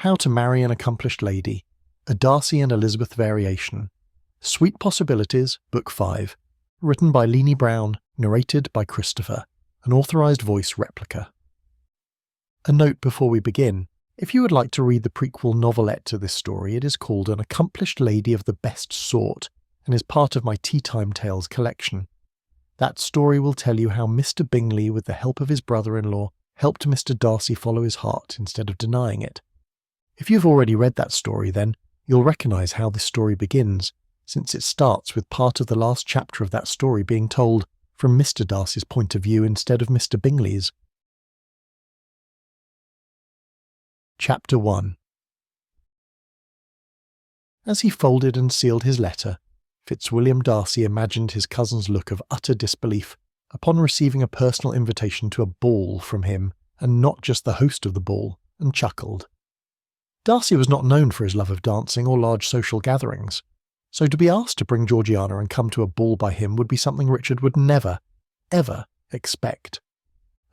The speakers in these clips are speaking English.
How to Marry an Accomplished Lady, a Darcy and Elizabeth variation. Sweet Possibilities, Book 5. Written by Leanie Brown, narrated by Christopher, an authorised voice replica. A note before we begin. If you would like to read the prequel novelette to this story, it is called An Accomplished Lady of the Best Sort, and is part of my Tea Time Tales collection. That story will tell you how Mr. Bingley, with the help of his brother-in-law, helped Mr. Darcy follow his heart instead of denying it. If you've already read that story, then you'll recognise how this story begins, since it starts with part of the last chapter of that story being told from Mr. Darcy's point of view instead of Mr. Bingley's. Chapter 1. As he folded and sealed his letter, Fitzwilliam Darcy imagined his cousin's look of utter disbelief upon receiving a personal invitation to a ball from him, and not just the host of the ball, and chuckled. Darcy was not known for his love of dancing or large social gatherings, so to be asked to bring Georgiana and come to a ball by him would be something Richard would never, ever expect.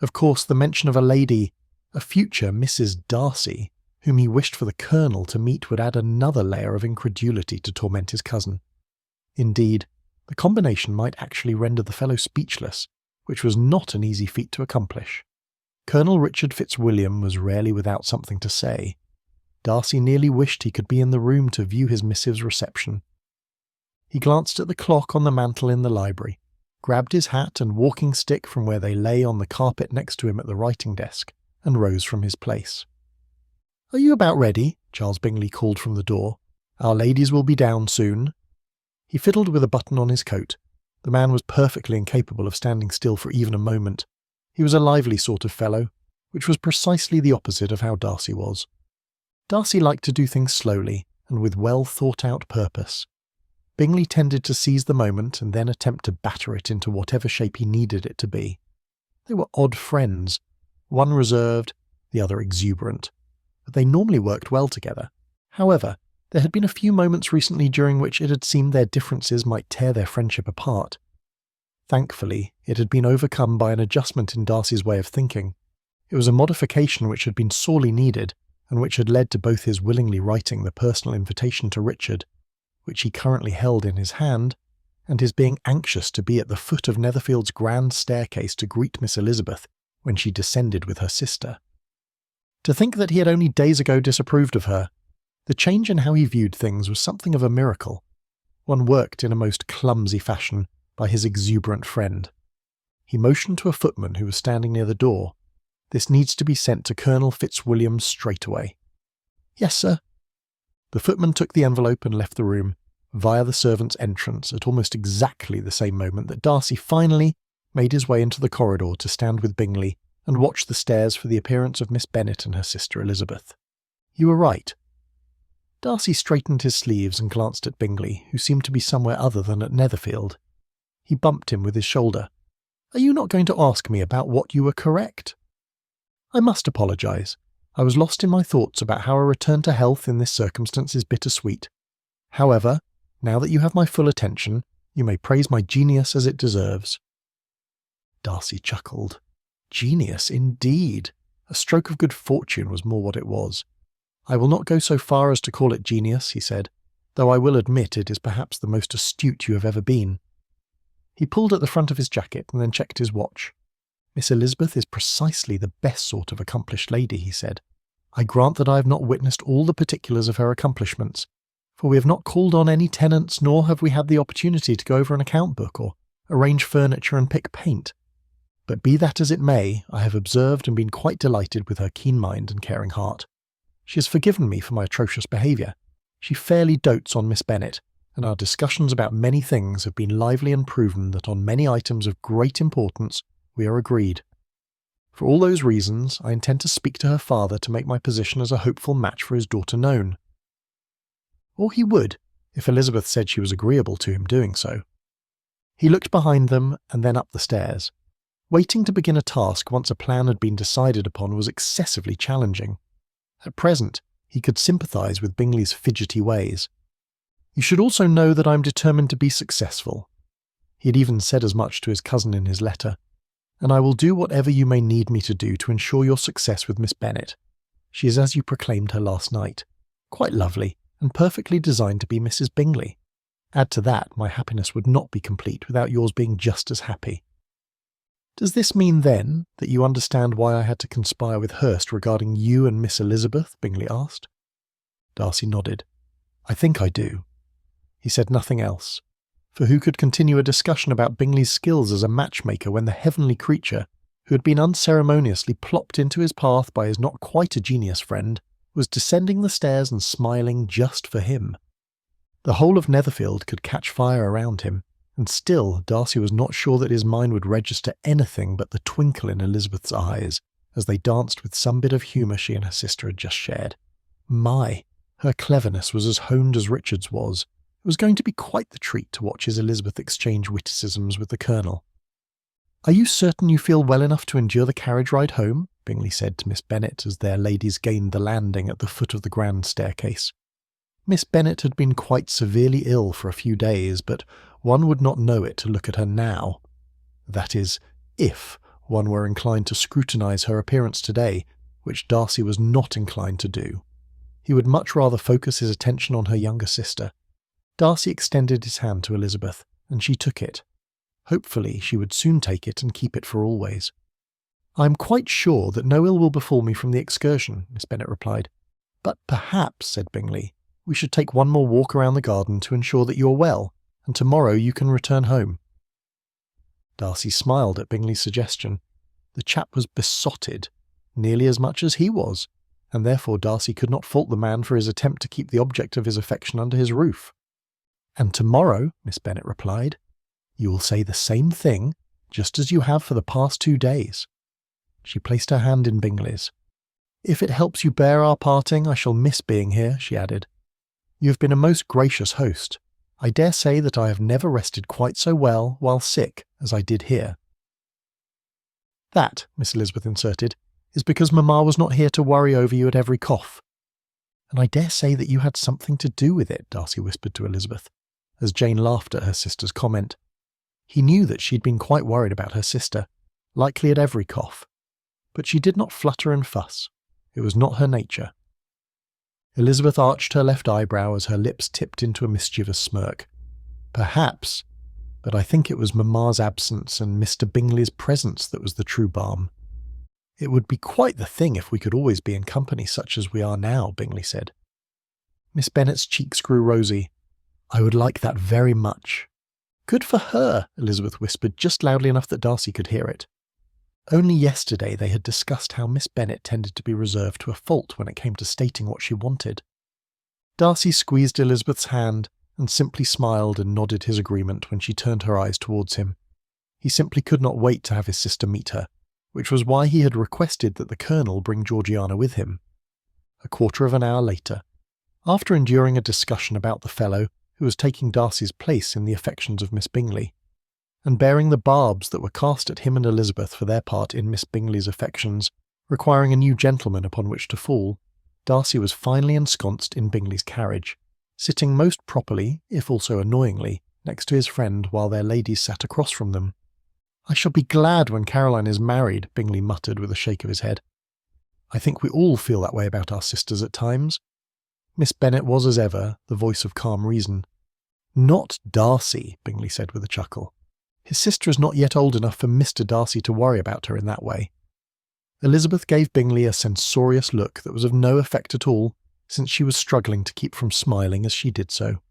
Of course, the mention of a lady, a future Mrs. Darcy, whom he wished for the Colonel to meet would add another layer of incredulity to torment his cousin. Indeed, the combination might actually render the fellow speechless, which was not an easy feat to accomplish. Colonel Richard Fitzwilliam was rarely without something to say. Darcy nearly wished he could be in the room to view his missive's reception. He glanced at the clock on the mantel in the library, grabbed his hat and walking stick from where they lay on the carpet next to him at the writing desk, and rose from his place. "Are you about ready?" Charles Bingley called from the door. "Our ladies will be down soon." He fiddled with a button on his coat. The man was perfectly incapable of standing still for even a moment. He was a lively sort of fellow, which was precisely the opposite of how Darcy was. Darcy liked to do things slowly and with well-thought-out purpose. Bingley tended to seize the moment and then attempt to batter it into whatever shape he needed it to be. They were odd friends, one reserved, the other exuberant, but they normally worked well together. However, there had been a few moments recently during which it had seemed their differences might tear their friendship apart. Thankfully, it had been overcome by an adjustment in Darcy's way of thinking. It was a modification which had been sorely needed, and which had led to both his willingly writing the personal invitation to Richard, which he currently held in his hand, and his being anxious to be at the foot of Netherfield's grand staircase to greet Miss Elizabeth when she descended with her sister. To think that he had only days ago disapproved of her, the change in how he viewed things was something of a miracle, one worked in a most clumsy fashion by his exuberant friend. He motioned to a footman who was standing near the door. "This needs to be sent to Colonel Fitzwilliam straight away." "Yes, sir." The footman took the envelope and left the room, via the servants' entrance at almost exactly the same moment that Darcy finally made his way into the corridor to stand with Bingley and watch the stairs for the appearance of Miss Bennet and her sister Elizabeth. "You were right." Darcy straightened his sleeves and glanced at Bingley, who seemed to be somewhere other than at Netherfield. He bumped him with his shoulder. "Are you not going to ask me about what you were correct?" "I must apologise. I was lost in my thoughts about how a return to health in this circumstance is bittersweet. However, now that you have my full attention, you may praise my genius as it deserves." Darcy chuckled. Genius, indeed. A stroke of good fortune was more what it was. "I will not go so far as to call it genius," he said, "though I will admit it is perhaps the most astute you have ever been." He pulled at the front of his jacket and then checked his watch. "Miss Elizabeth is precisely the best sort of accomplished lady," he said. "I grant that I have not witnessed all the particulars of her accomplishments, for we have not called on any tenants, nor have we had the opportunity to go over an account book or arrange furniture and pick paint. But be that as it may, I have observed and been quite delighted with her keen mind and caring heart. She has forgiven me for my atrocious behaviour. She fairly dotes on Miss Bennet, and our discussions about many things have been lively and proven that on many items of great importance we are agreed. For all those reasons, I intend to speak to her father to make my position as a hopeful match for his daughter known." Or he would, if Elizabeth said she was agreeable to him doing so. He looked behind them and then up the stairs. Waiting to begin a task once a plan had been decided upon was excessively challenging. At present, he could sympathise with Bingley's fidgety ways. "You should also know that I am determined to be successful." He had even said as much to his cousin in his letter. "And I will do whatever you may need me to do to ensure your success with Miss Bennet. She is as you proclaimed her last night. Quite lovely, and perfectly designed to be Mrs. Bingley. Add to that, my happiness would not be complete without yours being just as happy." "Does this mean, then, that you understand why I had to conspire with Hurst regarding you and Miss Elizabeth?" Bingley asked. Darcy nodded. "I think I do." He said nothing else, for who could continue a discussion about Bingley's skills as a matchmaker when the heavenly creature, who had been unceremoniously plopped into his path by his not quite a genius friend, was descending the stairs and smiling just for him? The whole of Netherfield could catch fire around him, and still Darcy was not sure that his mind would register anything but the twinkle in Elizabeth's eyes as they danced with some bit of humour she and her sister had just shared. My, her cleverness was as honed as Richard's was. It was going to be quite the treat to watch his Elizabeth exchange witticisms with the Colonel. "Are you certain you feel well enough to endure the carriage ride home?" Bingley said to Miss Bennet as their ladies gained the landing at the foot of the grand staircase. Miss Bennet had been quite severely ill for a few days, but one would not know it to look at her now. That is, if one were inclined to scrutinise her appearance today, which Darcy was not inclined to do. He would much rather focus his attention on her younger sister. Darcy extended his hand to Elizabeth, and she took it. Hopefully she would soon take it and keep it for always. "I am quite sure that no ill will befall me from the excursion," Miss Bennet replied. "But perhaps," said Bingley, "we should take one more walk around the garden to ensure that you are well, and tomorrow you can return home." Darcy smiled at Bingley's suggestion. The chap was besotted, nearly as much as he was, and therefore Darcy could not fault the man for his attempt to keep the object of his affection under his roof. "And tomorrow," Miss Bennet replied, "you will say the same thing, just as you have for the past 2 days." She placed her hand in Bingley's. "If it helps you bear our parting, I shall miss being here," she added. "You have been a most gracious host. I dare say that I have never rested quite so well while sick as I did here." "That," Miss Elizabeth inserted, "is because Mamma was not here to worry over you at every cough." "And I dare say that you had something to do with it," Darcy whispered to Elizabeth, as Jane laughed at her sister's comment. He knew that she had been quite worried about her sister, likely at every cough. But she did not flutter and fuss. It was not her nature. Elizabeth arched her left eyebrow as her lips tipped into a mischievous smirk. "Perhaps, but I think it was Mamma's absence and Mr. Bingley's presence that was the true balm. It would be quite the thing if we could always be in company such as we are now," Bingley said. Miss Bennet's cheeks grew rosy. "I would like that very much." "Good for her," Elizabeth whispered just loudly enough that Darcy could hear it. Only yesterday they had discussed how Miss Bennet tended to be reserved to a fault when it came to stating what she wanted. Darcy squeezed Elizabeth's hand and simply smiled and nodded his agreement when she turned her eyes towards him. He simply could not wait to have his sister meet her, which was why he had requested that the Colonel bring Georgiana with him. A quarter of an hour later, after enduring a discussion about the fellow who was taking Darcy's place in the affections of Miss Bingley, and bearing the barbs that were cast at him and Elizabeth for their part in Miss Bingley's affections, requiring a new gentleman upon which to fall, Darcy was finally ensconced in Bingley's carriage, sitting most properly, if also annoyingly, next to his friend while their ladies sat across from them. "I shall be glad when Caroline is married," Bingley muttered with a shake of his head. "I think we all feel that way about our sisters at times." Miss Bennet was, as ever, the voice of calm reason. "Not Darcy," Bingley said with a chuckle. "His sister is not yet old enough for Mr. Darcy to worry about her in that way." Elizabeth gave Bingley a censorious look that was of no effect at all, since she was struggling to keep from smiling as she did so.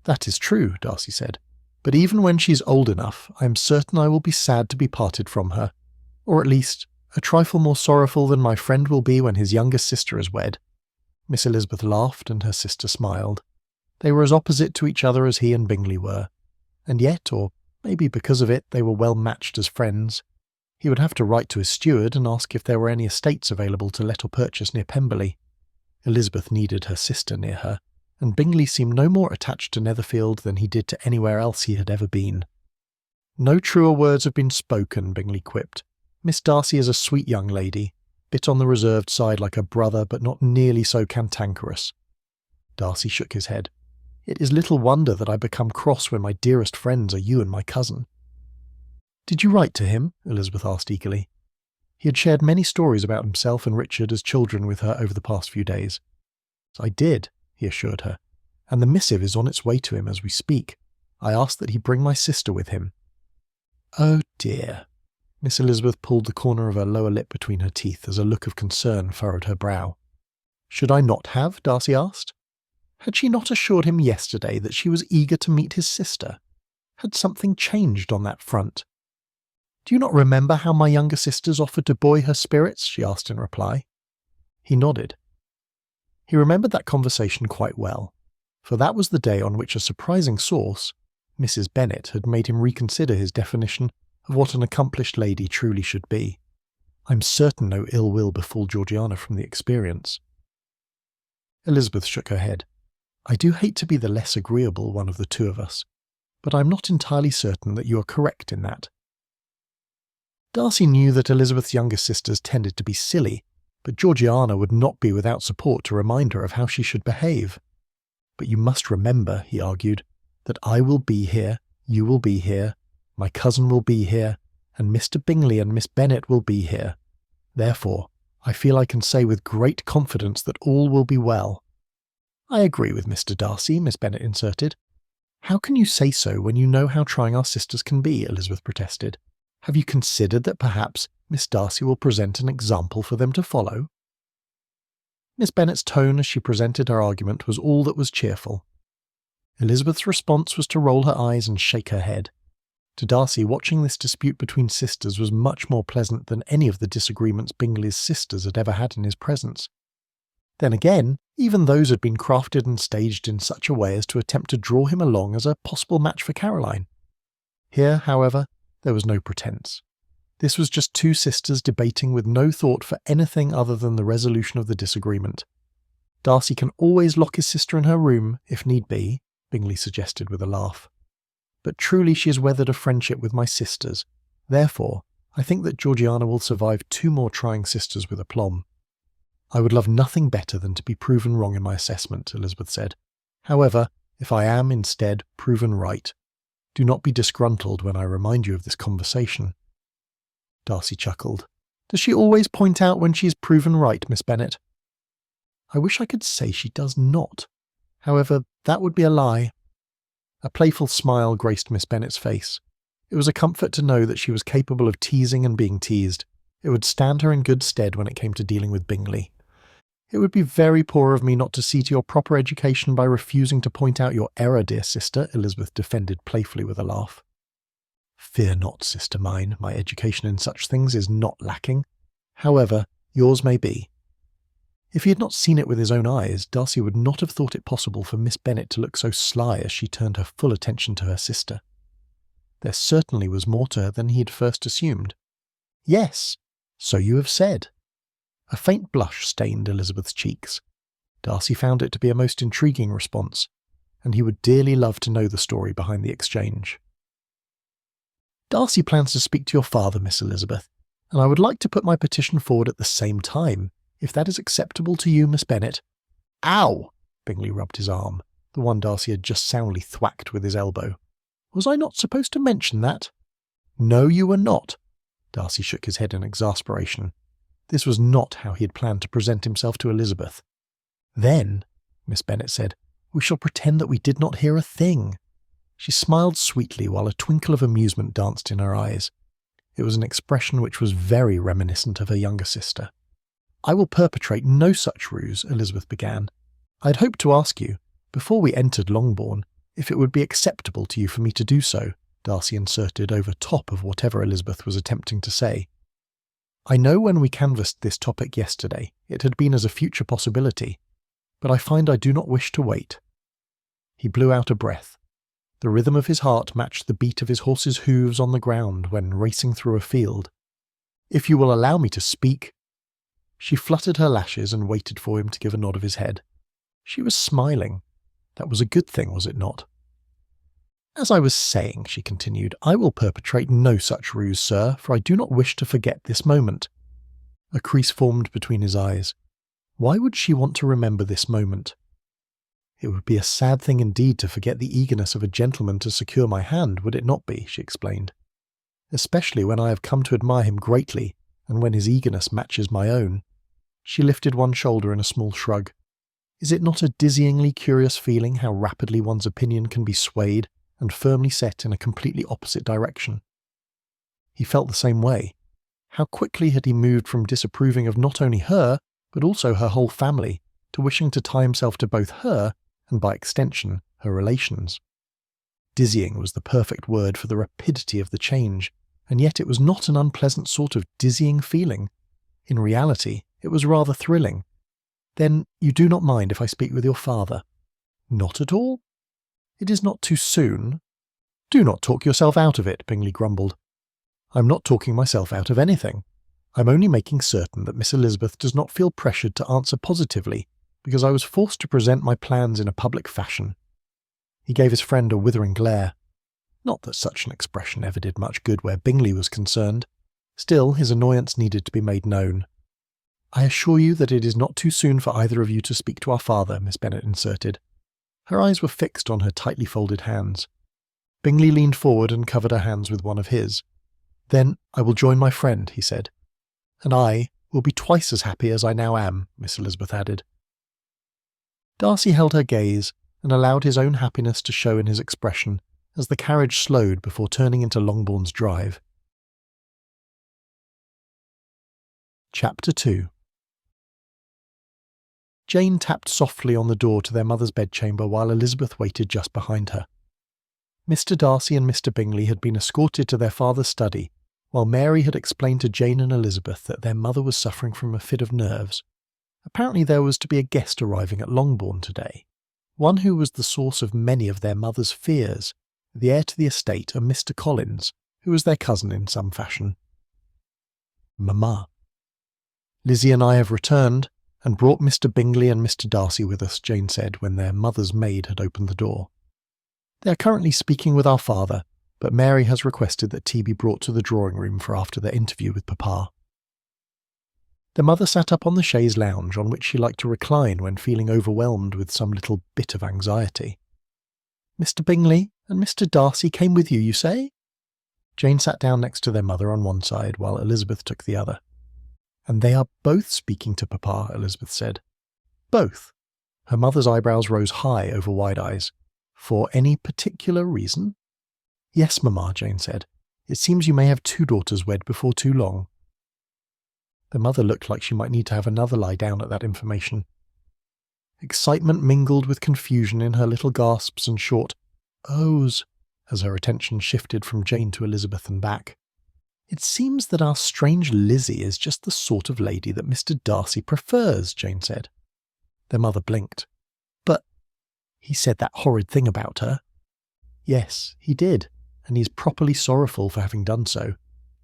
"That is true," Darcy said, "but even when she is old enough, I am certain I will be sad to be parted from her, or at least a trifle more sorrowful than my friend will be when his youngest sister is wed." Miss Elizabeth laughed and her sister smiled. They were as opposite to each other as he and Bingley were, and yet, or maybe because of it, they were well matched as friends. He would have to write to his steward and ask if there were any estates available to let or purchase near Pemberley. Elizabeth needed her sister near her, and Bingley seemed no more attached to Netherfield than he did to anywhere else he had ever been. "No truer words have been spoken," Bingley quipped. "Miss Darcy is a sweet young lady, bit on the reserved side like her brother, but not nearly so cantankerous." Darcy shook his head. "It is little wonder that I become cross when my dearest friends are you and my cousin." "Did you write to him?" Elizabeth asked eagerly. He had shared many stories about himself and Richard as children with her over the past few days. "I did," he assured her, "and the missive is on its way to him as we speak. I asked that he bring my sister with him." "Oh dear." Miss Elizabeth pulled the corner of her lower lip between her teeth as a look of concern furrowed her brow. "Should I not have?" Darcy asked. Had she not assured him yesterday that she was eager to meet his sister? Had something changed on that front? "Do you not remember how my younger sisters offered to buoy her spirits?" she asked in reply. He nodded. He remembered that conversation quite well, for that was the day on which a surprising source, Mrs. Bennet, had made him reconsider his definition of what an accomplished lady truly should be. "I'm certain no ill will befall Georgiana from the experience." Elizabeth shook her head. "I do hate to be the less agreeable one of the two of us, but I'm not entirely certain that you are correct in that." Darcy knew that Elizabeth's younger sisters tended to be silly, but Georgiana would not be without support to remind her of how she should behave. "But you must remember," he argued, "that I will be here, you will be here, my cousin will be here, and Mr. Bingley and Miss Bennet will be here. Therefore, I feel I can say with great confidence that all will be well." "I agree with Mr. Darcy," Miss Bennet inserted. "How can you say so when you know how trying our sisters can be?" Elizabeth protested. "Have you considered that perhaps Miss Darcy will present an example for them to follow?" Miss Bennet's tone as she presented her argument was all that was cheerful. Elizabeth's response was to roll her eyes and shake her head. To Darcy, watching this dispute between sisters was much more pleasant than any of the disagreements Bingley's sisters had ever had in his presence. Then again, even those had been crafted and staged in such a way as to attempt to draw him along as a possible match for Caroline. Here, however, there was no pretense. This was just two sisters debating with no thought for anything other than the resolution of the disagreement. "Darcy can always lock his sister in her room, if need be," Bingley suggested with a laugh. "But truly she has weathered a friendship with my sisters. Therefore, I think that Georgiana will survive 2 more trying sisters with aplomb." "I would love nothing better than to be proven wrong in my assessment," Elizabeth said. "However, if I am, instead, proven right, do not be disgruntled when I remind you of this conversation." Darcy chuckled. "Does she always point out when she is proven right, Miss Bennet?" "I wish I could say she does not. However, that would be a lie." A playful smile graced Miss Bennet's face. It was a comfort to know that she was capable of teasing and being teased. It would stand her in good stead when it came to dealing with Bingley. "It would be very poor of me not to see to your proper education by refusing to point out your error, dear sister," Elizabeth defended playfully with a laugh. "Fear not, sister mine, my education in such things is not lacking. However, yours may be." If he had not seen it with his own eyes, Darcy would not have thought it possible for Miss Bennet to look so sly as she turned her full attention to her sister. There certainly was more to her than he had first assumed. "Yes, so you have said." A faint blush stained Elizabeth's cheeks. Darcy found it to be a most intriguing response, and he would dearly love to know the story behind the exchange. "Darcy plans to speak to your father, Miss Elizabeth, and I would like to put my petition forward at the same time, if that is acceptable to you, Miss Bennet." "Ow!" Bingley rubbed his arm, the one Darcy had just soundly thwacked with his elbow. "Was I not supposed to mention that?" "No, you were not." Darcy shook his head in exasperation. This was not how he had planned to present himself to Elizabeth. "Then," Miss Bennet said, "we shall pretend that we did not hear a thing." She smiled sweetly while a twinkle of amusement danced in her eyes. It was an expression which was very reminiscent of her younger sister. "I will perpetrate no such ruse," Elizabeth began. "I had hoped to ask you, before we entered Longbourn, if it would be acceptable to you for me to do so," Darcy inserted over top of whatever Elizabeth was attempting to say. "I know when we canvassed this topic yesterday, it had been as a future possibility, but I find I do not wish to wait." He blew out a breath. The rhythm of his heart matched the beat of his horse's hooves on the ground when racing through a field. "If you will allow me to speak—" She fluttered her lashes and waited for him to give a nod of his head. She was smiling. That was a good thing, was it not? "As I was saying," she continued, "I will perpetrate no such ruse, sir, for I do not wish to forget this moment." A crease formed between his eyes. Why would she want to remember this moment? "It would be a sad thing indeed to forget the eagerness of a gentleman to secure my hand, would it not be?" she explained. "Especially when I have come to admire him greatly, and when his eagerness matches my own. She lifted one shoulder in a small shrug. Is it not a dizzyingly curious feeling how rapidly one's opinion can be swayed and firmly set in a completely opposite direction? He felt the same way. How quickly had he moved from disapproving of not only her, but also her whole family, to wishing to tie himself to both her, and by extension, her relations. Dizzying was the perfect word for the rapidity of the change, and yet it was not an unpleasant sort of dizzying feeling. In reality, it was rather thrilling. Then you do not mind if I speak with your father? Not at all? It is not too soon? Do not talk yourself out of it, Bingley grumbled. I'm not talking myself out of anything. I'm only making certain that Miss Elizabeth does not feel pressured to answer positively, because I was forced to present my plans in a public fashion. He gave his friend a withering glare. Not that such an expression ever did much good where Bingley was concerned. Still, his annoyance needed to be made known. I assure you that it is not too soon for either of you to speak to our father, Miss Bennet inserted. Her eyes were fixed on her tightly folded hands. Bingley leaned forward and covered her hands with one of his. Then I will join my friend, he said. And I will be twice as happy as I now am, Miss Elizabeth added. Darcy held her gaze and allowed his own happiness to show in his expression as the carriage slowed before turning into Longbourn's Drive. Chapter 2. Jane tapped softly on the door to their mother's bedchamber while Elizabeth waited just behind her. Mr. Darcy and Mr. Bingley had been escorted to their father's study, while Mary had explained to Jane and Elizabeth that their mother was suffering from a fit of nerves. Apparently there was to be a guest arriving at Longbourn today, one who was the source of many of their mother's fears, the heir to the estate, a Mr. Collins, who was their cousin in some fashion. Mamma. Lizzie and I have returned, and brought Mr. Bingley and Mr. Darcy with us, Jane said when their mother's maid had opened the door. They are currently speaking with our father, but Mary has requested that tea be brought to the drawing-room for after their interview with Papa. The mother sat up on the chaise lounge on which she liked to recline when feeling overwhelmed with some little bit of anxiety. Mr. Bingley and Mr. Darcy came with you, you say? Jane sat down next to their mother on one side while Elizabeth took the other. And they are both speaking to Papa, Elizabeth said. Both. Her mother's eyebrows rose high over wide eyes. For any particular reason? Yes, Mamma, Jane said. It seems you may have two daughters wed before too long. The mother looked like she might need to have another lie down at that information. Excitement mingled with confusion in her little gasps and short ohs as her attention shifted from Jane to Elizabeth and back. It seems that our strange Lizzie is just the sort of lady that Mr. Darcy prefers, Jane said. Their mother blinked. But he said that horrid thing about her. Yes, he did, and he's properly sorrowful for having done so.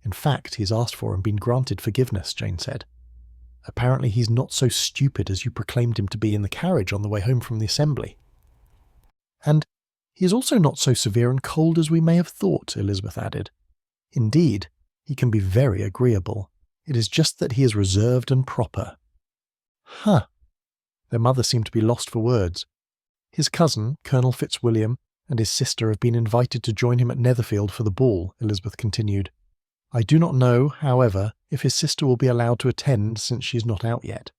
In fact, he's asked for and been granted forgiveness, Jane said. Apparently he's not so stupid as you proclaimed him to be in the carriage on the way home from the assembly. And he is also not so severe and cold as we may have thought, Elizabeth added. Indeed, he can be very agreeable. It is just that he is reserved and proper. Huh. Their mother seemed to be lost for words. His cousin, Colonel Fitzwilliam, and his sister have been invited to join him at Netherfield for the ball, Elizabeth continued. I do not know, however, if his sister will be allowed to attend since she is not out yet.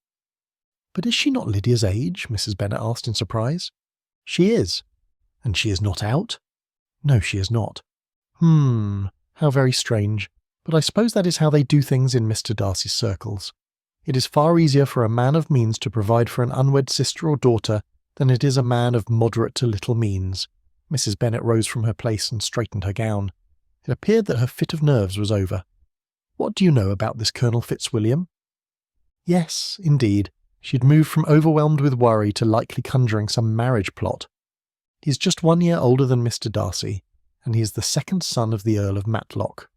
But is she not Lydia's age? Mrs. Bennet asked in surprise. She is. And she is not out? No, she is not. How very strange. But I suppose that is how they do things in Mr. Darcy's circles. It is far easier for a man of means to provide for an unwed sister or daughter than it is a man of moderate to little means. Mrs. Bennet rose from her place and straightened her gown. It appeared that her fit of nerves was over. What do you know about this Colonel Fitzwilliam? Yes, indeed. She had moved from overwhelmed with worry to likely conjuring some marriage plot. He is just 1 year older than Mr. Darcy, and he is the second son of the Earl of Matlock.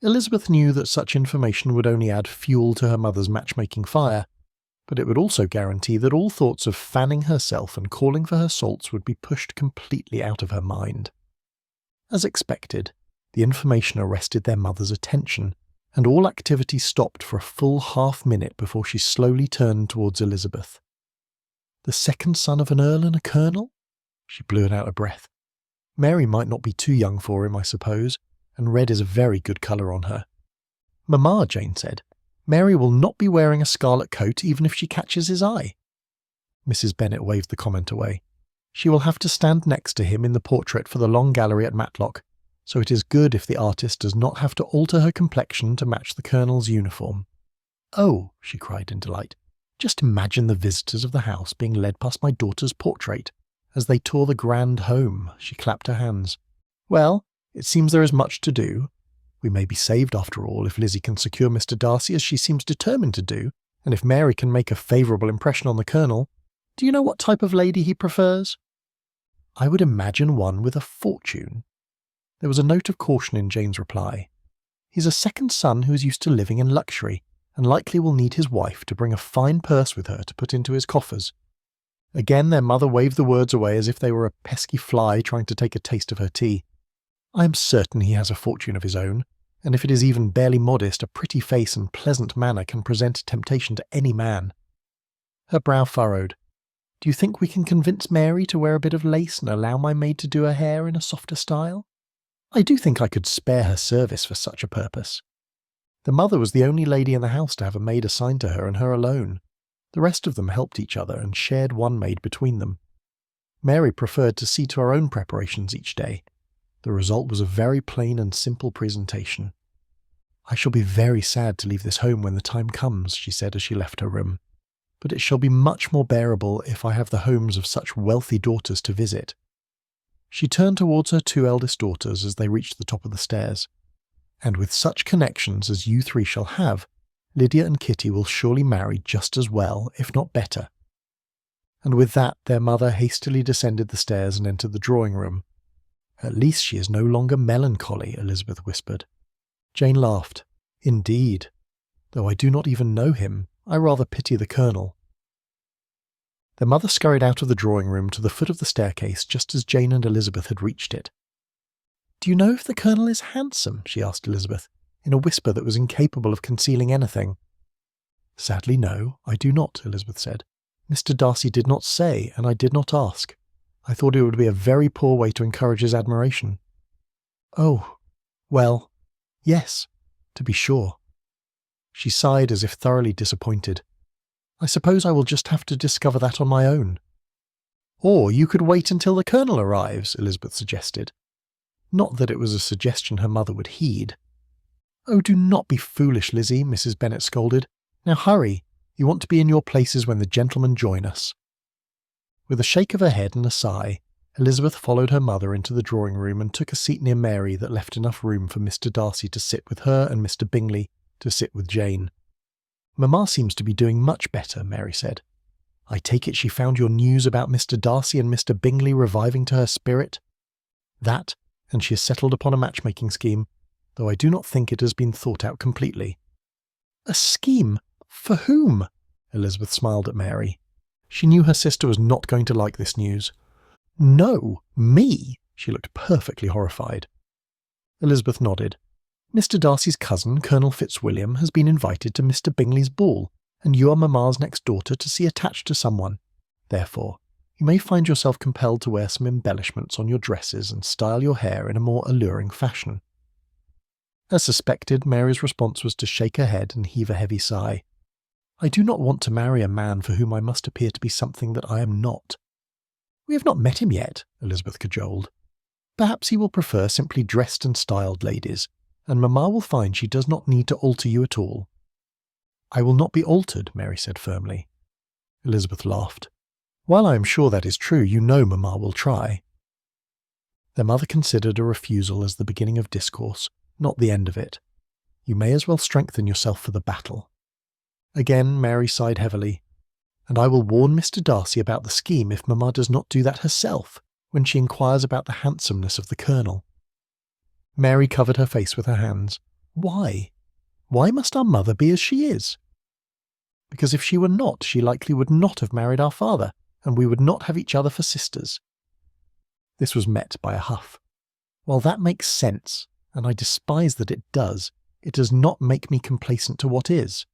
Elizabeth knew that such information would only add fuel to her mother's matchmaking fire, but it would also guarantee that all thoughts of fanning herself and calling for her salts would be pushed completely out of her mind. As expected, the information arrested their mother's attention, and all activity stopped for a full half-minute before she slowly turned towards Elizabeth. The second son of an earl and a colonel? She blew it out of breath. Mary might not be too young for him, I suppose, and red is a very good colour on her. "Mamma," Jane said, "Mary will not be wearing a scarlet coat even if she catches his eye." Mrs. Bennet waved the comment away. "She will have to stand next to him in the portrait for the long gallery at Matlock, so it is good if the artist does not have to alter her complexion to match the Colonel's uniform." "Oh," she cried in delight, "just imagine the visitors of the house being led past my daughter's portrait as they tour the grand home." She clapped her hands. "Well, it seems there is much to do. We may be saved after all if Lizzie can secure Mr. Darcy as she seems determined to do, and if Mary can make a favourable impression on the Colonel. Do you know what type of lady he prefers?" "I would imagine one with a fortune." There was a note of caution in Jane's reply. "He's a second son who is used to living in luxury, and likely will need his wife to bring a fine purse with her to put into his coffers." Again their mother waved the words away as if they were a pesky fly trying to take a taste of her tea. "I am certain he has a fortune of his own, and if it is even barely modest, a pretty face and pleasant manner can present a temptation to any man." Her brow furrowed. "Do you think we can convince Mary to wear a bit of lace and allow my maid to do her hair in a softer style? I do think I could spare her service for such a purpose." The mother was the only lady in the house to have a maid assigned to her, and her alone. The rest of them helped each other and shared one maid between them. Mary preferred to see to her own preparations each day. The result was a very plain and simple presentation. "I shall be very sad to leave this home when the time comes," she said as she left her room, "but it shall be much more bearable if I have the homes of such wealthy daughters to visit." She turned towards her two eldest daughters as they reached the top of the stairs. "And with such connections as you three shall have, Lydia and Kitty will surely marry just as well, if not better." And with that their mother hastily descended the stairs and entered the drawing-room. "At least she is no longer melancholy," Elizabeth whispered. Jane laughed. "Indeed. Though I do not even know him, I rather pity the Colonel." Their mother scurried out of the drawing-room to the foot of the staircase just as Jane and Elizabeth had reached it. "Do you know if the Colonel is handsome?" she asked Elizabeth, in a whisper that was incapable of concealing anything. "Sadly no, I do not," Elizabeth said. "Mr. Darcy did not say, and I did not ask. I thought it would be a very poor way to encourage his admiration." "Oh, well, yes, to be sure." She sighed as if thoroughly disappointed. "I suppose I will just have to discover that on my own." "Or you could wait until the Colonel arrives," Elizabeth suggested. Not that it was a suggestion her mother would heed. "Oh, do not be foolish, Lizzie," Mrs. Bennet scolded. "Now hurry. You want to be in your places when the gentlemen join us." With a shake of her head and a sigh, Elizabeth followed her mother into the drawing-room and took a seat near Mary that left enough room for Mr. Darcy to sit with her and Mr. Bingley to sit with Jane. "Mamma seems to be doing much better," Mary said. "I take it she found your news about Mr. Darcy and Mr. Bingley reviving to her spirit?" "That, and she has settled upon a matchmaking scheme, though I do not think it has been thought out completely." "A scheme? For whom?" Elizabeth smiled at Mary. She knew her sister was not going to like this news. "No, me?" She looked perfectly horrified. Elizabeth nodded. "Mr. Darcy's cousin, Colonel Fitzwilliam, has been invited to Mr. Bingley's ball, and you are Mamma's next daughter to see attached to someone. Therefore, you may find yourself compelled to wear some embellishments on your dresses and style your hair in a more alluring fashion." As suspected, Mary's response was to shake her head and heave a heavy sigh. "I do not want to marry a man for whom I must appear to be something that I am not." "We have not met him yet," Elizabeth cajoled. "Perhaps he will prefer simply dressed and styled ladies, and Mamma will find she does not need to alter you at all." "I will not be altered," Mary said firmly. Elizabeth laughed. "While I am sure that is true, you know Mamma will try." Their mother considered a refusal as the beginning of discourse, not the end of it. "You may as well strengthen yourself for the battle." Again Mary sighed heavily. "And I will warn Mr. Darcy about the scheme if Mamma does not do that herself, when she inquires about the handsomeness of the Colonel." Mary covered her face with her hands. "Why? Why must our mother be as she is?" "Because if she were not, she likely would not have married our father, and we would not have each other for sisters." This was met by a huff. "While that makes sense, and I despise that it does not make me complacent to what is.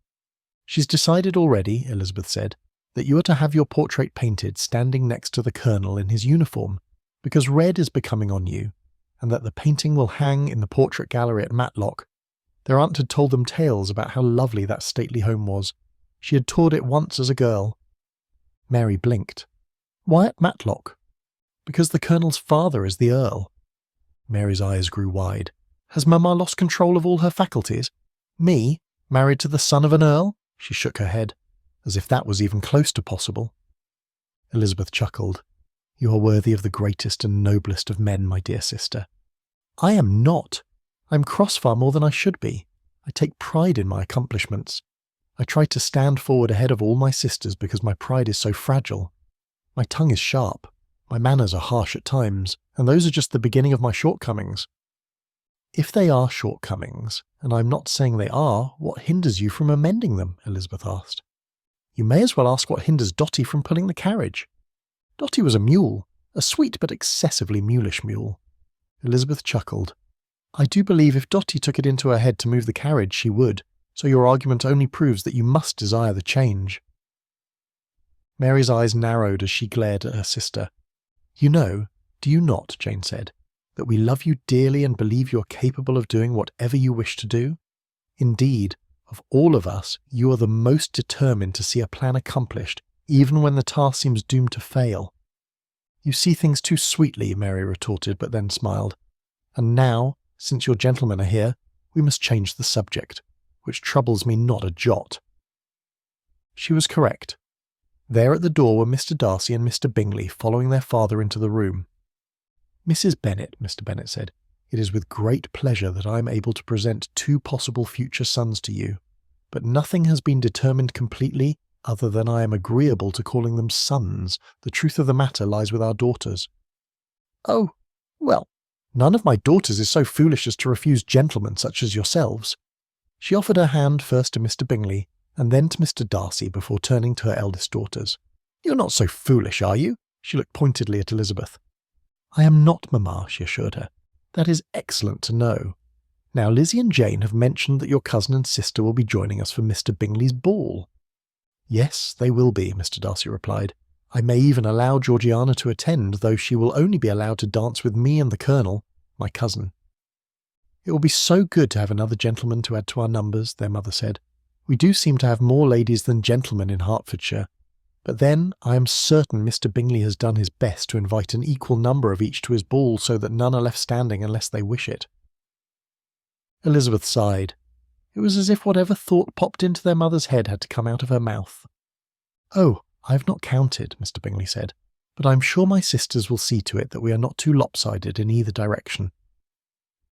She's decided already," Elizabeth said, "that you are to have your portrait painted standing next to the Colonel in his uniform, because red is becoming on you, and that the painting will hang in the portrait gallery at Matlock. Their aunt had told them tales about how lovely that stately home was. She had toured it once as a girl. Mary blinked. Why at Matlock? Because the Colonel's father is the Earl. Mary's eyes grew wide. Has Mamma lost control of all her faculties? Me, married to the son of an Earl? She shook her head, as if that was even close to possible. Elizabeth chuckled. You are worthy of the greatest and noblest of men, my dear sister. I am not. I'm cross far more than I should be. I take pride in my accomplishments. I try to stand forward ahead of all my sisters because my pride is so fragile. My tongue is sharp. My manners are harsh at times, and those are just the beginning of my shortcomings. If they are shortcomings, and I'm not saying they are, what hinders you from amending them? Elizabeth asked. You may as well ask what hinders Dotty from pulling the carriage. Dotty was a mule, a sweet but excessively mulish mule. Elizabeth chuckled. I do believe if Dotty took it into her head to move the carriage, she would, so your argument only proves that you must desire the change. Mary's eyes narrowed as she glared at her sister. You know, do you not, Jane said, that we love you dearly and believe you are capable of doing whatever you wish to do? Indeed, of all of us, you are the most determined to see a plan accomplished, even when the task seems doomed to fail. You see things too sweetly, Mary retorted, but then smiled. And now, since your gentlemen are here, we must change the subject, which troubles me not a jot. She was correct. There at the door were Mr. Darcy and Mr. Bingley following their father into the room. Mrs. Bennet, Mr. Bennet said, it is with great pleasure that I am able to present 2 possible future sons to you, but nothing has been determined completely other than I am agreeable to calling them sons. The truth of the matter lies with our daughters. Oh, well, none of my daughters is so foolish as to refuse gentlemen such as yourselves. She offered her hand first to Mr. Bingley, and then to Mr. Darcy before turning to her eldest daughters. You're not so foolish, are you? She looked pointedly at Elizabeth. I am not, Mamma, she assured her. That is excellent to know. Now Lizzie and Jane have mentioned that your cousin and sister will be joining us for Mr. Bingley's ball. Yes, they will be, Mr. Darcy replied. I may even allow Georgiana to attend, though she will only be allowed to dance with me and the Colonel, my cousin. It will be so good to have another gentleman to add to our numbers, their mother said. We do seem to have more ladies than gentlemen in Hertfordshire. But then I am certain Mr. Bingley has done his best to invite an equal number of each to his ball so that none are left standing unless they wish it. Elizabeth sighed. It was as if whatever thought popped into their mother's head had to come out of her mouth. Oh, I have not counted, Mr. Bingley said, but I am sure my sisters will see to it that we are not too lopsided in either direction.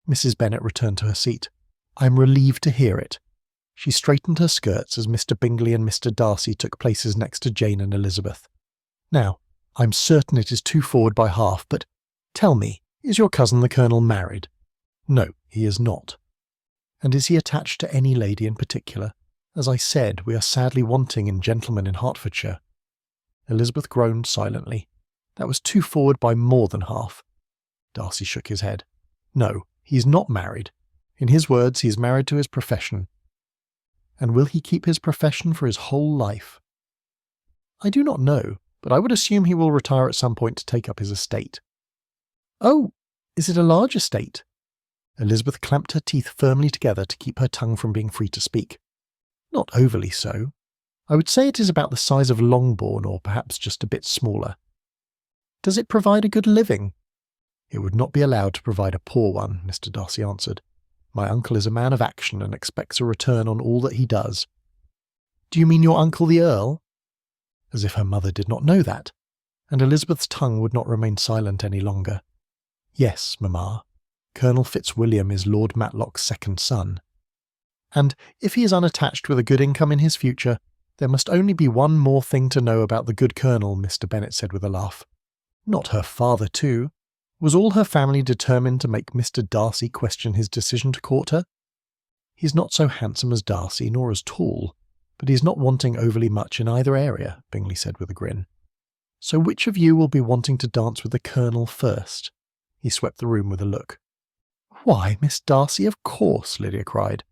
Mrs. Bennet returned to her seat. I am relieved to hear it. She straightened her skirts as Mr. Bingley and Mr. Darcy took places next to Jane and Elizabeth. Now, I'm certain it is too forward by half, but tell me, is your cousin the Colonel married? No, he is not. And is he attached to any lady in particular? As I said, we are sadly wanting in gentlemen in Hertfordshire. Elizabeth groaned silently. That was too forward by more than half. Darcy shook his head. No, he is not married. In his words, he is married to his profession. And will he keep his profession for his whole life? I do not know, but I would assume he will retire at some point to take up his estate. Oh, is it a large estate? Elizabeth clamped her teeth firmly together to keep her tongue from being free to speak. Not overly so. I would say it is about the size of Longbourn, or perhaps just a bit smaller. Does it provide a good living? It would not be allowed to provide a poor one, Mr. Darcy answered. My uncle is a man of action and expects a return on all that he does. Do you mean your uncle the Earl? As if her mother did not know that, and Elizabeth's tongue would not remain silent any longer. Yes, Mamma. Colonel Fitzwilliam is Lord Matlock's second son. And if he is unattached with a good income in his future, there must only be one more thing to know about the good Colonel, Mr. Bennet said with a laugh. Not her father, too. Was all her family determined to make Mr. Darcy question his decision to court her? He is not so handsome as Darcy, nor as tall, but he is not wanting overly much in either area, Bingley said with a grin. So which of you will be wanting to dance with the Colonel first? He swept the room with a look. Why, Miss Darcy, of course, Lydia cried.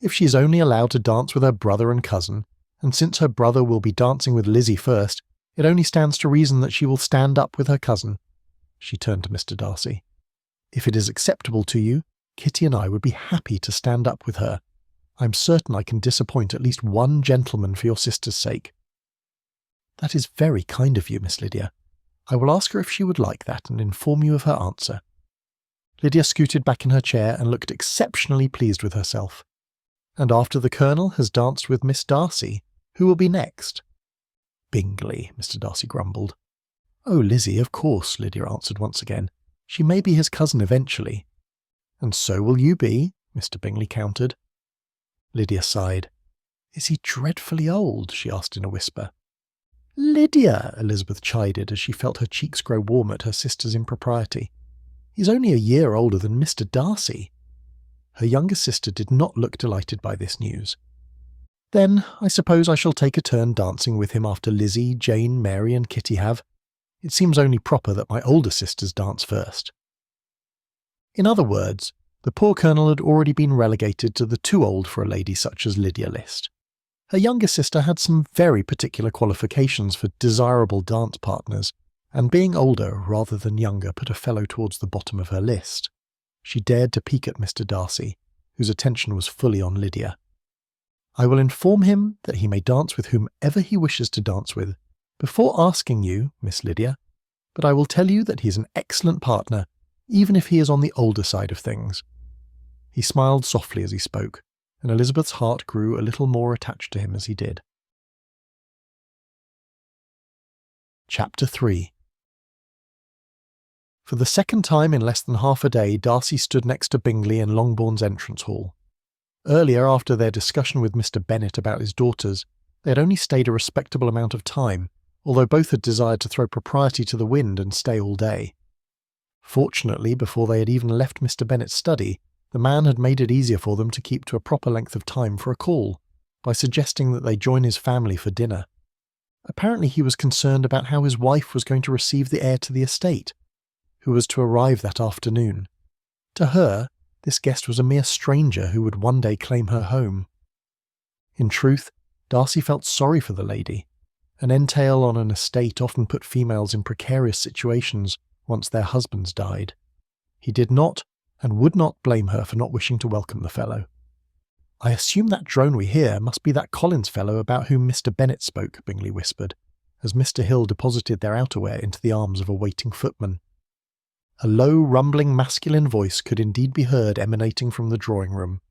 If she is only allowed to dance with her brother and cousin, and since her brother will be dancing with Lizzie first, it only stands to reason that she will stand up with her cousin. She turned to Mr. Darcy. If it is acceptable to you, Kitty and I would be happy to stand up with her. I'm certain I can disappoint at least one gentleman for your sister's sake." "That is very kind of you, Miss Lydia. I will ask her if she would like that and inform you of her answer." Lydia scooted back in her chair and looked exceptionally pleased with herself. "And after the Colonel has danced with Miss Darcy, who will be next?" "Bingley," Mr. Darcy grumbled. "Oh, Lizzie, of course," Lydia answered once again. "She may be his cousin eventually." "And so will you be," Mr. Bingley countered. Lydia sighed. "Is he dreadfully old?" she asked in a whisper. "Lydia!" Elizabeth chided as she felt her cheeks grow warm at her sister's impropriety. "He's only a year older than Mr. Darcy." Her younger sister did not look delighted by this news. "Then I suppose I shall take a turn dancing with him after Lizzie, Jane, Mary and Kitty have. It seems only proper that my older sisters dance first." In other words, the poor Colonel had already been relegated to the too old for a lady such as Lydia list. Her younger sister had some very particular qualifications for desirable dance partners, and being older rather than younger put a fellow towards the bottom of her list. She dared to peek at Mr. Darcy, whose attention was fully on Lydia. "I will inform him that he may dance with whomever he wishes to dance with, before asking you, Miss Lydia, but I will tell you that he is an excellent partner, even if he is on the older side of things." He smiled softly as he spoke, and Elizabeth's heart grew a little more attached to him as he did. Chapter 3. For the second time in less than half a day, Darcy stood next to Bingley in Longbourn's entrance hall. Earlier, after their discussion with Mr. Bennet about his daughters, they had only stayed a respectable amount of time, although both had desired to throw propriety to the wind and stay all day. Fortunately, before they had even left Mr. Bennet's study, the man had made it easier for them to keep to a proper length of time for a call, by suggesting that they join his family for dinner. Apparently he was concerned about how his wife was going to receive the heir to the estate, who was to arrive that afternoon. To her, this guest was a mere stranger who would one day claim her home. In truth, Darcy felt sorry for the lady. An entail on an estate often put females in precarious situations once their husbands died. He did not and would not blame her for not wishing to welcome the fellow. "I assume that drone we hear must be that Collins fellow about whom Mr. Bennet spoke," Bingley whispered, as Mr. Hill deposited their outerwear into the arms of a waiting footman. A low, rumbling masculine voice could indeed be heard emanating from the drawing-room.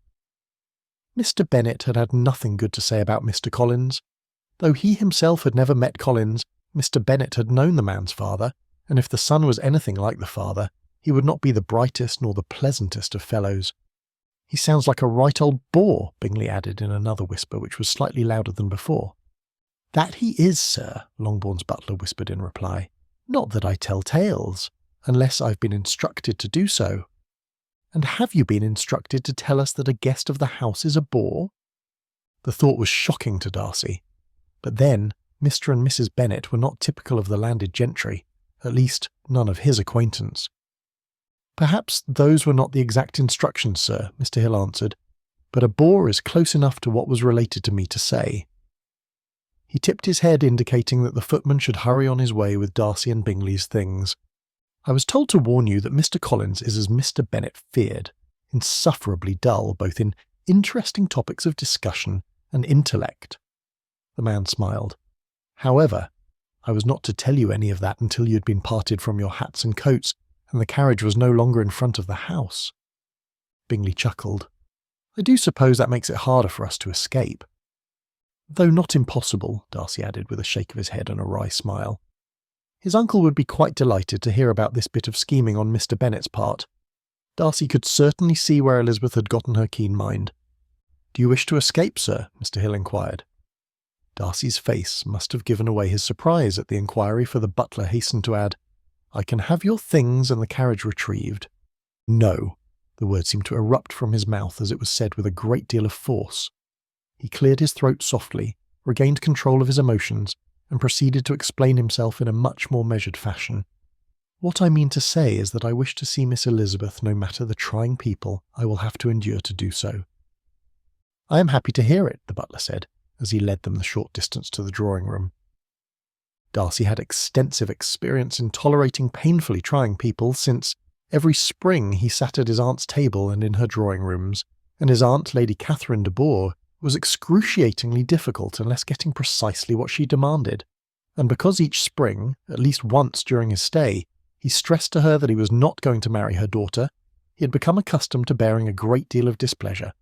Mr. Bennet had had nothing good to say about Mr. Collins. Though he himself had never met Collins, Mr. Bennet had known the man's father, and if the son was anything like the father, he would not be the brightest nor the pleasantest of fellows. "He sounds like a right old bore," Bingley added in another whisper which was slightly louder than before. "That he is, sir," Longbourn's butler whispered in reply. "Not that I tell tales, unless I've been instructed to do so." "And have you been instructed to tell us that a guest of the house is a bore?" The thought was shocking to Darcy. But then, Mr. and Mrs. Bennet were not typical of the landed gentry, at least none of his acquaintance. "Perhaps those were not the exact instructions, sir," Mr. Hill answered, "but a bore is close enough to what was related to me to say." He tipped his head, indicating that the footman should hurry on his way with Darcy and Bingley's things. "I was told to warn you that Mr. Collins is as Mr. Bennet feared, insufferably dull both in interesting topics of discussion and intellect." The man smiled. "However, I was not to tell you any of that until you had been parted from your hats and coats, and the carriage was no longer in front of the house." Bingley chuckled. "I do suppose that makes it harder for us to escape." "Though not impossible," Darcy added with a shake of his head and a wry smile. His uncle would be quite delighted to hear about this bit of scheming on Mr. Bennet's part. Darcy could certainly see where Elizabeth had gotten her keen mind. "Do you wish to escape, sir?" Mr. Hill inquired. Darcy's face must have given away his surprise at the inquiry, for the butler hastened to add, "I can have your things and the carriage retrieved." "No." The word seemed to erupt from his mouth as it was said with a great deal of force. He cleared his throat softly, regained control of his emotions, and proceeded to explain himself in a much more measured fashion. "What I mean to say is that I wish to see Miss Elizabeth no matter the trying people I will have to endure to do so." "I am happy to hear it," the butler said, as he led them the short distance to the drawing-room. Darcy had extensive experience in tolerating painfully trying people since, Every spring he sat at his aunt's table and in her drawing rooms, and his aunt, Lady Catherine de Bourgh, was excruciatingly difficult unless getting precisely what she demanded. And because each spring, at least once during his stay, he stressed to her that he was not going to marry her daughter, he had become accustomed to bearing a great deal of displeasure.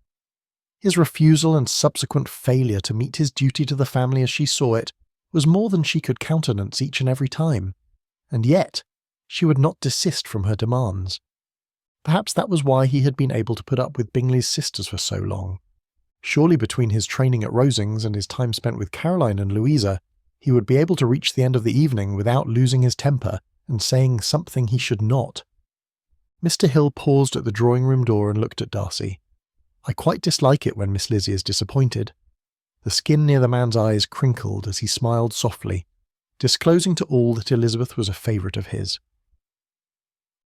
His refusal and subsequent failure to meet his duty to the family as she saw it was more than she could countenance each and every time, and yet she would not desist from her demands. Perhaps that was why he had been able to put up with Bingley's sisters for so long. Surely between his training at Rosings and his time spent with Caroline and Louisa, he would be able to reach the end of the evening without losing his temper and saying something he should not. Mr. Hill paused at the drawing-room door and looked at Darcy. "I quite dislike it when Miss Lizzie is disappointed." The skin near the man's eyes crinkled as he smiled softly, disclosing to all that Elizabeth was a favourite of his.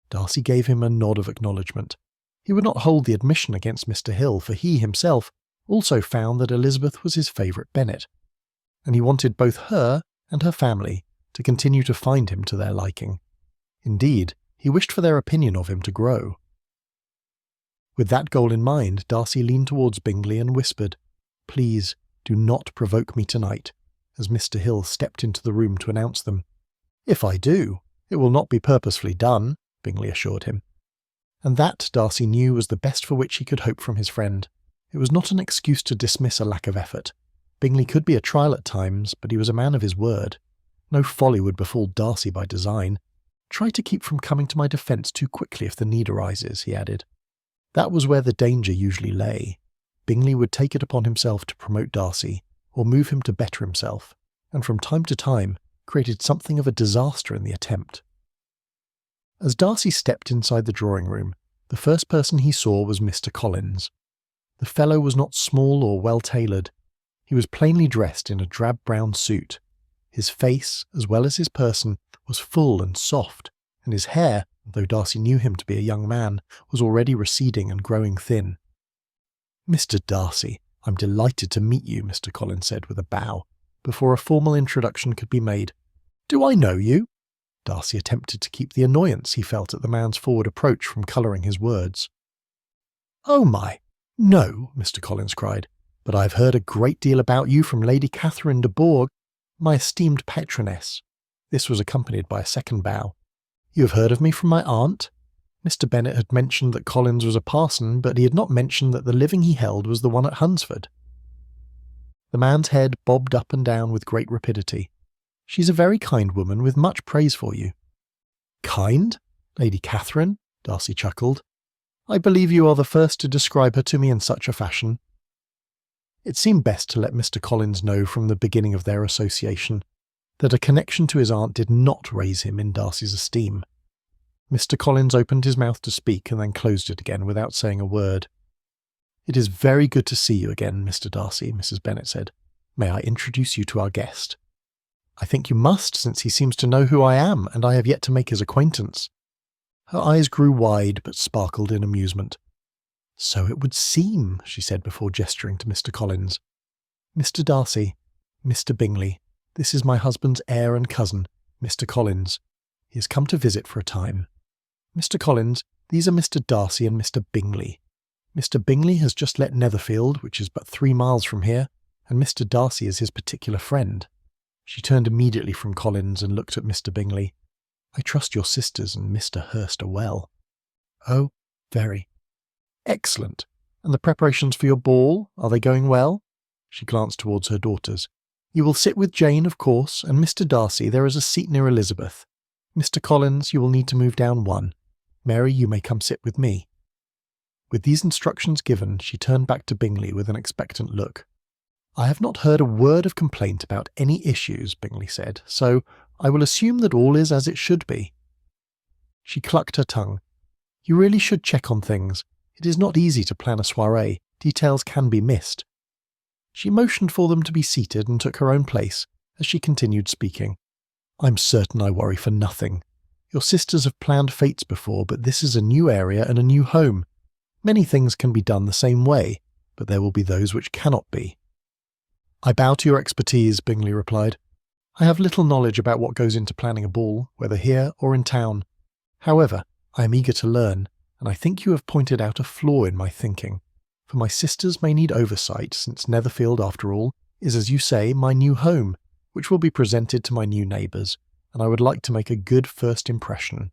Darcy gave him a nod of acknowledgement. He would not hold the admission against Mr. Hill, for he himself also found that Elizabeth was his favourite Bennet, and he wanted both her and her family to continue to find him to their liking. Indeed, he wished for their opinion of him to grow. With that goal in mind, Darcy leaned towards Bingley and whispered, "Please, do not provoke me tonight," as Mr. Hill stepped into the room to announce them. "If I do, it will not be purposefully done," Bingley assured him. And that, Darcy knew, was the best for which he could hope from his friend. It was not an excuse to dismiss a lack of effort. Bingley could be a trial at times, but he was a man of his word. No folly would befall Darcy by design. "Try to keep from coming to my defence too quickly if the need arises," he added. That was where the danger usually lay. Bingley would take it upon himself to promote Darcy, or move him to better himself, and from time to time created something of a disaster in the attempt. As Darcy stepped inside the drawing-room, the first person he saw was Mr. Collins. The fellow was not small or well-tailored. He was plainly dressed in a drab-brown suit. His face, as well as his person, was full and soft, and his hair, though Darcy knew him to be a young man, was already receding and growing thin. "Mr. Darcy, I'm delighted to meet you," Mr. Collins said with a bow, before a formal introduction could be made. "Do I know you?" Darcy attempted to keep the annoyance he felt at the man's forward approach from colouring his words. "Oh my, no," Mr. Collins cried, "but I've heard a great deal about you from Lady Catherine de Bourgh, my esteemed patroness." This was accompanied by a second bow. "You have heard of me from my aunt?" Mr. Bennet had mentioned that Collins was a parson, but he had not mentioned that the living he held was the one at Hunsford. The man's head bobbed up and down with great rapidity. "She's a very kind woman with much praise for you." "Kind? Lady Catherine?" Darcy chuckled. "I believe you are the first to describe her to me in such a fashion." It seemed best to let Mr. Collins know from the beginning of their association that a connection to his aunt did not raise him in Darcy's esteem. Mr. Collins opened his mouth to speak and then closed it again without saying a word. "It is very good to see you again, Mr. Darcy," Mrs. Bennet said. "May I introduce you to our guest?" "I think you must, since he seems to know who I am, and I have yet to make his acquaintance." Her eyes grew wide but sparkled in amusement. "So it would seem," she said before gesturing to Mr. Collins. "Mr. Darcy, Mr. Bingley, this is my husband's heir and cousin, Mr. Collins. He has come to visit for a time. Mr. Collins, these are Mr. Darcy and Mr. Bingley. Mr. Bingley has just let Netherfield, which is but 3 miles from here, and Mr. Darcy is his particular friend." She turned immediately from Collins and looked at Mr. Bingley. "I trust your sisters and Mr. Hurst are well." "Oh, very." "Excellent. And the preparations for your ball, are they going well?" She glanced towards her daughters. "You will sit with Jane, of course, and Mr. Darcy, there is a seat near Elizabeth. Mr. Collins, you will need to move down 1. Mary, you may come sit with me." With these instructions given, she turned back to Bingley with an expectant look. "I have not heard a word of complaint about any issues," Bingley said, "so I will assume that all is as it should be." She clucked her tongue. "You really should check on things. It is not easy to plan a soirée. Details can be missed." She motioned for them to be seated and took her own place, as she continued speaking. "I'm certain I worry for nothing. Your sisters have planned fêtes before, but this is a new area and a new home. Many things can be done the same way, but there will be those which cannot be." "I bow to your expertise," Bingley replied. "I have little knowledge about what goes into planning a ball, whether here or in town. However, I am eager to learn, and I think you have pointed out a flaw in my thinking, for my sisters may need oversight, since Netherfield, after all, is, as you say, my new home, which will be presented to my new neighbours, and I would like to make a good first impression."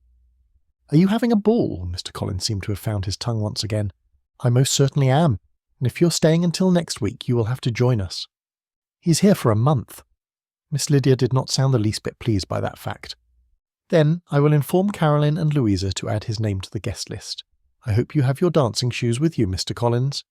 "Are you having a ball?" Mr. Collins seemed to have found his tongue once again. "I most certainly am, and if you're staying until next week, you will have to join us." "He's here for a month." Miss Lydia did not sound the least bit pleased by that fact. "Then I will inform Caroline and Louisa to add his name to the guest list. I hope you have your dancing shoes with you, Mr. Collins."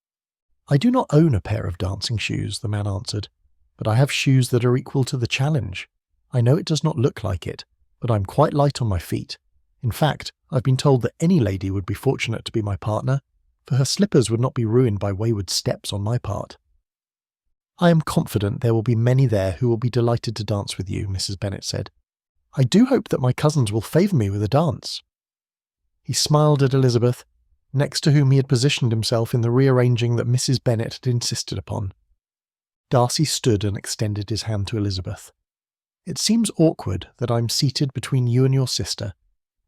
"I do not own a pair of dancing shoes," the man answered, "but I have shoes that are equal to the challenge. I know it does not look like it, but I'm quite light on my feet. In fact, I've been told that any lady would be fortunate to be my partner, for her slippers would not be ruined by wayward steps on my part." "I am confident there will be many there who will be delighted to dance with you," Mrs. Bennet said. "I do hope that my cousins will favour me with a dance." He smiled at Elizabeth, next to whom he had positioned himself in the rearranging that Mrs. Bennet had insisted upon. Darcy stood and extended his hand to Elizabeth. "It seems awkward that I'm seated between you and your sister.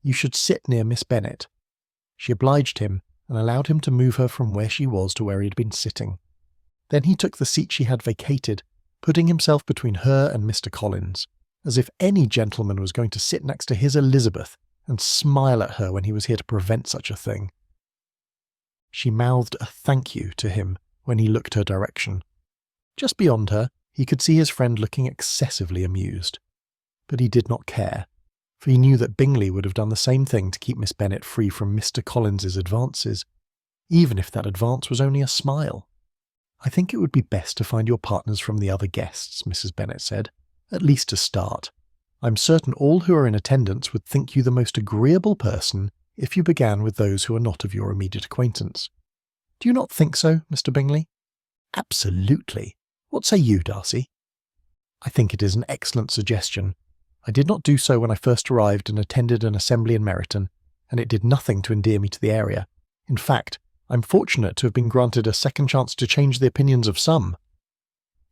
You should sit near Miss Bennet." She obliged him and allowed him to move her from where she was to where he had been sitting. Then he took the seat she had vacated, putting himself between her and Mr. Collins, as if any gentleman was going to sit next to his Elizabeth and smile at her when he was here to prevent such a thing. She mouthed a thank you to him when he looked her direction. Just beyond her, he could see his friend looking excessively amused. But he did not care, for he knew that Bingley would have done the same thing to keep Miss Bennet free from Mr. Collins's advances, even if that advance was only a smile. "I think it would be best to find your partners from the other guests," Mrs. Bennet said, "at least to start. I'm certain all who are in attendance would think you the most agreeable person if you began with those who are not of your immediate acquaintance. Do you not think so, Mr. Bingley?" "Absolutely. What say you, Darcy?" "I think it is an excellent suggestion. I did not do so when I first arrived and attended an assembly in Meryton, and it did nothing to endear me to the area. In fact, I'm fortunate to have been granted a second chance to change the opinions of some."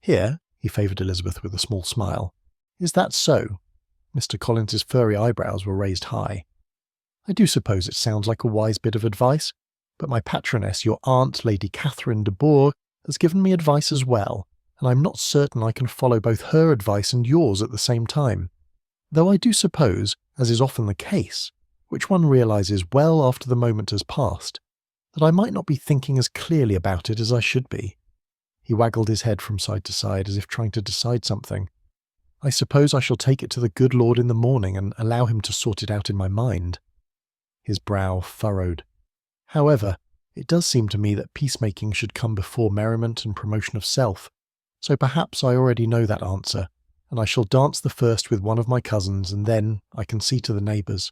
"Here," he favoured Elizabeth with a small smile. "Is that so?" Mr. Collins's furry eyebrows were raised high. "I do suppose it sounds like a wise bit of advice, but my patroness, your aunt, Lady Catherine de Bourgh, has given me advice as well, and I'm not certain I can follow both her advice and yours at the same time. Though I do suppose, as is often the case, which one realises well after the moment has passed, that I might not be thinking as clearly about it as I should be." He waggled his head from side to side as if trying to decide something. "I suppose I shall take it to the good Lord in the morning and allow him to sort it out in my mind." His brow furrowed. "However, it does seem to me that peacemaking should come before merriment and promotion of self, so perhaps I already know that answer, and I shall dance the first with one of my cousins, and then I can see to the neighbours."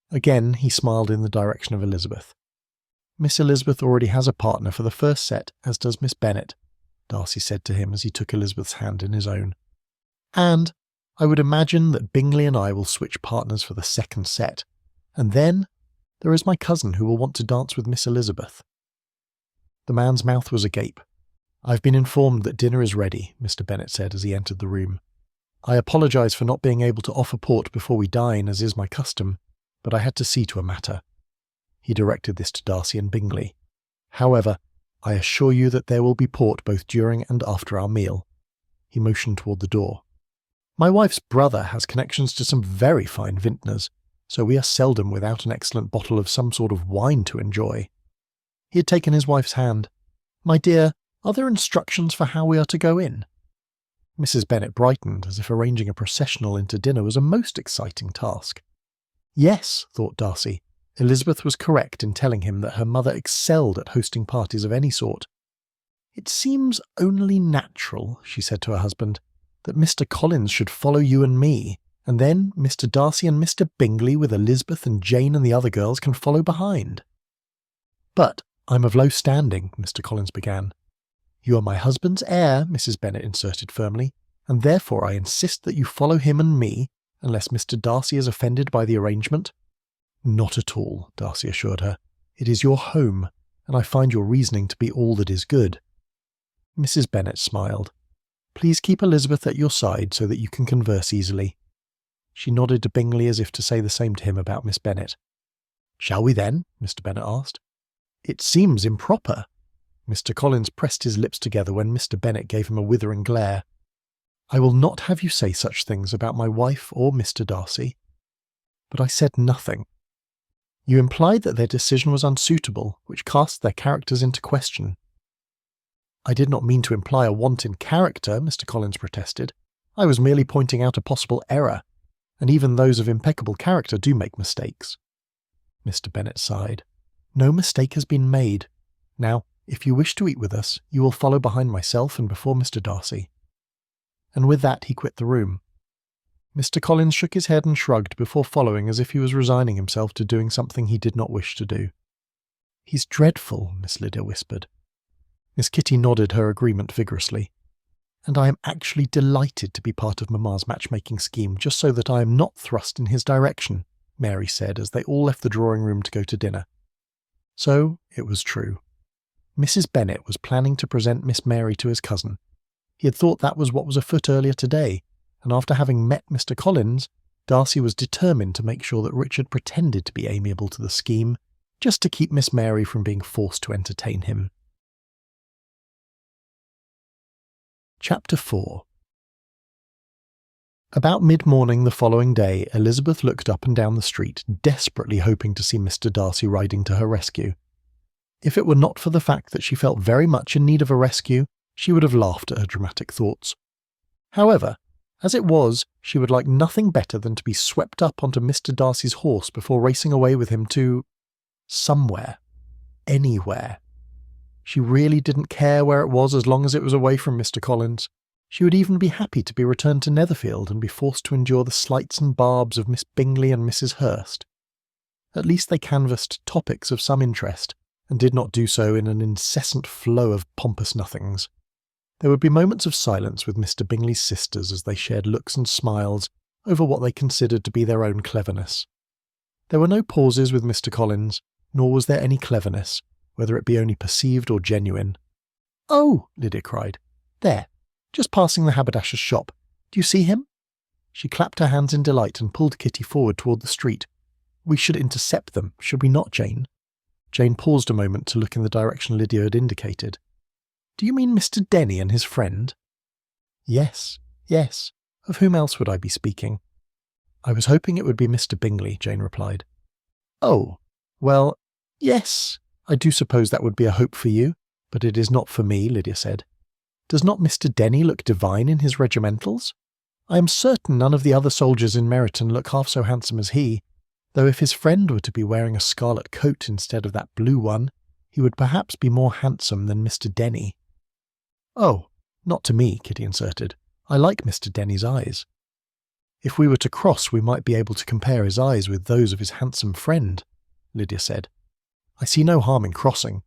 Again he smiled in the direction of Elizabeth. "Miss Elizabeth already has a partner for the first set, as does Miss Bennet," Darcy said to him as he took Elizabeth's hand in his own. "And I would imagine that Bingley and I will switch partners for the second set, and then there is my cousin who will want to dance with Miss Elizabeth." The man's mouth was agape. "I've been informed that dinner is ready," Mr. Bennet said as he entered the room. "I apologise for not being able to offer port before we dine, as is my custom, but I had to see to a matter." He directed this to Darcy and Bingley. "However, I assure you that there will be port both during and after our meal." He motioned toward the door. "My wife's brother has connections to some very fine vintners, so we are seldom without an excellent bottle of some sort of wine to enjoy." He had taken his wife's hand. "My dear, are there instructions for how we are to go in?" Mrs. Bennet brightened, as if arranging a processional into dinner was a most exciting task. Yes, thought Darcy, Elizabeth was correct in telling him that her mother excelled at hosting parties of any sort. "It seems only natural," she said to her husband, "that Mr. Collins should follow you and me, and then Mr. Darcy and Mr. Bingley with Elizabeth and Jane and the other girls can follow behind." "But I'm of low standing," Mr. Collins began. "You are my husband's heir," Mrs. Bennet inserted firmly, "and therefore I insist that you follow him and me, unless Mr. Darcy is offended by the arrangement." "Not at all," Darcy assured her. "It is your home, and I find your reasoning to be all that is good." Mrs. Bennet smiled. "Please keep Elizabeth at your side so that you can converse easily." She nodded to Bingley as if to say the same to him about Miss Bennet. "Shall we then?" Mr. Bennet asked. "It seems improper." Mr. Collins pressed his lips together when Mr. Bennet gave him a withering glare. "I will not have you say such things about my wife or Mr. Darcy." "But I said nothing." "You implied that their decision was unsuitable, which cast their characters into question." "I did not mean to imply a want in character," Mr. Collins protested. "I was merely pointing out a possible error, and even those of impeccable character do make mistakes." Mr. Bennet sighed. "No mistake has been made. Now, if you wish to eat with us, you will follow behind myself and before Mr. Darcy." And with that he quit the room. Mr. Collins shook his head and shrugged before following as if he was resigning himself to doing something he did not wish to do. "He's dreadful," Miss Lydia whispered. Miss Kitty nodded her agreement vigorously. "And I am actually delighted to be part of Mamma's matchmaking scheme, just so that I am not thrust in his direction," Mary said as they all left the drawing-room to go to dinner. So it was true. Mrs. Bennet was planning to present Miss Mary to his cousin. He had thought that was what was afoot earlier today, and after having met Mr. Collins, Darcy was determined to make sure that Richard pretended to be amiable to the scheme, just to keep Miss Mary from being forced to entertain him. Chapter 4. About mid-morning the following day, Elizabeth looked up and down the street, desperately hoping to see Mr. Darcy riding to her rescue. If it were not for the fact that she felt very much in need of a rescue, she would have laughed at her dramatic thoughts. However, as it was, she would like nothing better than to be swept up onto Mr. Darcy's horse before racing away with him to somewhere. Anywhere. She really didn't care where it was as long as it was away from Mr. Collins. She would even be happy to be returned to Netherfield and be forced to endure the slights and barbs of Miss Bingley and Mrs. Hurst. At least they canvassed topics of some interest, and did not do so in an incessant flow of pompous nothings. There would be moments of silence with Mr. Bingley's sisters as they shared looks and smiles over what they considered to be their own cleverness. There were no pauses with Mr. Collins, nor was there any cleverness, whether it be only perceived or genuine. "Oh!" Lydia cried. "There, just passing the haberdasher's shop. Do you see him?" She clapped her hands in delight and pulled Kitty forward toward the street. "We should intercept them, should we not, Jane?" Jane paused a moment to look in the direction Lydia had indicated. "Do you mean Mr. Denny and his friend?" Yes. Of whom else would I be speaking?" "I was hoping it would be Mr. Bingley," Jane replied. "Oh, well, yes, I do suppose that would be a hope for you, but it is not for me," Lydia said. "Does not Mr. Denny look divine in his regimentals? I am certain none of the other soldiers in Meryton look half so handsome as he, though if his friend were to be wearing a scarlet coat instead of that blue one, he would perhaps be more handsome than Mr. Denny." "Oh, not to me," Kitty inserted. "I like Mr. Denny's eyes." "If we were to cross, we might be able to compare his eyes with those of his handsome friend," Lydia said. "I see no harm in crossing."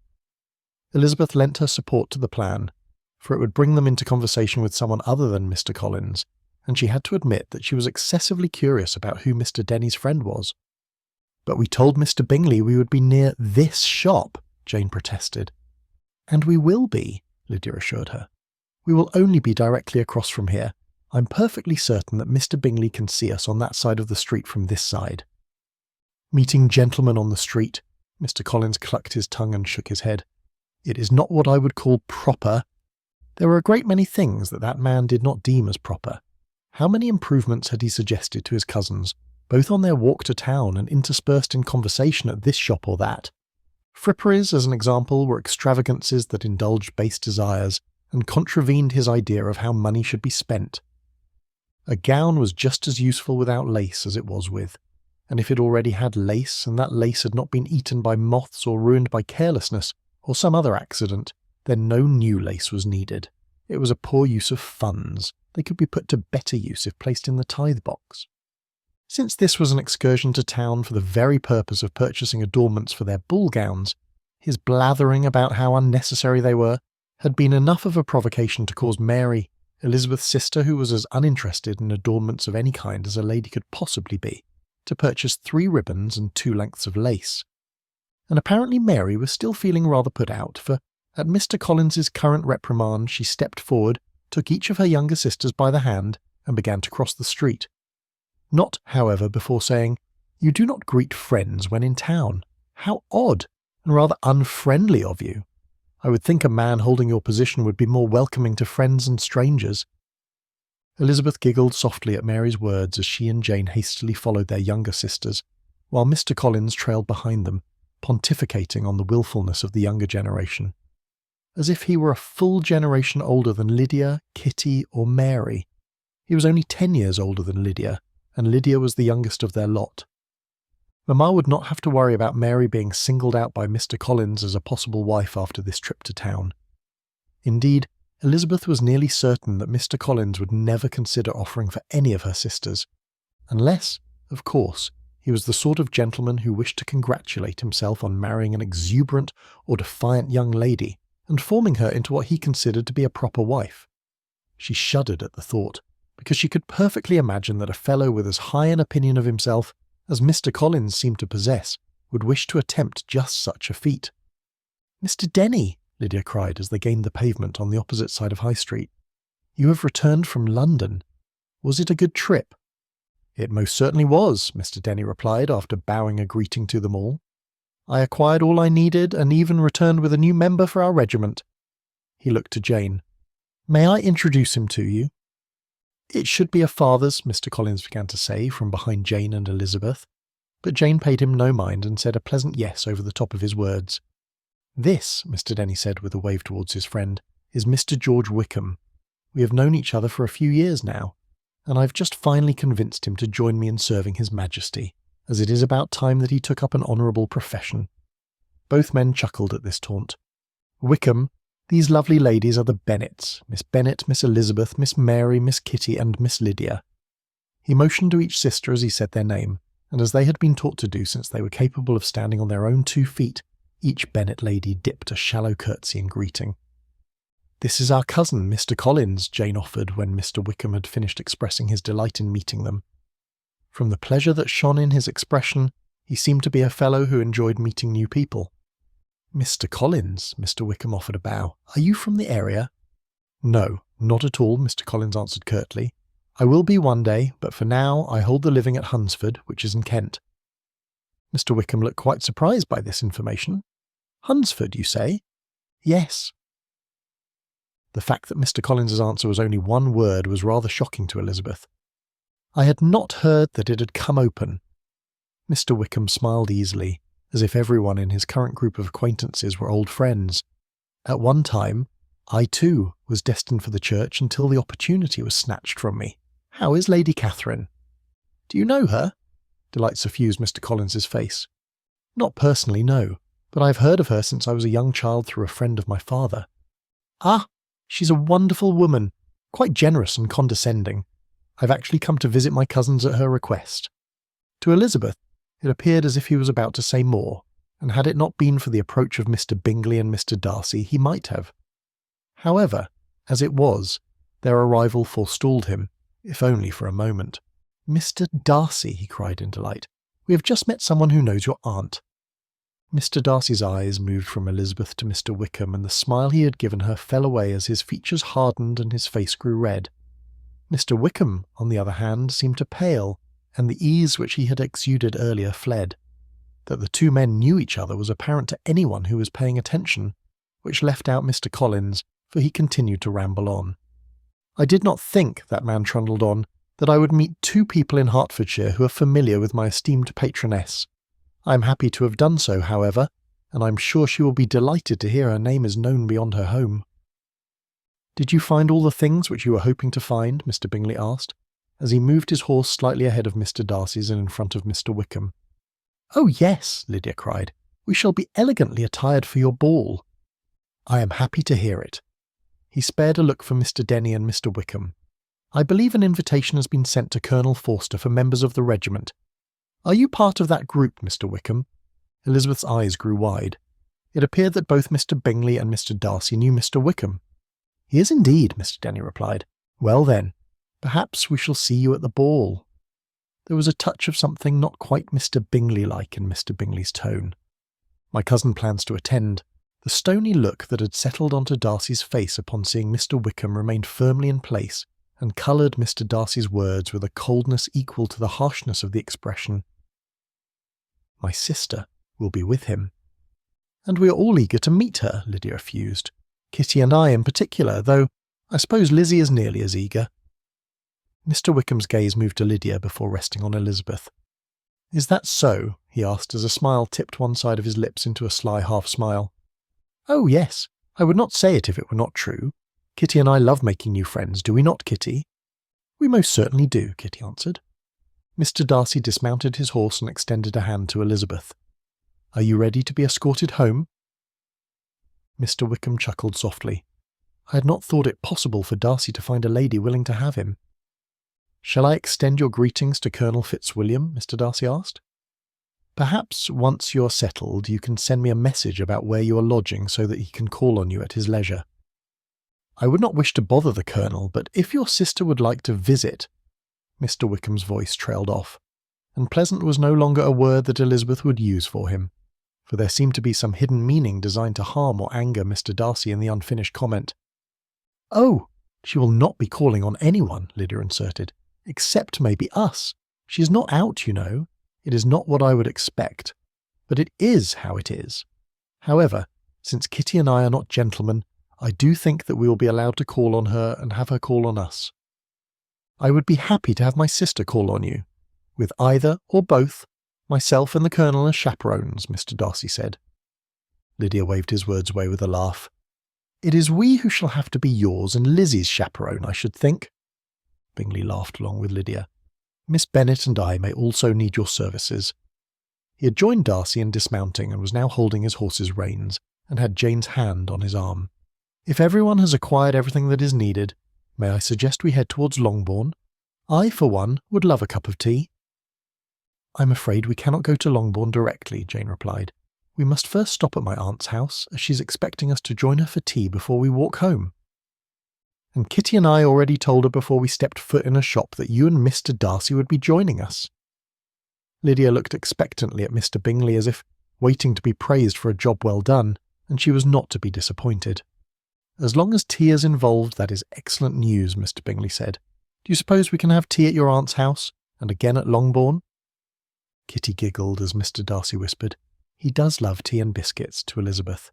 Elizabeth lent her support to the plan, for it would bring them into conversation with someone other than Mr. Collins, and she had to admit that she was excessively curious about who Mr. Denny's friend was. "But we told Mr. Bingley we would be near this shop," Jane protested. "And we will be," Lydia assured her. "We will only be directly across from here. I'm perfectly certain that Mr. Bingley can see us on that side of the street from this side." "Meeting gentlemen on the street," Mr. Collins clucked his tongue and shook his head. "It is not what I would call proper." There were a great many things that man did not deem as proper. How many improvements had he suggested to his cousins, both on their walk to town and interspersed in conversation at this shop or that? Fripperies, as an example, were extravagances that indulged base desires and contravened his idea of how money should be spent. A gown was just as useful without lace as it was with, and if it already had lace and that lace had not been eaten by moths or ruined by carelessness or some other accident, then no new lace was needed. It was a poor use of funds. They could be put to better use if placed in the tithe box. Since this was an excursion to town for the very purpose of purchasing adornments for their ball gowns, his blathering about how unnecessary they were had been enough of a provocation to cause Mary, Elizabeth's sister, who was as uninterested in adornments of any kind as a lady could possibly be, to purchase 3 ribbons and 2 lengths of lace. And apparently Mary was still feeling rather put out, for at Mr. Collins's current reprimand she stepped forward, took each of her younger sisters by the hand, and began to cross the street. Not, however, before saying, You do not greet friends when in town. How odd, and rather unfriendly of you. I would think a man holding your position would be more welcoming to friends and strangers." Elizabeth giggled softly at Mary's words as she and Jane hastily followed their younger sisters, while Mr. Collins trailed behind them, pontificating on the wilfulness of the younger generation. As if he were a full generation older than Lydia, Kitty, or Mary. He was only 10 years older than Lydia, and Lydia was the youngest of their lot. Mamma would not have to worry about Mary being singled out by Mr. Collins as a possible wife after this trip to town. Indeed, Elizabeth was nearly certain that Mr. Collins would never consider offering for any of her sisters, unless, of course, he was the sort of gentleman who wished to congratulate himself on marrying an exuberant or defiant young lady and forming her into what he considered to be a proper wife. She shuddered at the thought, because she could perfectly imagine that a fellow with as high an opinion of himself as Mr. Collins seemed to possess would wish to attempt just such a feat. "Mr. Denny," Lydia cried as they gained the pavement on the opposite side of High Street, "you have returned from London. Was it a good trip?" "It most certainly was," Mr. Denny replied after bowing a greeting to them all. "I acquired all I needed and even returned with a new member for our regiment." He looked to Jane. "May I introduce him to you?" "It should be a father's," Mr. Collins began to say from behind Jane and Elizabeth, but Jane paid him no mind and said a pleasant yes over the top of his words. "This," Mr. Denny said with a wave towards his friend, "is Mr. George Wickham. We have known each other for a few years now, and I've just finally convinced him to join me in serving His Majesty, as it is about time that he took up an honourable profession." Both men chuckled at this taunt. "Wickham, these lovely ladies are the Bennets, Miss Bennet, Miss Elizabeth, Miss Mary, Miss Kitty, and Miss Lydia." He motioned to each sister as he said their name, and as they had been taught to do since they were capable of standing on their own 2 feet, each Bennet lady dipped a shallow curtsy in greeting. "This is our cousin, Mr. Collins," Jane offered when Mr. Wickham had finished expressing his delight in meeting them. From the pleasure that shone in his expression, he seemed to be a fellow who enjoyed meeting new people. "Mr. Collins," Mr. Wickham offered a bow. "Are you from the area?" "No, not at all," Mr. Collins answered curtly. "I will be one day, but for now I hold the living at Hunsford, which is in Kent." Mr. Wickham looked quite surprised by this information. "Hunsford, you say?" "Yes." The fact that Mr. Collins's answer was only one word was rather shocking to Elizabeth. "I had not heard that it had come open." Mr. Wickham smiled easily, as if everyone in his current group of acquaintances were old friends. "At one time, I too was destined for the church until the opportunity was snatched from me. How is Lady Catherine?" "Do you know her?" Delight suffused Mr. Collins's face. "Not personally, no, but I have heard of her since I was a young child through a friend of my father." "Ah, she's a wonderful woman, quite generous and condescending. I've actually come to visit my cousins at her request." To Elizabeth, it appeared as if he was about to say more, and had it not been for the approach of Mr. Bingley and Mr. Darcy, he might have. However, as it was, their arrival forestalled him, if only for a moment. "Mr. Darcy," he cried in delight, "we have just met someone who knows your aunt." Mr. Darcy's eyes moved from Elizabeth to Mr. Wickham, and the smile he had given her fell away as his features hardened and his face grew red. Mr. Wickham, on the other hand, seemed to pale, and the ease which he had exuded earlier fled. That the 2 men knew each other was apparent to anyone who was paying attention, which left out Mr. Collins, for he continued to ramble on. "I did not think," that man trundled on, "that I would meet 2 people in Hertfordshire who are familiar with my esteemed patroness. I am happy to have done so, however, and I am sure she will be delighted to hear her name is known beyond her home." "Did you find all the things which you were hoping to find?" Mr. Bingley asked, as he moved his horse slightly ahead of Mr. Darcy's and in front of Mr. Wickham. "Oh yes," Lydia cried. "We shall be elegantly attired for your ball." "I am happy to hear it." He spared a look for Mr. Denny and Mr. Wickham. "I believe an invitation has been sent to Colonel Forster for members of the regiment. Are you part of that group, Mr. Wickham?" Elizabeth's eyes grew wide. It appeared that both Mr. Bingley and Mr. Darcy knew Mr. Wickham. "He is indeed," Mr. Denny replied. "Well then, perhaps we shall see you at the ball." There was a touch of something not quite Mr. Bingley-like in Mr. Bingley's tone. "My cousin plans to attend." The stony look that had settled onto Darcy's face upon seeing Mr. Wickham remained firmly in place, and coloured Mr. Darcy's words with a coldness equal to the harshness of the expression. My sister will be with him. And we are all eager to meet her, Lydia effused. Kitty and I in particular, though I suppose Lizzie is nearly as eager. Mr. Wickham's gaze moved to Lydia before resting on Elizabeth. Is that so? He asked as a smile tipped one side of his lips into a sly half-smile. Oh, yes. I would not say it if it were not true. Kitty and I love making new friends, do we not, Kitty? We most certainly do, Kitty answered. Mr. Darcy dismounted his horse and extended a hand to Elizabeth. Are you ready to be escorted home? Mr. Wickham chuckled softly. I had not thought it possible for Darcy to find a lady willing to have him. Shall I extend your greetings to Colonel Fitzwilliam? Mr. Darcy asked. Perhaps once you're settled you can send me a message about where you are lodging so that he can call on you at his leisure. I would not wish to bother the Colonel, but if your sister would like to visit— Mr. Wickham's voice trailed off, and pleasant was no longer a word that Elizabeth would use for him, for there seemed to be some hidden meaning designed to harm or anger Mr. Darcy in the unfinished comment. Oh, she will not be calling on anyone, Lydia inserted, except maybe us. She is not out, you know. It is not what I would expect, but it is how it is. However, since Kitty and I are not gentlemen, I do think that we will be allowed to call on her and have her call on us. I would be happy to have my sister call on you, with either or both, myself and the Colonel as chaperones, Mr. Darcy said. Lydia waved his words away with a laugh. It is we who shall have to be yours and Lizzie's chaperone, I should think. Bingley laughed along with Lydia. Miss Bennet and I may also need your services. He had joined Darcy in dismounting and was now holding his horse's reins, and had Jane's hand on his arm. If everyone has acquired everything that is needed, may I suggest we head towards Longbourn? I, for one, would love a cup of tea. I'm afraid we cannot go to Longbourn directly, Jane replied. We must first stop at my aunt's house, as she's expecting us to join her for tea before we walk home. And Kitty and I already told her before we stepped foot in a shop that you and Mr. Darcy would be joining us. Lydia looked expectantly at Mr. Bingley as if waiting to be praised for a job well done, and she was not to be disappointed. As long as tea is involved, that is excellent news, Mr. Bingley said. Do you suppose we can have tea at your aunt's house, and again at Longbourn? Kitty giggled as Mr. Darcy whispered, He does love tea and biscuits, to Elizabeth.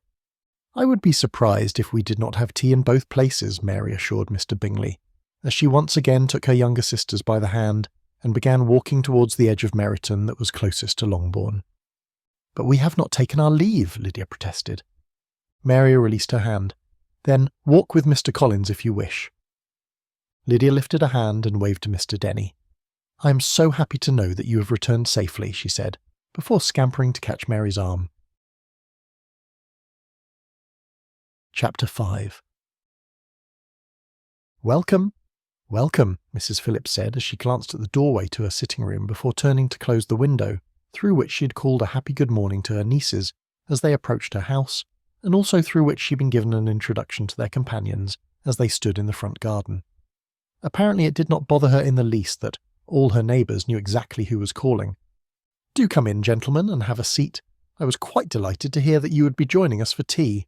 I would be surprised if we did not have tea in both places, Mary assured Mr. Bingley, as she once again took her younger sisters by the hand and began walking towards the edge of Meryton that was closest to Longbourn. But we have not taken our leave, Lydia protested. Mary released her hand. Then walk with Mr. Collins if you wish. Lydia lifted a hand and waved to Mr. Denny. I am so happy to know that you have returned safely, she said, before scampering to catch Mary's arm. Chapter 5. Welcome, welcome, Mrs. Phillips said as she glanced at the doorway to her sitting room before turning to close the window, through which she had called a happy good morning to her nieces as they approached her house, and also through which she had been given an introduction to their companions as they stood in the front garden. Apparently it did not bother her in the least that all her neighbours knew exactly who was calling. Do come in, gentlemen, and have a seat. I was quite delighted to hear that you would be joining us for tea.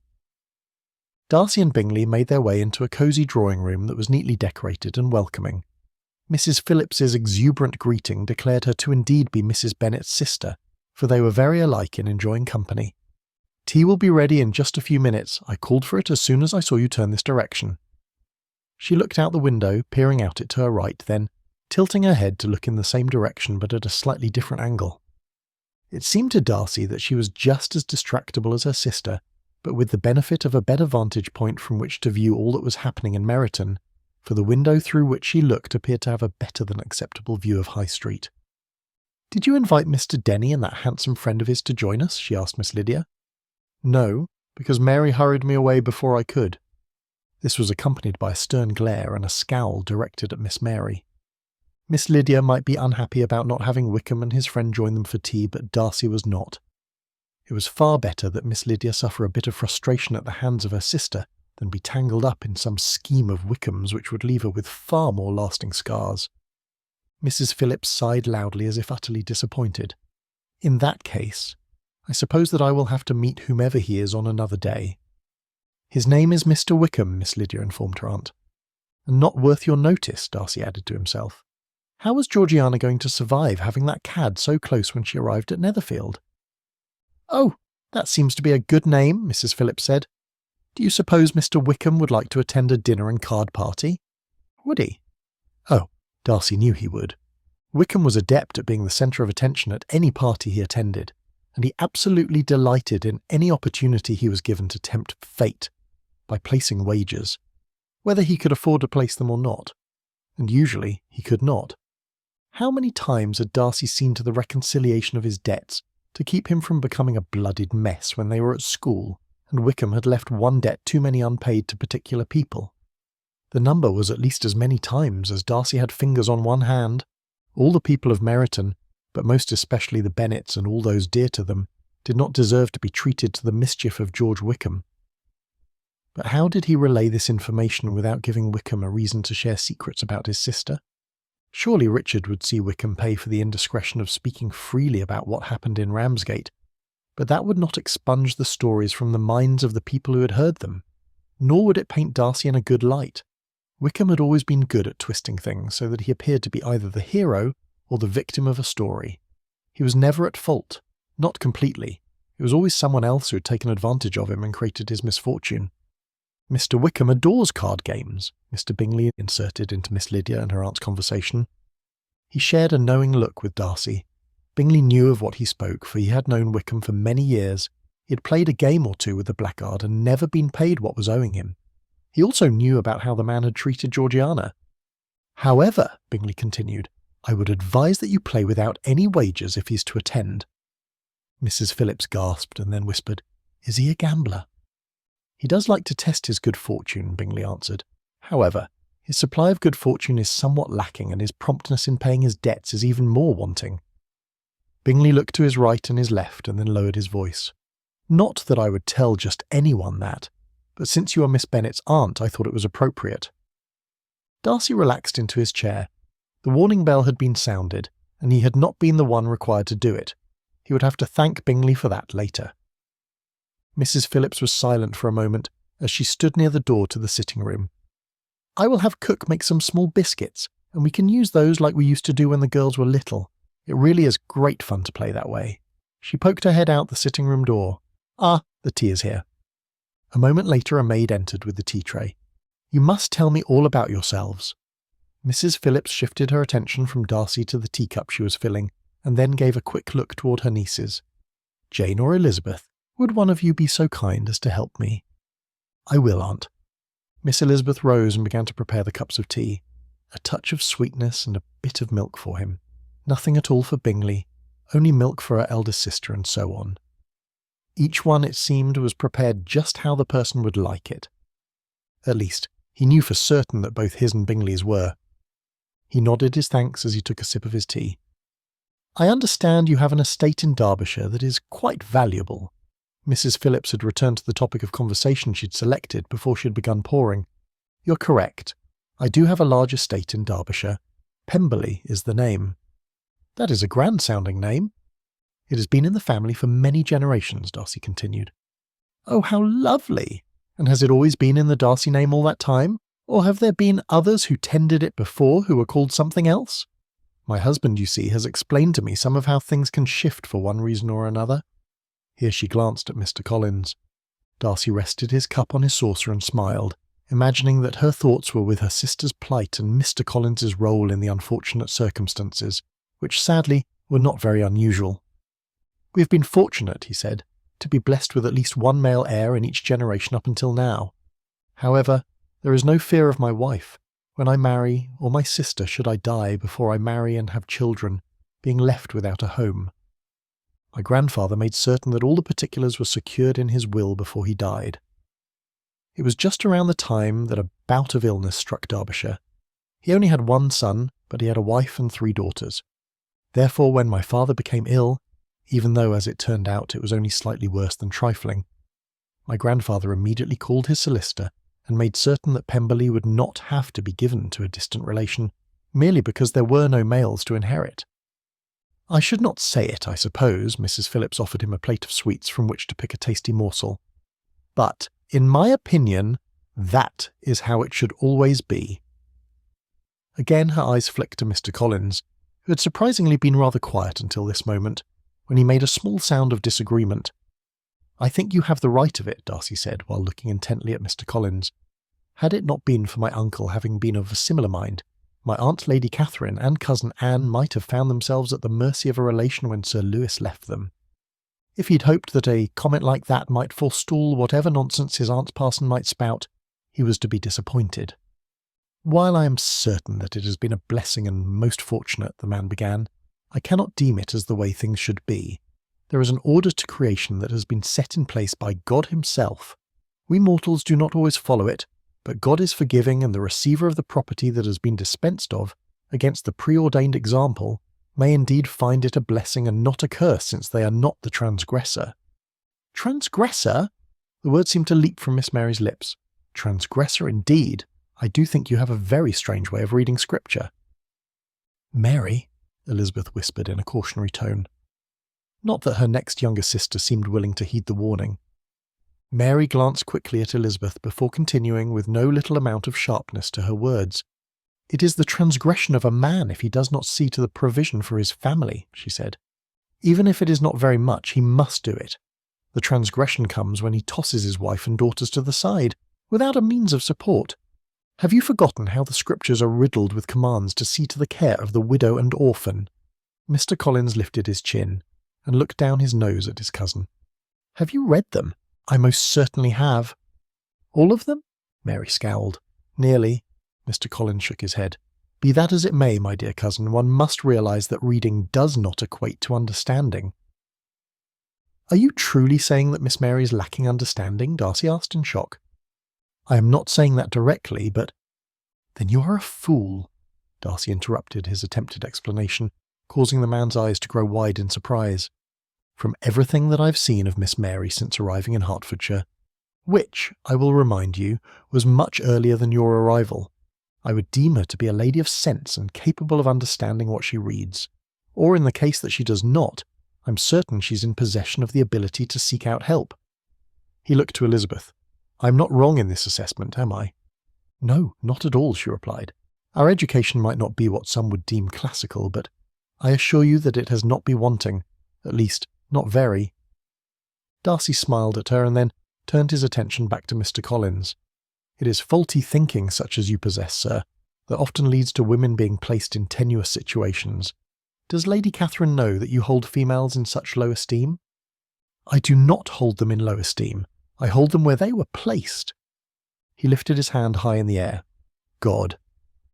Darcy and Bingley made their way into a cosy drawing-room that was neatly decorated and welcoming. Mrs. Phillips's exuberant greeting declared her to indeed be Mrs. Bennet's sister, for they were very alike in enjoying company. Tea will be ready in just a few minutes. I called for it as soon as I saw you turn this direction. She looked out the window, peering out it to her right, then tilting her head to look in the same direction but at a slightly different angle. It seemed to Darcy that she was just as distractible as her sister, but with the benefit of a better vantage point from which to view all that was happening in Meryton, for the window through which she looked appeared to have a better than acceptable view of High Street. Did you invite Mr. Denny and that handsome friend of his to join us? She asked Miss Lydia. No, because Mary hurried me away before I could. This was accompanied by a stern glare and a scowl directed at Miss Mary. Miss Lydia might be unhappy about not having Wickham and his friend join them for tea, but Darcy was not. It was far better that Miss Lydia suffer a bit of frustration at the hands of her sister than be tangled up in some scheme of Wickham's which would leave her with far more lasting scars. Mrs. Phillips sighed loudly as if utterly disappointed. In that case, I suppose that I will have to meet whomever he is on another day. His name is Mr. Wickham, Miss Lydia informed her aunt. And not worth your notice, Darcy added to himself. How was Georgiana going to survive having that cad so close when she arrived at Netherfield? "Oh, that seems to be a good name," Mrs. Phillips said. "Do you suppose Mr. Wickham would like to attend a dinner and card party?" Would he? Oh, Darcy knew he would. Wickham was adept at being the centre of attention at any party he attended, and he absolutely delighted in any opportunity he was given to tempt fate by placing wagers, whether he could afford to place them or not, and usually he could not. How many times had Darcy seen to the reconciliation of his debts to keep him from becoming a blooded mess when they were at school, and Wickham had left one debt too many unpaid to particular people? The number was at least as many times as Darcy had fingers on one hand. All the people of Meryton, but most especially the Bennets and all those dear to them, did not deserve to be treated to the mischief of George Wickham. But how did he relay this information without giving Wickham a reason to share secrets about his sister? Surely Richard would see Wickham pay for the indiscretion of speaking freely about what happened in Ramsgate, but that would not expunge the stories from the minds of the people who had heard them, nor would it paint Darcy in a good light. Wickham had always been good at twisting things so that he appeared to be either the hero or the victim of a story. He was never at fault, not completely. It was always someone else who had taken advantage of him and created his misfortune. "Mr. Wickham adores card games," Mr. Bingley inserted into Miss Lydia and her aunt's conversation. He shared a knowing look with Darcy. Bingley knew of what he spoke, for he had known Wickham for many years. He had played a game or two with the blackguard and never been paid what was owing him. He also knew about how the man had treated Georgiana. "However," Bingley continued, "I would advise that you play without any wagers if he's to attend." Mrs. Phillips gasped and then whispered, "Is he a gambler?" "He does like to test his good fortune," Bingley answered. "However, his supply of good fortune is somewhat lacking and his promptness in paying his debts is even more wanting." Bingley looked to his right and his left and then lowered his voice. "Not that I would tell just anyone that, but since you are Miss Bennet's aunt, I thought it was appropriate." Darcy relaxed into his chair. The warning bell had been sounded, and he had not been the one required to do it. He would have to thank Bingley for that later. Mrs. Phillips was silent for a moment as she stood near the door to the sitting room. "I will have cook make some small biscuits, and we can use those like we used to do when the girls were little. It really is great fun to play that way." She poked her head out the sitting room door. "Ah, the tea is here." A moment later a maid entered with the tea tray. "You must tell me all about yourselves." Mrs. Phillips shifted her attention from Darcy to the teacup she was filling, and then gave a quick look toward her nieces. "Jane or Elizabeth, would one of you be so kind as to help me?" "I will, Aunt." Miss Elizabeth rose and began to prepare the cups of tea. A touch of sweetness and a bit of milk for him. Nothing at all for Bingley, only milk for her eldest sister and so on. Each one, it seemed, was prepared just how the person would like it. At least, he knew for certain that both his and Bingley's were. He nodded his thanks as he took a sip of his tea. "I understand you have an estate in Derbyshire that is quite valuable." Mrs. Phillips had returned to the topic of conversation she'd selected before she had begun pouring. "You're correct. I do have a large estate in Derbyshire. Pemberley is the name." "That is a grand-sounding name." "It has been in the family for many generations," Darcy continued. "Oh, how lovely! And has it always been in the Darcy name all that time? Or have there been others who tended it before who were called something else? My husband, you see, has explained to me some of how things can shift for one reason or another." Here she glanced at Mr. Collins. Darcy rested his cup on his saucer and smiled, imagining that her thoughts were with her sister's plight and Mr. Collins's role in the unfortunate circumstances, which sadly were not very unusual. "We have been fortunate," he said, "to be blessed with at least one male heir in each generation up until now. However, there is no fear of my wife, when I marry, or my sister should I die before I marry and have children, being left without a home. My grandfather made certain that all the particulars were secured in his will before he died." It was just around the time that a bout of illness struck Derbyshire. He only had one son, but he had a wife and 3 daughters. Therefore, when my father became ill, even though, as it turned out, it was only slightly worse than trifling, my grandfather immediately called his solicitor and made certain that Pemberley would not have to be given to a distant relation, merely because there were no males to inherit. "I should not say it, I suppose," Mrs. Phillips offered him a plate of sweets from which to pick a tasty morsel. "But, in my opinion, that is how it should always be." Again her eyes flicked to Mr. Collins, who had surprisingly been rather quiet until this moment, when he made a small sound of disagreement, "I think you have the right of it," Darcy said, while looking intently at Mr. Collins. "Had it not been for my uncle having been of a similar mind, my aunt Lady Catherine and cousin Anne might have found themselves at the mercy of a relation when Sir Lewis left them. If he'd hoped that a comment like that might forestall whatever nonsense his aunt's parson might spout, he was to be disappointed. While I am certain that it has been a blessing and most fortunate," the man began, "I cannot deem it as the way things should be. There is an order to creation that has been set in place by God himself. We mortals do not always follow it, but God is forgiving, and the receiver of the property that has been dispensed of, against the preordained example, may indeed find it a blessing and not a curse, since they are not the transgressor." "Transgressor?" The word seemed to leap from Miss Mary's lips. "Transgressor indeed. I do think you have a very strange way of reading Scripture." "Mary," Elizabeth whispered in a cautionary tone. Not that her next younger sister seemed willing to heed the warning. Mary glanced quickly at Elizabeth before continuing with no little amount of sharpness to her words. "It is the transgression of a man if he does not see to the provision for his family," she said. "Even if it is not very much, he must do it. The transgression comes when he tosses his wife and daughters to the side, without a means of support. Have you forgotten how the Scriptures are riddled with commands to see to the care of the widow and orphan?" Mr. Collins lifted his chin and looked down his nose at his cousin. "Have you read them?" "I most certainly have." "All of them?" Mary scowled. "Nearly." Mr. Collins shook his head. "Be that as it may, my dear cousin, one must realise that reading does not equate to understanding." "Are you truly saying that Miss Mary is lacking understanding?" Darcy asked in shock. "I am not saying that directly, but—" "Then you are a fool," Darcy interrupted his attempted explanation, causing the man's eyes to grow wide in surprise. "From everything that I've seen of Miss Mary since arriving in Hertfordshire, which, I will remind you, was much earlier than your arrival, I would deem her to be a lady of sense and capable of understanding what she reads. Or in the case that she does not, I'm certain she's in possession of the ability to seek out help." He looked to Elizabeth. "I'm not wrong in this assessment, am I?" "No, not at all," she replied. "Our education might not be what some would deem classical, but I assure you that it has not been wanting, at least, not very." Darcy smiled at her and then turned his attention back to Mr. Collins. "It is faulty thinking such as you possess, sir, that often leads to women being placed in tenuous situations. Does Lady Catherine know that you hold females in such low esteem?" "I do not hold them in low esteem. I hold them where they were placed." He lifted his hand high in the air. "God."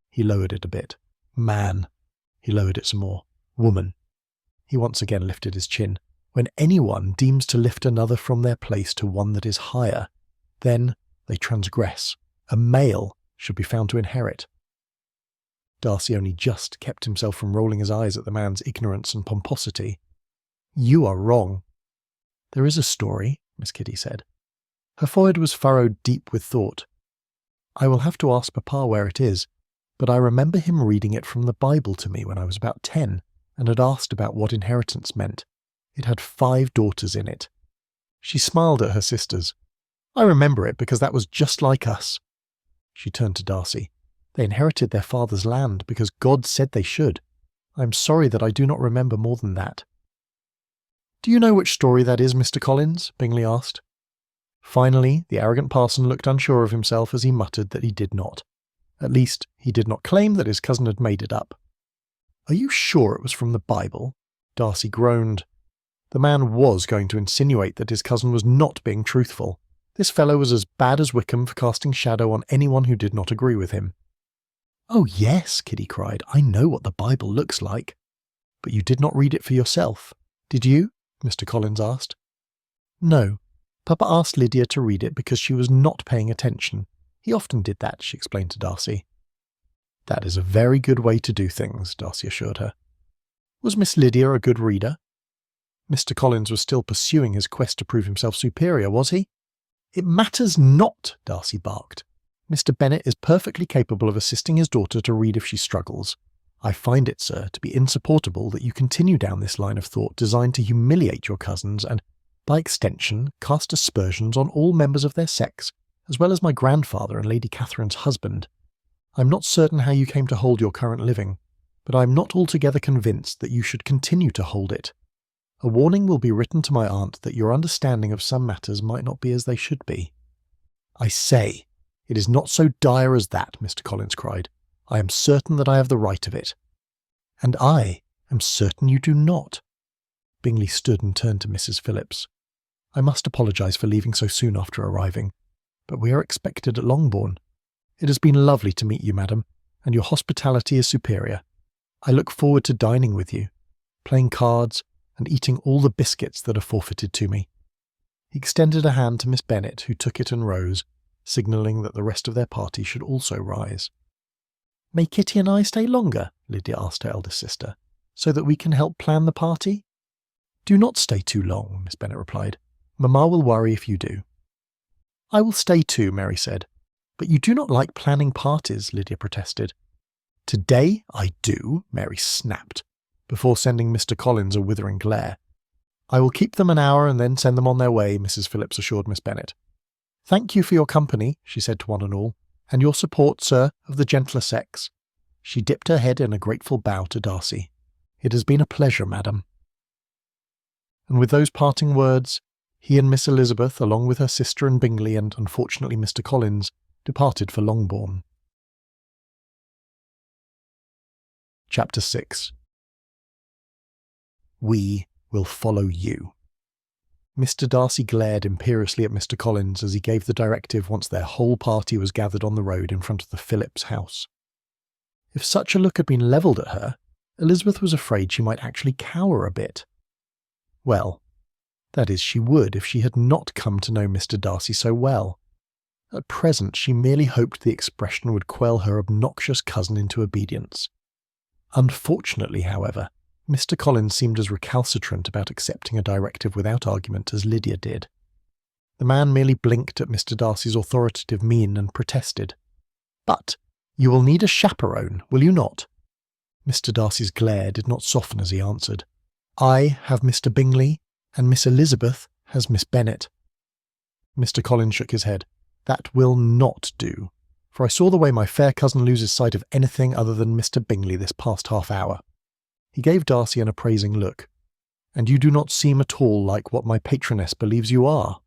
He lowered it a bit. "Man." He lowered it some more. "Woman." He once again lifted his chin. "When anyone deems to lift another from their place to one that is higher, then they transgress. A male should be found to inherit." Darcy only just kept himself from rolling his eyes at the man's ignorance and pomposity. "You are wrong." "There is a story," Miss Kitty said. Her forehead was furrowed deep with thought. "I will have to ask Papa where it is, but I remember him reading it from the Bible to me when I was about 10, and had asked about what inheritance meant. It had 5 daughters in it." She smiled at her sisters. "I remember it because that was just like us." She turned to Darcy. "They inherited their father's land because God said they should. I am sorry that I do not remember more than that." "Do you know which story that is, Mr. Collins?" Bingley asked. Finally, the arrogant parson looked unsure of himself as he muttered that he did not. At least, he did not claim that his cousin had made it up. "Are you sure it was from the Bible?" Darcy groaned. The man was going to insinuate that his cousin was not being truthful. This fellow was as bad as Wickham for casting shadow on anyone who did not agree with him. "Oh yes," Kitty cried, "I know what the Bible looks like." "But you did not read it for yourself, did you?" Mr. Collins asked. "No. Papa asked Lydia to read it because she was not paying attention. He often did that," she explained to Darcy. "That is a very good way to do things," Darcy assured her. "Was Miss Lydia a good reader?" Mr. Collins was still pursuing his quest to prove himself superior, was he? "It matters not," Darcy barked. "Mr. Bennet is perfectly capable of assisting his daughter to read if she struggles. I find it, sir, to be insupportable that you continue down this line of thought designed to humiliate your cousins and, by extension, cast aspersions on all members of their sex, as well as my grandfather and Lady Catherine's husband. I am not certain how you came to hold your current living, but I am not altogether convinced that you should continue to hold it. A warning will be written to my aunt that your understanding of some matters might not be as they should be." "I say, it is not so dire as that," Mr. Collins cried. "I am certain that I have the right of it." "And I am certain you do not." Bingley stood and turned to Mrs. Phillips. "I must apologise for leaving so soon after arriving, but we are expected at Longbourn. It has been lovely to meet you, madam, and your hospitality is superior. I look forward to dining with you, playing cards, and eating all the biscuits that are forfeited to me." He extended a hand to Miss Bennet, who took it and rose, signalling that the rest of their party should also rise. "May Kitty and I stay longer?" Lydia asked her eldest sister, "so that we can help plan the party?" "Do not stay too long," Miss Bennet replied. "Mamma will worry if you do." "I will stay too," Mary said. "But you do not like planning parties," Lydia protested. "Today I do," Mary snapped, before sending Mr. Collins a withering glare. "I will keep them an hour and then send them on their way," Mrs. Phillips assured Miss Bennet. "Thank you for your company," she said to one and all, "and your support, sir, of the gentler sex." She dipped her head in a grateful bow to Darcy. "It has been a pleasure, madam." And with those parting words, he and Miss Elizabeth, along with her sister and Bingley and, unfortunately, Mr. Collins, departed for Longbourn. Chapter 6. "We will follow you." Mr. Darcy glared imperiously at Mr. Collins as he gave the directive once their whole party was gathered on the road in front of the Phillips house. If such a look had been levelled at her, Elizabeth was afraid she might actually cower a bit. Well, that is, she would if she had not come to know Mr. Darcy so well. At present she merely hoped the expression would quell her obnoxious cousin into obedience. Unfortunately, however, Mr. Collins seemed as recalcitrant about accepting a directive without argument as Lydia did. The man merely blinked at Mr. Darcy's authoritative mien and protested. "But you will need a chaperone, will you not?" Mr. Darcy's glare did not soften as he answered. "I have Mr. Bingley, and Miss Elizabeth has Miss Bennet." Mr. Collins shook his head. "That will not do, for I saw the way my fair cousin loses sight of anything other than Mr. Bingley this past half hour." He gave Darcy an appraising look. "And you do not seem at all like what my patroness believes you are."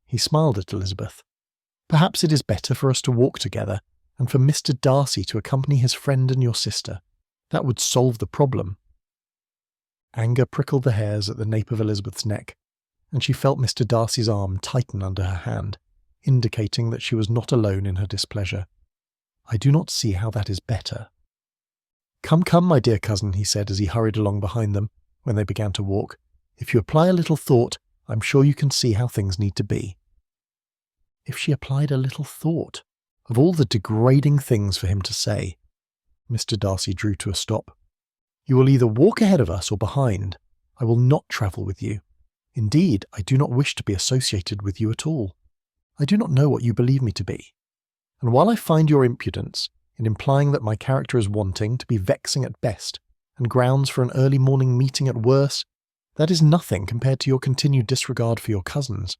He smiled at Elizabeth. "Perhaps it is better for us to walk together, and for Mr. Darcy to accompany his friend and your sister. That would solve the problem." Anger prickled the hairs at the nape of Elizabeth's neck, and she felt Mr. Darcy's arm tighten under her hand, indicating that she was not alone in her displeasure. "I do not see how that is better." "Come, come, my dear cousin," he said as he hurried along behind them when they began to walk. "If you apply a little thought, I'm sure you can see how things need to be." If she applied a little thought, of all the degrading things for him to say. Mr. Darcy drew to a stop. "You will either walk ahead of us or behind. I will not travel with you. Indeed, I do not wish to be associated with you at all. I do not know what you believe me to be. And while I find your impudence, in implying that my character is wanting, to be vexing at best, and grounds for an early morning meeting at worst, that is nothing compared to your continued disregard for your cousins.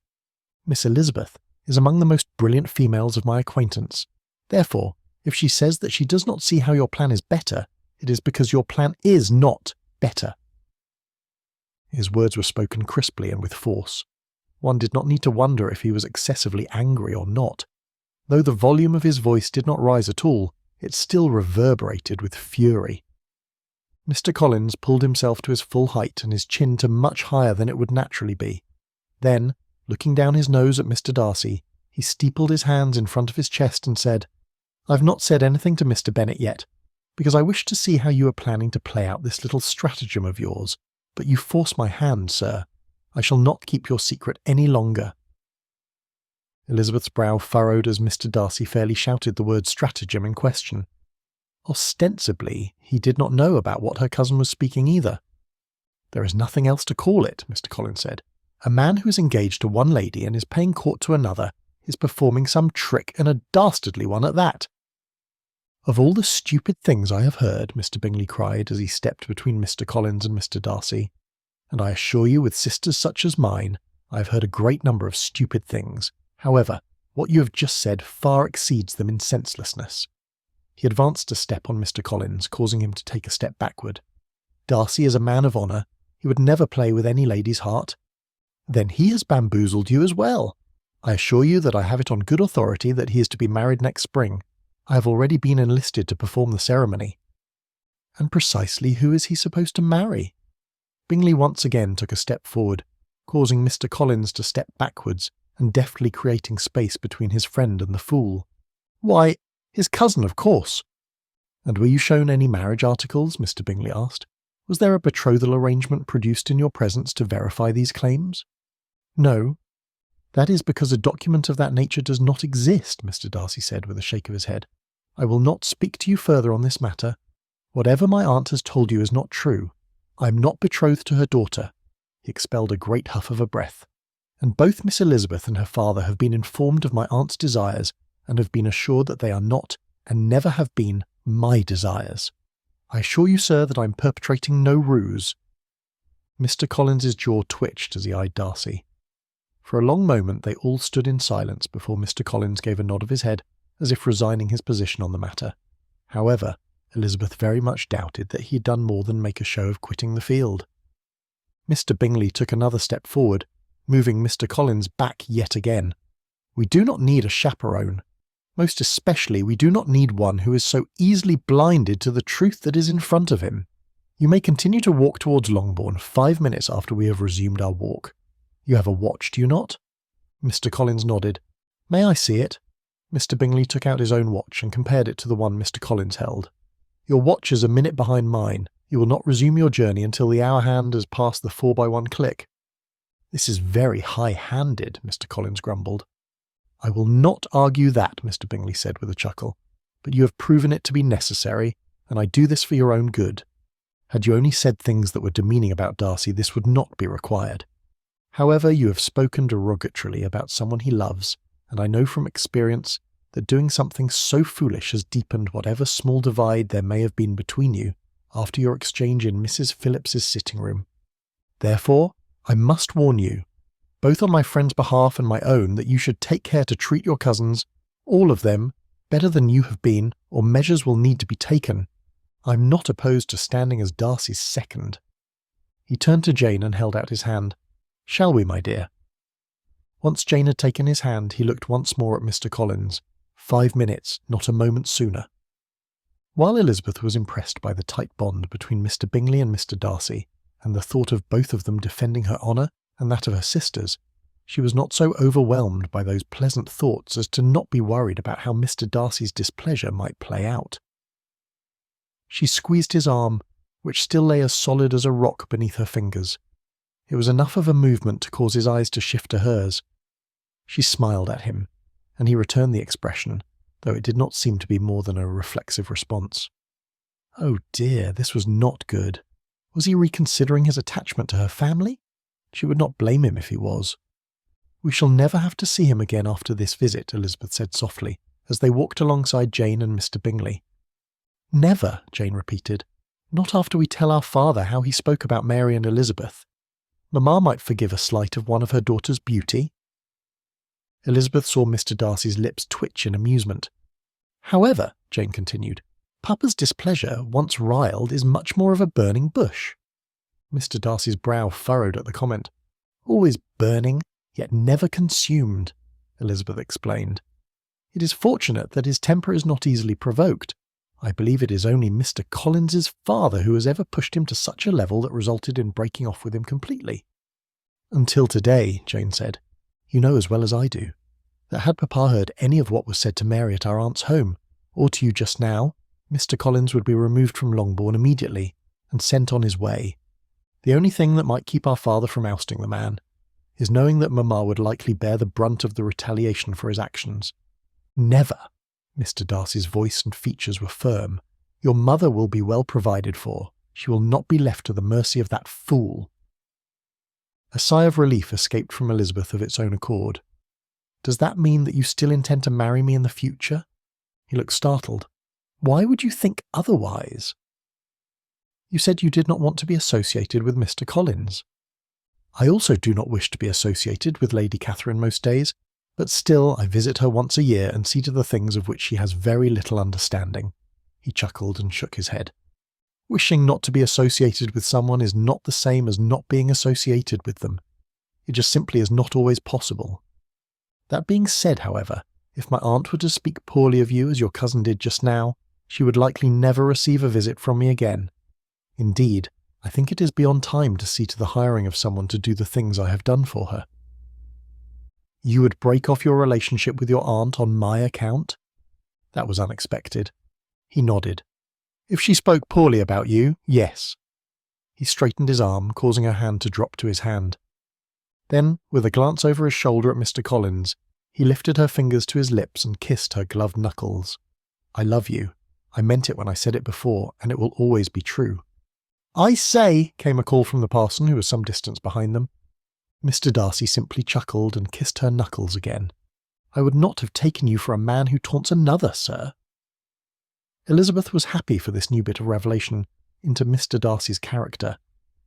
Miss Elizabeth is among the most brilliant females of my acquaintance. Therefore, if she says that she does not see how your plan is better, it is because your plan is not better." His words were spoken crisply and with force. One did not need to wonder if he was excessively angry or not. Though the volume of his voice did not rise at all, it still reverberated with fury. Mr. Collins pulled himself to his full height and his chin to much higher than it would naturally be. Then, looking down his nose at Mr. Darcy, he steepled his hands in front of his chest and said, "I've not said anything to Mr. Bennet yet, because I wish to see how you are planning to play out this little stratagem of yours, but you force my hand, sir. I shall not keep your secret any longer." Elizabeth's brow furrowed as Mr. Darcy fairly shouted the word stratagem in question. Ostensibly, he did not know about what her cousin was speaking either. "There is nothing else to call it," Mr. Collins said. "A man who is engaged to one lady and is paying court to another is performing some trick, and a dastardly one at that." "Of all the stupid things I have heard," Mr. Bingley cried as he stepped between Mr. Collins and Mr. Darcy, "and I assure you with sisters such as mine, I have heard a great number of stupid things. However, what you have just said far exceeds them in senselessness." He advanced a step on Mr. Collins, causing him to take a step backward. "Darcy is a man of honour. He would never play with any lady's heart. Then he has bamboozled you as well. I assure you that I have it on good authority that he is to be married next spring. I have already been enlisted to perform the ceremony. And precisely who is he supposed to marry? Bingley once again took a step forward, causing Mr. Collins to step backwards and deftly creating space between his friend and the fool. Why, his cousin, of course. And were you shown any marriage articles? Mr. Bingley asked. Was there a betrothal arrangement produced in your presence to verify these claims? No. That is because a document of that nature does not exist, Mr. Darcy said with a shake of his head. I will not speak to you further on this matter. Whatever my aunt has told you is not true. I am not betrothed to her daughter. He expelled a great huff of a breath. And both Miss Elizabeth and her father have been informed of my aunt's desires and have been assured that they are not, and never have been, my desires. I assure you, sir, that I am perpetrating no ruse. Mr. Collins's jaw twitched as he eyed Darcy. For a long moment they all stood in silence before Mr. Collins gave a nod of his head, as if resigning his position on the matter. However, Elizabeth very much doubted that he had done more than make a show of quitting the field. Mr. Bingley took another step forward, moving Mr. Collins back yet again. We do not need a chaperone. Most especially, we do not need one who is so easily blinded to the truth that is in front of him. You may continue to walk towards Longbourn 5 minutes after we have resumed our walk. You have a watch, do you not? Mr. Collins nodded. May I see it? Mr. Bingley took out his own watch and compared it to the one Mr. Collins held. Your watch is a minute behind mine. You will not resume your journey until the hour hand has passed the 4-by-1 click. This is very high-handed, Mr. Collins grumbled. I will not argue that, Mr. Bingley said with a chuckle, but you have proven it to be necessary, and I do this for your own good. Had you only said things that were demeaning about Darcy, this would not be required. However, you have spoken derogatorily about someone he loves, and I know from experience that doing something so foolish has deepened whatever small divide there may have been between you after your exchange in Mrs. Phillips's sitting room. Therefore, I must warn you, both on my friend's behalf and my own, that you should take care to treat your cousins, all of them, better than you have been, or measures will need to be taken. I am not opposed to standing as Darcy's second. He turned to Jane and held out his hand. Shall we, my dear? Once Jane had taken his hand, he looked once more at Mr. Collins. 5 minutes, not a moment sooner. While Elizabeth was impressed by the tight bond between Mr. Bingley and Mr. Darcy, and the thought of both of them defending her honour and that of her sisters, she was not so overwhelmed by those pleasant thoughts as to not be worried about how Mr. Darcy's displeasure might play out. She squeezed his arm, which still lay as solid as a rock beneath her fingers. It was enough of a movement to cause his eyes to shift to hers. She smiled at him, and he returned the expression, though it did not seem to be more than a reflexive response. Oh dear, this was not good. Was he reconsidering his attachment to her family? She would not blame him if he was. We shall never have to see him again after this visit, Elizabeth said softly, as they walked alongside Jane and Mr. Bingley. Never, Jane repeated. Not after we tell our father how he spoke about Mary and Elizabeth. Mamma might forgive a slight of one of her daughter's beauty. Elizabeth saw Mr. Darcy's lips twitch in amusement. However, Jane continued, Papa's displeasure, once riled, is much more of a burning bush. Mr. Darcy's brow furrowed at the comment. Always burning, yet never consumed, Elizabeth explained. It is fortunate that his temper is not easily provoked. I believe it is only Mr. Collins's father who has ever pushed him to such a level that resulted in breaking off with him completely. Until today, Jane said. You know as well as I do, that had Papa heard any of what was said to Mary at our aunt's home, or to you just now, Mr. Collins would be removed from Longbourn immediately, and sent on his way. The only thing that might keep our father from ousting the man is knowing that Mamma would likely bear the brunt of the retaliation for his actions. Never. Mr. Darcy's voice and features were firm. Your mother will be well provided for. She will not be left to the mercy of that fool. A sigh of relief escaped from Elizabeth of its own accord. Does that mean that you still intend to marry me in the future? He looked startled. Why would you think otherwise? You said you did not want to be associated with Mr. Collins. I also do not wish to be associated with Lady Catherine most days, but still I visit her once a year and see to the things of which she has very little understanding. He chuckled and shook his head. Wishing not to be associated with someone is not the same as not being associated with them. It just simply is not always possible. That being said, however, if my aunt were to speak poorly of you as your cousin did just now, she would likely never receive a visit from me again. Indeed, I think it is beyond time to see to the hiring of someone to do the things I have done for her." "You would break off your relationship with your aunt on my account?" That was unexpected. He nodded. "If she spoke poorly about you, yes." He straightened his arm, causing her hand to drop to his hand. Then, with a glance over his shoulder at Mr. Collins, he lifted her fingers to his lips and kissed her gloved knuckles. "I love you. I meant it when I said it before, and it will always be true." "I say," came a call from the parson, who was some distance behind them. Mr. Darcy simply chuckled and kissed her knuckles again. "I would not have taken you for a man who taunts another, sir." Elizabeth was happy for this new bit of revelation into Mr. Darcy's character.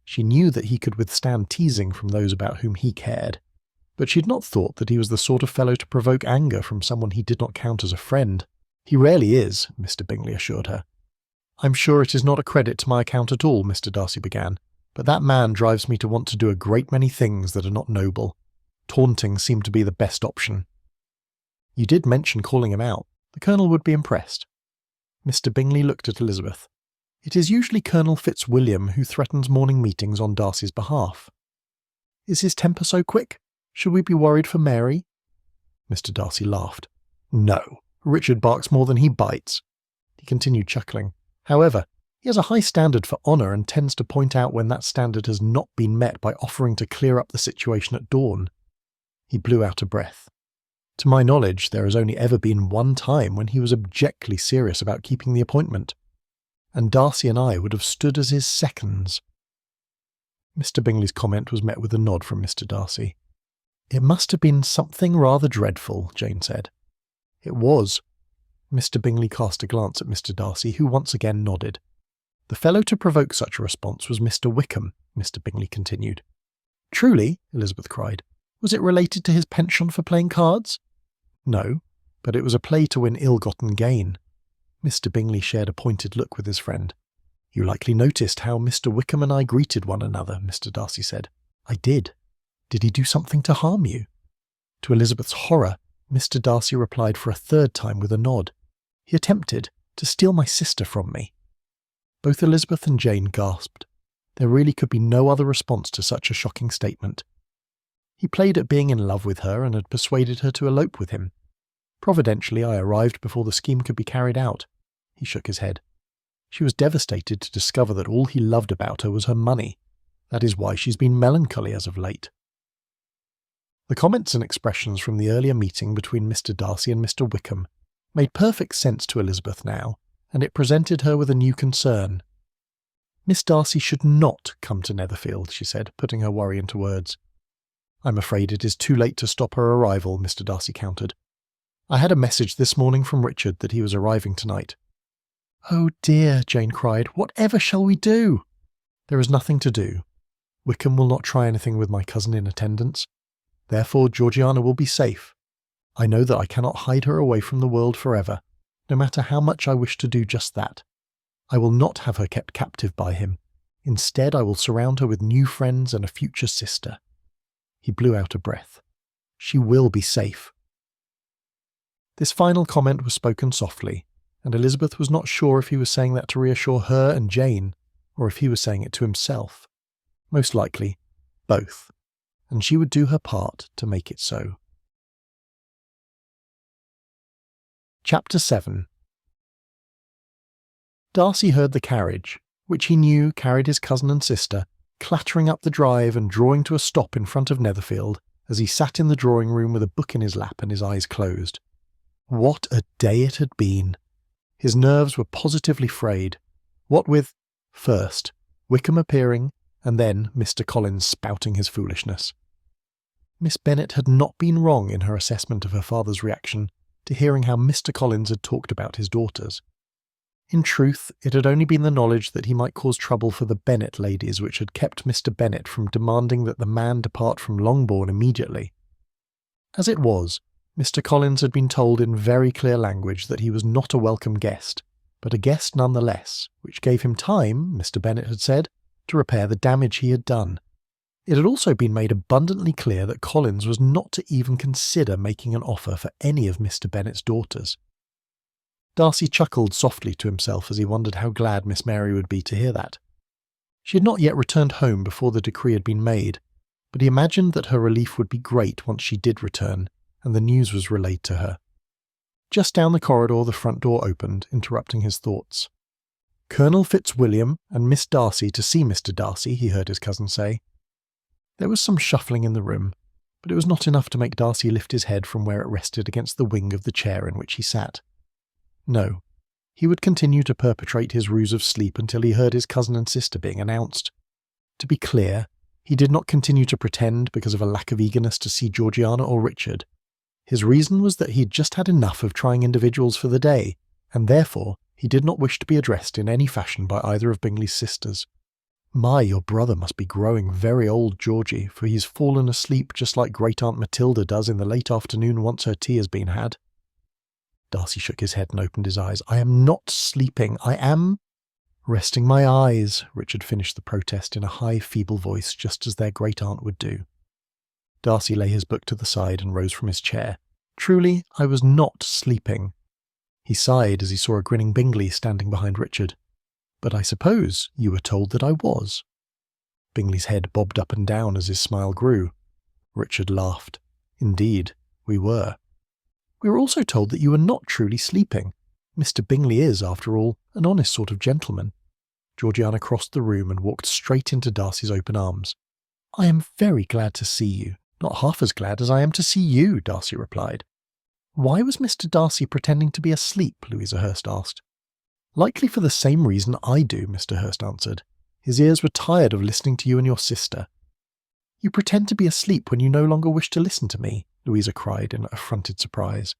She knew that he could withstand teasing from those about whom he cared, but she had not thought that he was the sort of fellow to provoke anger from someone he did not count as a friend. "He rarely is," Mr. Bingley assured her. "I'm sure it is not a credit to my account at all," Mr. Darcy began, "but that man drives me to want to do a great many things that are not noble. Taunting seemed to be the best option." "You did mention calling him out. The Colonel would be impressed." Mr. Bingley looked at Elizabeth. "It is usually Colonel Fitzwilliam who threatens morning meetings on Darcy's behalf." "Is his temper so quick? Should we be worried for Mary?" Mr. Darcy laughed. "No, Richard barks more than he bites." He continued chuckling. "However, he has a high standard for honour and tends to point out when that standard has not been met by offering to clear up the situation at dawn." He blew out a breath. "To my knowledge, there has only ever been one time when he was abjectly serious about keeping the appointment, and Darcy and I would have stood as his seconds." Mr. Bingley's comment was met with a nod from Mr. Darcy. "It must have been something rather dreadful," Jane said. "It was." Mr. Bingley cast a glance at Mr. Darcy, who once again nodded. "The fellow to provoke such a response was Mr. Wickham," Mr. Bingley continued. "Truly?" Elizabeth cried. "Was it related to his penchant for playing cards?" "No, but it was a play to win ill-gotten gain." Mr. Bingley shared a pointed look with his friend. "You likely noticed how Mr. Wickham and I greeted one another," Mr. Darcy said. "I did. Did he do something to harm you?" To Elizabeth's horror, Mr. Darcy replied for a third time with a nod. "He attempted to steal my sister from me." Both Elizabeth and Jane gasped. There really could be no other response to such a shocking statement. He played at being in love with her and had persuaded her to elope with him. "Providentially, I arrived before the scheme could be carried out." He shook his head. "She was devastated to discover that all he loved about her was her money. That is why she's been melancholy as of late." The comments and expressions from the earlier meeting between Mr. Darcy and Mr. Wickham made perfect sense to Elizabeth now, and it presented her with a new concern. "Miss Darcy should not come to Netherfield," she said, putting her worry into words. "I'm afraid it is too late to stop her arrival," Mr. Darcy countered. "I had a message this morning from Richard that he was arriving tonight." "Oh dear," Jane cried. "Whatever shall we do?" "There is nothing to do. Wickham will not try anything with my cousin in attendance. Therefore Georgiana will be safe. I know that I cannot hide her away from the world forever, no matter how much I wish to do just that. I will not have her kept captive by him. Instead, I will surround her with new friends and a future sister." He blew out a breath. "She will be safe." This final comment was spoken softly, and Elizabeth was not sure if he was saying that to reassure her and Jane, or if he was saying it to himself. Most likely, both, and she would do her part to make it so. Chapter 7. Darcy heard the carriage, which he knew carried his cousin and sister, clattering up the drive and drawing to a stop in front of Netherfield as he sat in the drawing-room with a book in his lap and his eyes closed. What a day it had been! His nerves were positively frayed, what with, first, Wickham appearing, and then Mr. Collins spouting his foolishness. Miss Bennet had not been wrong in her assessment of her father's reaction to hearing how Mr. Collins had talked about his daughters. In truth, it had only been the knowledge that he might cause trouble for the Bennet ladies which had kept Mr. Bennet from demanding that the man depart from Longbourn immediately. As it was, Mr. Collins had been told in very clear language that he was not a welcome guest, but a guest nonetheless, which gave him time, Mr. Bennet had said, to repair the damage he had done. It had also been made abundantly clear that Collins was not to even consider making an offer for any of Mr. Bennet's daughters. Darcy chuckled softly to himself as he wondered how glad Miss Mary would be to hear that. She had not yet returned home before the decree had been made, but he imagined that her relief would be great once she did return, and the news was relayed to her. Just down the corridor the front door opened, interrupting his thoughts. "Colonel Fitzwilliam and Miss Darcy to see Mr. Darcy," he heard his cousin say. There was some shuffling in the room, but it was not enough to make Darcy lift his head from where it rested against the wing of the chair in which he sat. No, he would continue to perpetrate his ruse of sleep until he heard his cousin and sister being announced. To be clear, he did not continue to pretend because of a lack of eagerness to see Georgiana or Richard. His reason was that he had just had enough of trying individuals for the day, and therefore he did not wish to be addressed in any fashion by either of Bingley's sisters. "My, your brother must be growing very old, Georgie, for he's fallen asleep just like Great-Aunt Matilda does in the late afternoon once her tea has been had." Darcy shook his head and opened his eyes. "I am not sleeping. I am—" "Resting my eyes," Richard finished the protest in a high, feeble voice, just as their great-aunt would do. Darcy lay his book to the side and rose from his chair. "Truly, I was not sleeping." He sighed as he saw a grinning Bingley standing behind Richard. "But I suppose you were told that I was." Bingley's head bobbed up and down as his smile grew. Richard laughed. "Indeed, we were." "We were also told that you were not truly sleeping. Mr. Bingley is, after all, an honest sort of gentleman." Georgiana crossed the room and walked straight into Darcy's open arms. "I am very glad to see you. Not half as glad as I am to see you," Darcy replied. "Why was Mr. Darcy pretending to be asleep?" Louisa Hurst asked. "Likely for the same reason I do," Mr. Hurst answered. "His ears were tired of listening to you and your sister." "You pretend to be asleep when you no longer wish to listen to me," Louisa cried in affronted surprise.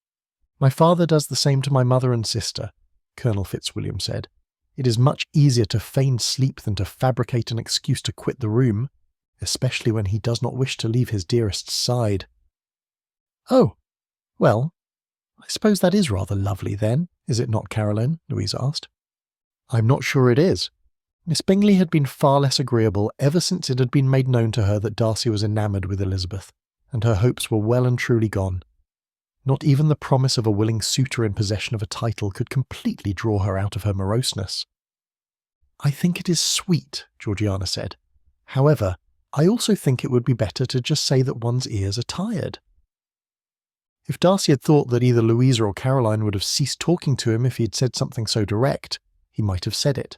"My father does the same to my mother and sister," Colonel Fitzwilliam said. "It is much easier to feign sleep than to fabricate an excuse to quit the room, especially when he does not wish to leave his dearest's side." "Oh, well, I suppose that is rather lovely then, is it not, Caroline?" Louisa asked. "I'm not sure it is." Miss Bingley had been far less agreeable ever since it had been made known to her that Darcy was enamoured with Elizabeth, and her hopes were well and truly gone. Not even the promise of a willing suitor in possession of a title could completely draw her out of her moroseness. "I think it is sweet," Georgiana said. "However, I also think it would be better to just say that one's ears are tired." If Darcy had thought that either Louisa or Caroline would have ceased talking to him if he had said something so direct, he might have said it.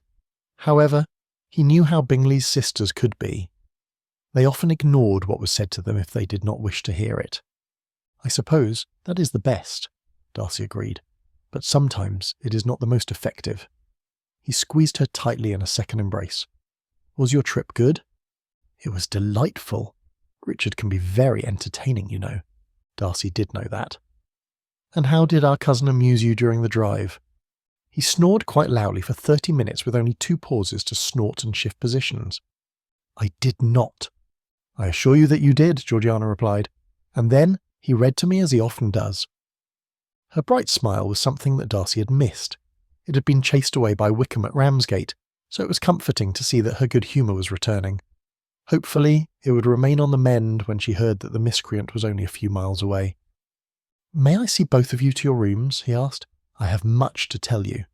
However, he knew how Bingley's sisters could be. They often ignored what was said to them if they did not wish to hear it. "I suppose that is the best," Darcy agreed, "but sometimes it is not the most effective." He squeezed her tightly in a second embrace. "Was your trip good?" "It was delightful. Richard can be very entertaining, you know." Darcy did know that. "And how did our cousin amuse you during the drive?" He snored quite loudly for 30 minutes with only 2 pauses to snort and shift positions. "I did not." "I assure you that you did," Georgiana replied. "And then he read to me as he often does." Her bright smile was something that Darcy had missed. It had been chased away by Wickham at Ramsgate, so it was comforting to see that her good humour was returning. Hopefully, it would remain on the mend when she heard that the miscreant was only a few miles away. "May I see both of you to your rooms?" he asked. "I have much to tell you."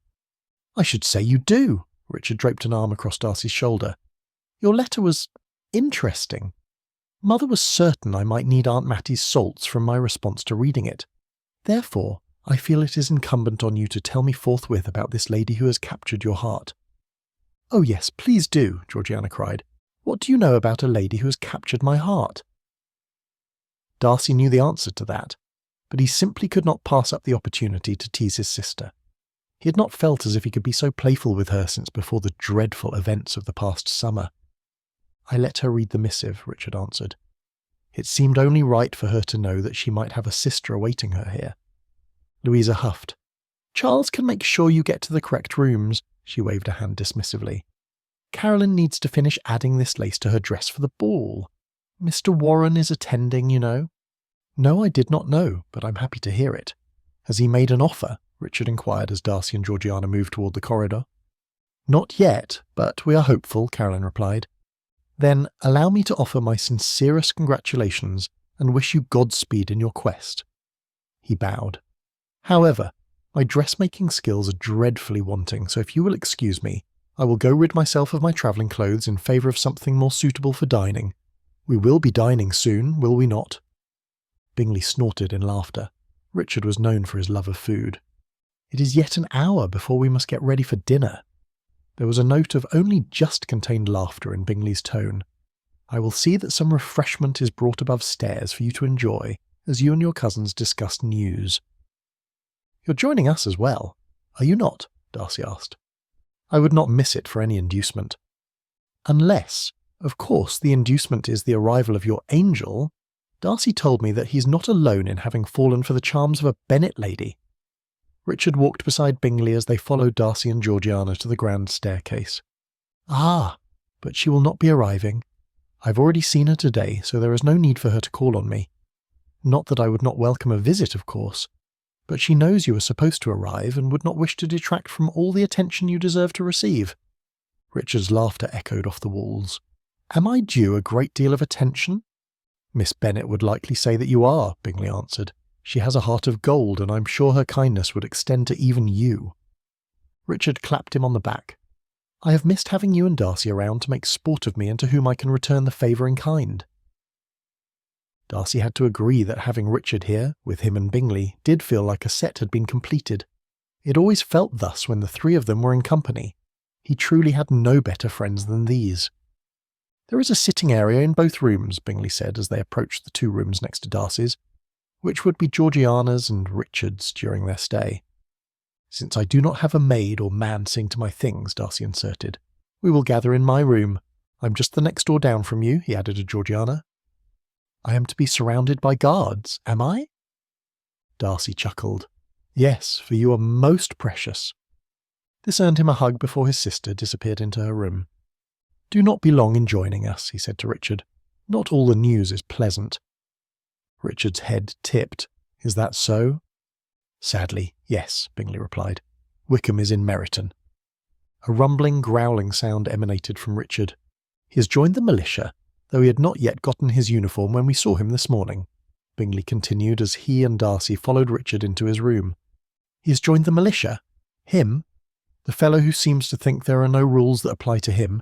"I should say you do." Richard draped an arm across Darcy's shoulder. "Your letter was interesting. Mother was certain I might need Aunt Mattie's salts from my response to reading it. Therefore, I feel it is incumbent on you to tell me forthwith about this lady who has captured your heart." "Oh yes, please do," Georgiana cried. "What do you know about a lady who has captured my heart?" Darcy knew the answer to that, but he simply could not pass up the opportunity to tease his sister. He had not felt as if he could be so playful with her since before the dreadful events of the past summer. "I let her read the missive," Richard answered. It seemed only right for her to know that she might have a sister awaiting her here. Louisa huffed. "Charles can make sure you get to the correct rooms," she waved a hand dismissively. "Caroline needs to finish adding this lace to her dress for the ball. Mr. Warren is attending, you know." "No, I did not know, but I'm happy to hear it." "Has he made an offer?" Richard inquired as Darcy and Georgiana moved toward the corridor. Not yet, but we are hopeful, Caroline replied. Then allow me to offer my sincerest congratulations and wish you Godspeed in your quest. He bowed. However, my dressmaking skills are dreadfully wanting, so if you will excuse me, I will go rid myself of my travelling clothes in favour of something more suitable for dining. We will be dining soon, will we not? Bingley snorted in laughter. Richard was known for his love of food. It is yet an hour before we must get ready for dinner. There was a note of only just contained laughter in Bingley's tone. I will see that some refreshment is brought above stairs for you to enjoy, as you and your cousins discuss news. You're joining us as well, are you not? Darcy asked. I would not miss it for any inducement. Unless, of course, the inducement is the arrival of your angel. Darcy told me that he's not alone in having fallen for the charms of a Bennet lady. Richard walked beside Bingley as they followed Darcy and Georgiana to the grand staircase. Ah, but she will not be arriving. I've already seen her today, so there is no need for her to call on me. Not that I would not welcome a visit, of course, but she knows you are supposed to arrive and would not wish to detract from all the attention you deserve to receive. Richard's laughter echoed off the walls. Am I due a great deal of attention? Miss Bennet would likely say that you are, Bingley answered. She has a heart of gold, and I'm sure her kindness would extend to even you. Richard clapped him on the back. I have missed having you and Darcy around to make sport of me and to whom I can return the favour in kind. Darcy had to agree that having Richard here, with him and Bingley, did feel like a set had been completed. It always felt thus when the three of them were in company. He truly had no better friends than these. There is a sitting area in both rooms, Bingley said as they approached the two rooms next to Darcy's, which would be Georgiana's and Richard's during their stay. Since I do not have a maid or man seeing to my things, Darcy inserted, we will gather in my room. I'm just the next door down from you, he added to Georgiana. I am to be surrounded by guards, am I? Darcy chuckled. Yes, for you are most precious. This earned him a hug before his sister disappeared into her room. Do not be long in joining us, he said to Richard. Not all the news is pleasant. Richard's head tipped. Is that so? Sadly, yes, Bingley replied. Wickham is in Meryton. A rumbling, growling sound emanated from Richard. He has joined the militia, though he had not yet gotten his uniform when we saw him this morning, Bingley continued as he and Darcy followed Richard into his room. He has joined the militia? Him? The fellow who seems to think there are no rules that apply to him?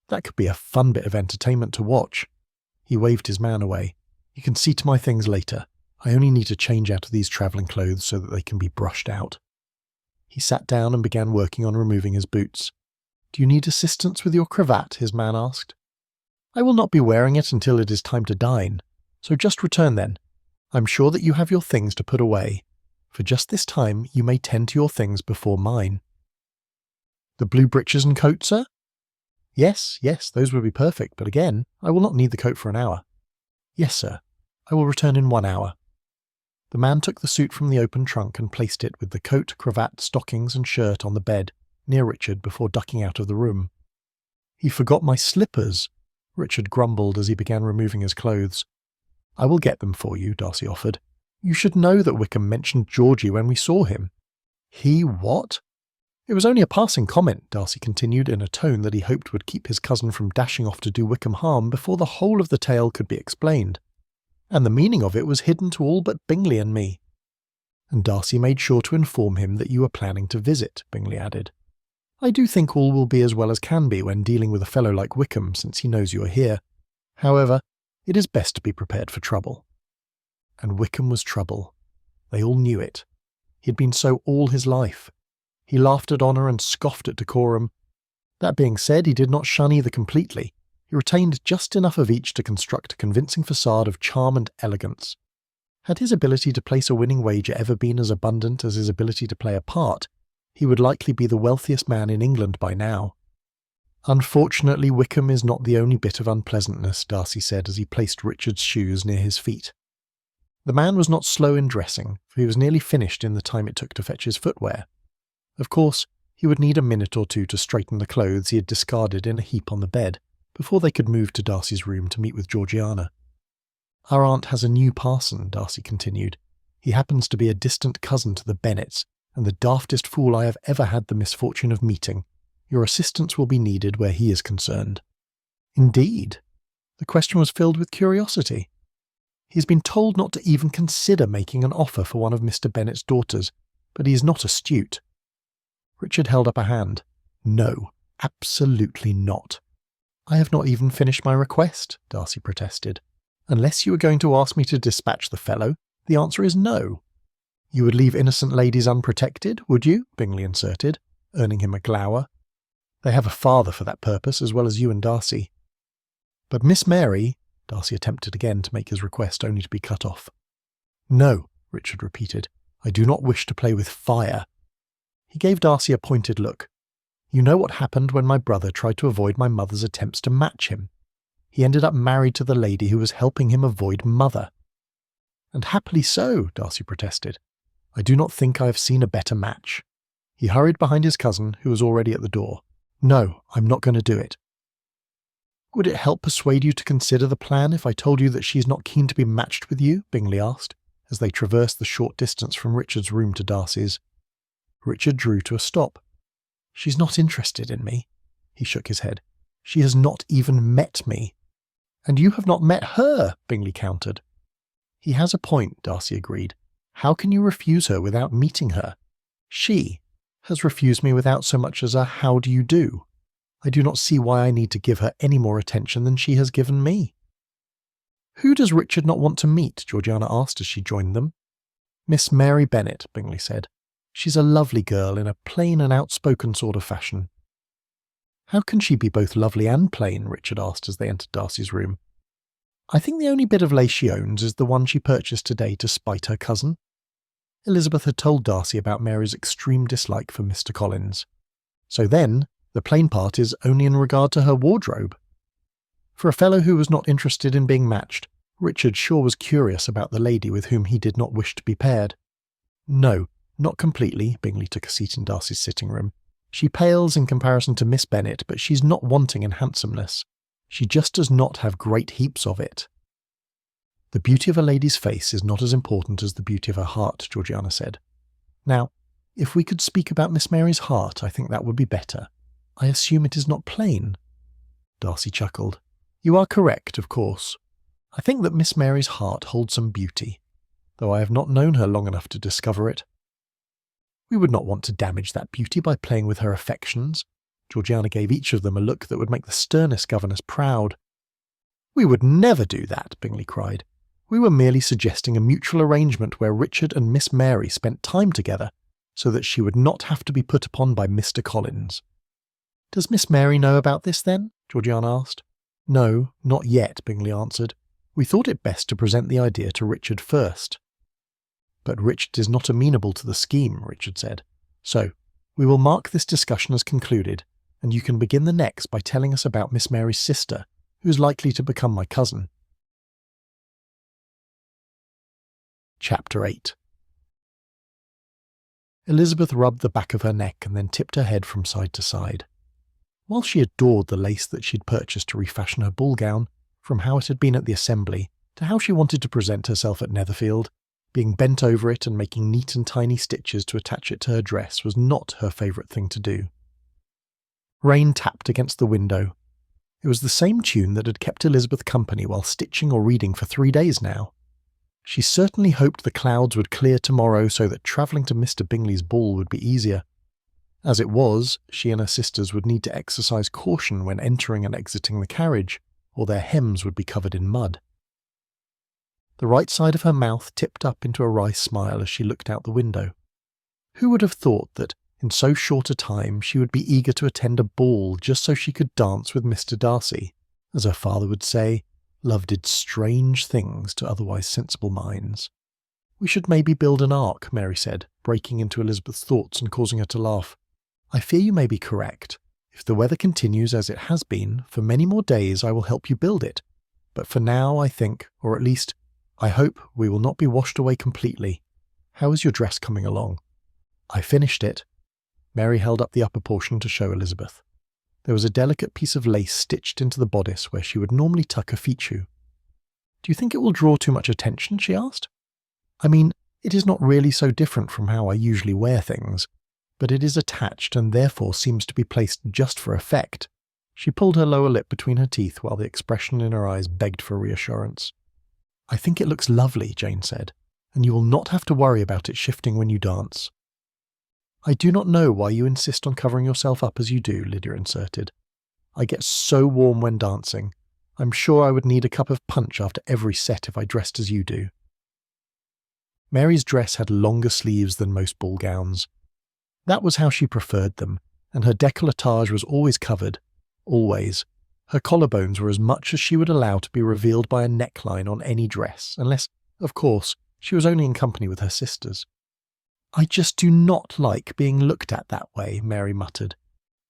That could be a fun bit of entertainment to watch. He waved his man away. You can see to my things later. I only need to change out of these travelling clothes so that they can be brushed out. He sat down and began working on removing his boots. Do you need assistance with your cravat? His man asked. I will not be wearing it until it is time to dine, so just return then. I'm sure that you have your things to put away. For just this time you may tend to your things before mine. The blue breeches and coat, sir? Yes, those would be perfect, but again, I will not need the coat for an hour. Yes, sir. I will return in 1 hour. The man took the suit from the open trunk and placed it with the coat, cravat, stockings and shirt on the bed, near Richard before ducking out of the room. He forgot my slippers, Richard grumbled as he began removing his clothes. I will get them for you, Darcy offered. You should know that Wickham mentioned Georgie when we saw him. He what? It was only a passing comment, Darcy continued in a tone that he hoped would keep his cousin from dashing off to do Wickham harm before the whole of the tale could be explained. And the meaning of it was hidden to all but Bingley and me. And Darcy made sure to inform him that you were planning to visit, Bingley added. I do think all will be as well as can be when dealing with a fellow like Wickham, since he knows you are here. However, it is best to be prepared for trouble. And Wickham was trouble. They all knew it. He had been so all his life. He laughed at honour and scoffed at decorum. That being said, he did not shun either completely. He retained just enough of each to construct a convincing facade of charm and elegance. Had his ability to place a winning wager ever been as abundant as his ability to play a part, he would likely be the wealthiest man in England by now. Unfortunately, Wickham is not the only bit of unpleasantness, Darcy said as he placed Richard's shoes near his feet. The man was not slow in dressing, for he was nearly finished in the time it took to fetch his footwear. Of course, he would need a minute or two to straighten the clothes he had discarded in a heap on the bed, before they could move to Darcy's room to meet with Georgiana. Our aunt has a new parson, Darcy continued. He happens to be a distant cousin to the Bennets, and the daftest fool I have ever had the misfortune of meeting. Your assistance will be needed where he is concerned." "Indeed?" The question was filled with curiosity. He has been told not to even consider making an offer for one of Mr. Bennet's daughters, but he is not astute. Richard held up a hand. "No, absolutely not." "I have not even finished my request," Darcy protested. "Unless you are going to ask me to dispatch the fellow, the answer is no." "You would leave innocent ladies unprotected, would you?" Bingley inserted, earning him a glower. "They have a father for that purpose, as well as you and Darcy." "But Miss Mary—" Darcy attempted again to make his request, only to be cut off. "No," Richard repeated. "I do not wish to play with fire." He gave Darcy a pointed look. "You know what happened when my brother tried to avoid my mother's attempts to match him. He ended up married to the lady who was helping him avoid mother." "And happily so," Darcy protested. "I do not think I have seen a better match." He hurried behind his cousin, who was already at the door. "No, I'm not going to do it." "Would it help persuade you to consider the plan if I told you that she is not keen to be matched with you?" Bingley asked, as they traversed the short distance from Richard's room to Darcy's. Richard drew to a stop. "She's not interested in me." He shook his head. "She has not even met me." "And you have not met her," Bingley countered. "He has a point," Darcy agreed. "How can you refuse her without meeting her? She has refused me without so much as a how do you do. I do not see why I need to give her any more attention than she has given me." "Who does Richard not want to meet?" Georgiana asked as she joined them. "Miss Mary Bennet," Bingley said. "She's a lovely girl in a plain and outspoken sort of fashion." "How can she be both lovely and plain?" Richard asked as they entered Darcy's room. "I think the only bit of lace she owns is the one she purchased today to spite her cousin." Elizabeth had told Darcy about Mary's extreme dislike for Mr. Collins. "So then, the plain part is only in regard to her wardrobe." For a fellow who was not interested in being matched, Richard sure was curious about the lady with whom he did not wish to be paired. "No, not completely." Bingley took a seat in Darcy's sitting room. "She pales in comparison to Miss Bennet, but she's not wanting in handsomeness. She just does not have great heaps of it." "The beauty of a lady's face is not as important as the beauty of her heart," Georgiana said. "Now, if we could speak about Miss Mary's heart, I think that would be better. I assume it is not plain." Darcy chuckled. "You are correct, of course. I think that Miss Mary's heart holds some beauty, though I have not known her long enough to discover it. We would not want to damage that beauty by playing with her affections." Georgiana gave each of them a look that would make the sternest governess proud. "We would never do that," Bingley cried. "We were merely suggesting a mutual arrangement where Richard and Miss Mary spent time together, so that she would not have to be put upon by Mr. Collins." "Does Miss Mary know about this, then?" Georgiana asked. "No, not yet," Bingley answered. "We thought it best to present the idea to Richard first." "But Richard is not amenable to the scheme," Richard said. "So, we will mark this discussion as concluded, and you can begin the next by telling us about Miss Mary's sister, who is likely to become my cousin." Chapter 8. Elizabeth rubbed the back of her neck and then tipped her head from side to side. While she adored the lace that she'd purchased to refashion her ball gown, from how it had been at the assembly to how she wanted to present herself at Netherfield, being bent over it and making neat and tiny stitches to attach it to her dress was not her favourite thing to do. Rain tapped against the window. It was the same tune that had kept Elizabeth company while stitching or reading for 3 days now. She certainly hoped the clouds would clear tomorrow so that travelling to Mr. Bingley's ball would be easier. As it was, she and her sisters would need to exercise caution when entering and exiting the carriage, or their hems would be covered in mud. The right side of her mouth tipped up into a wry smile as she looked out the window. Who would have thought that, in so short a time, she would be eager to attend a ball just so she could dance with Mr. Darcy? As her father would say, love did strange things to otherwise sensible minds. "We should maybe build an ark," Mary said, breaking into Elizabeth's thoughts and causing her to laugh. "I fear you may be correct. If the weather continues as it has been, for many more days I will help you build it. But for now, I think, or at least, I hope, we will not be washed away completely. How is your dress coming along?" "I finished it." Mary held up the upper portion to show Elizabeth. There was a delicate piece of lace stitched into the bodice where she would normally tuck a fichu. "Do you think it will draw too much attention?" she asked. "I mean, It is not really so different from how I usually wear things, but it is attached and therefore seems to be placed just for effect." She pulled her lower lip between her teeth while the expression in her eyes begged for reassurance. "I think it looks lovely," Jane said, "and you will not have to worry about it shifting when you dance." "I do not know why you insist on covering yourself up as you do," Lydia inserted. "I get so warm when dancing. I'm sure I would need a cup of punch after every set if I dressed as you do." Mary's dress had longer sleeves than most ball gowns. That was how she preferred them, and her décolletage was always covered. Always. Her collarbones were as much as she would allow to be revealed by a neckline on any dress, unless, of course, she was only in company with her sisters. "I just do not like being looked at that way," Mary muttered.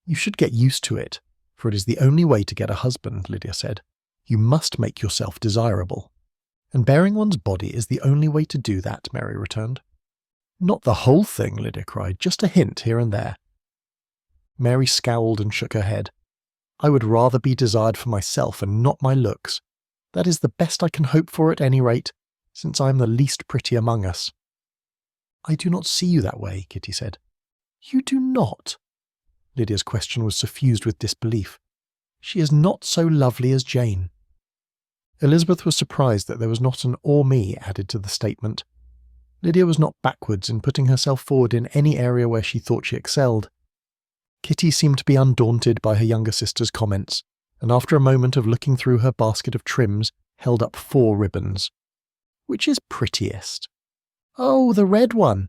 "You should get used to it, for it is the only way to get a husband," Lydia said. "You must make yourself desirable." "And bearing one's body is the only way to do that," Mary returned. "Not the whole thing," Lydia cried, "just a hint here and there." Mary scowled and shook her head. "I would rather be desired for myself and not my looks. That is the best I can hope for at any rate, since I am the least pretty among us." "I do not see you that way," Kitty said. "You do not?" Lydia's question was suffused with disbelief. "She is not so lovely as Jane." Elizabeth was surprised that there was not an "or me" added to the statement. Lydia was not backwards in putting herself forward in any area where she thought she excelled. Kitty seemed to be undaunted by her younger sister's comments, and after a moment of looking through her basket of trims, held up 4 ribbons. "Which is prettiest?" "Oh, the red one,"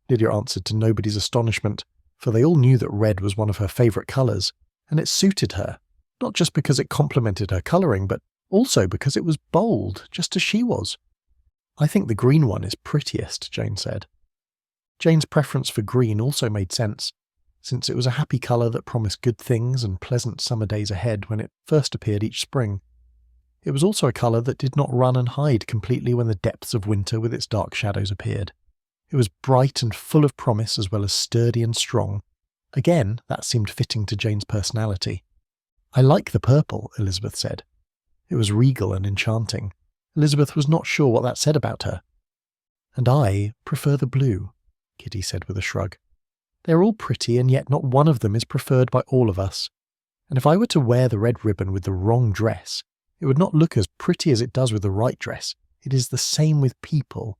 Lydia answered to nobody's astonishment, for they all knew that red was one of her favourite colours, and it suited her, not just because it complemented her colouring, but also because it was bold, just as she was. "I think the green one is prettiest," Jane said. Jane's preference for green also made sense, since it was a happy colour that promised good things and pleasant summer days ahead when it first appeared each spring. It was also a colour that did not run and hide completely when the depths of winter with its dark shadows appeared. It was bright and full of promise as well as sturdy and strong. Again, that seemed fitting to Jane's personality. "I like the purple," Elizabeth said. It was regal and enchanting. Elizabeth was not sure what that said about her. "And I prefer the blue," Kitty said with a shrug. "They're all pretty, and yet not one of them is preferred by all of us. And if I were to wear the red ribbon with the wrong dress, it would not look as pretty as it does with the right dress. It is the same with people."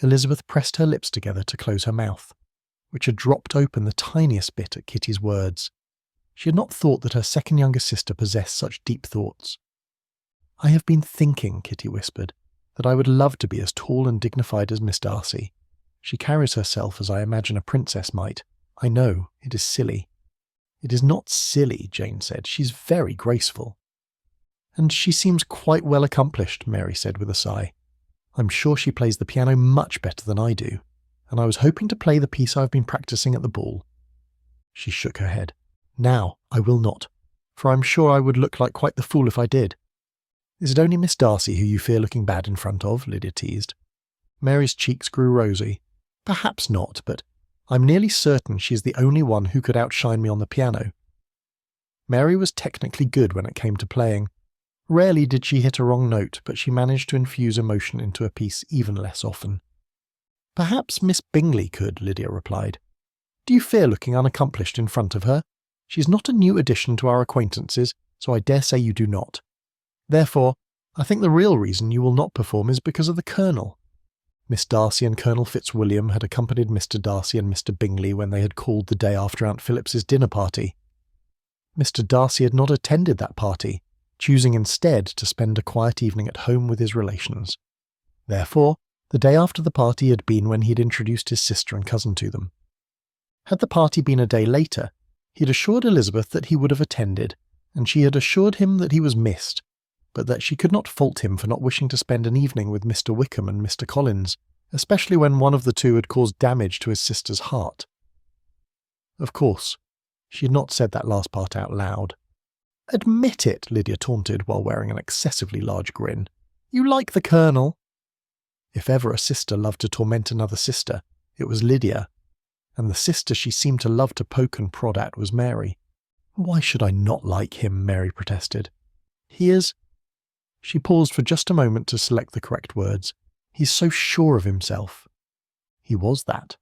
Elizabeth pressed her lips together to close her mouth, which had dropped open the tiniest bit at Kitty's words. She had not thought that her second younger sister possessed such deep thoughts. "I have been thinking," Kitty whispered, "that I would love to be as tall and dignified as Miss Darcy. She carries herself as I imagine a princess might. I know, it is silly." "It is not silly," Jane said. "She's very graceful." "And she seems quite well accomplished," Mary said with a sigh. "I'm sure she plays the piano much better than I do, and I was hoping to play the piece I've been practicing at the ball." She shook her head. "Now, I will not, for I'm sure I would look like quite the fool if I did." "Is it only Miss Darcy who you fear looking bad in front of?" Lydia teased. Mary's cheeks grew rosy. "Perhaps not, but I'm nearly certain she's the only one who could outshine me on the piano." Mary was technically good when it came to playing. Rarely did she hit a wrong note, but she managed to infuse emotion into a piece even less often. "Perhaps Miss Bingley could," Lydia replied. "Do you fear looking unaccomplished in front of her? She's not a new addition to our acquaintances, so I dare say you do not. Therefore, I think the real reason you will not perform is because of the Colonel." Miss Darcy and Colonel Fitzwilliam had accompanied Mr. Darcy and Mr. Bingley when they had called the day after Aunt Phillips's dinner party. Mr. Darcy had not attended that party, choosing instead to spend a quiet evening at home with his relations. Therefore, the day after the party had been when he had introduced his sister and cousin to them. Had the party been a day later, he had assured Elizabeth that he would have attended, and she had assured him that he was missed, but that she could not fault him for not wishing to spend an evening with Mr. Wickham and Mr. Collins, especially when one of the two had caused damage to his sister's heart. Of course, she had not said that last part out loud. "Admit it," Lydia taunted while wearing an excessively large grin. "You like the Colonel." If ever a sister loved to torment another sister, it was Lydia, and the sister she seemed to love to poke and prod at was Mary. "Why should I not like him?" Mary protested. "He is—" She paused for just a moment to select the correct words, He's so sure of himself. He was that.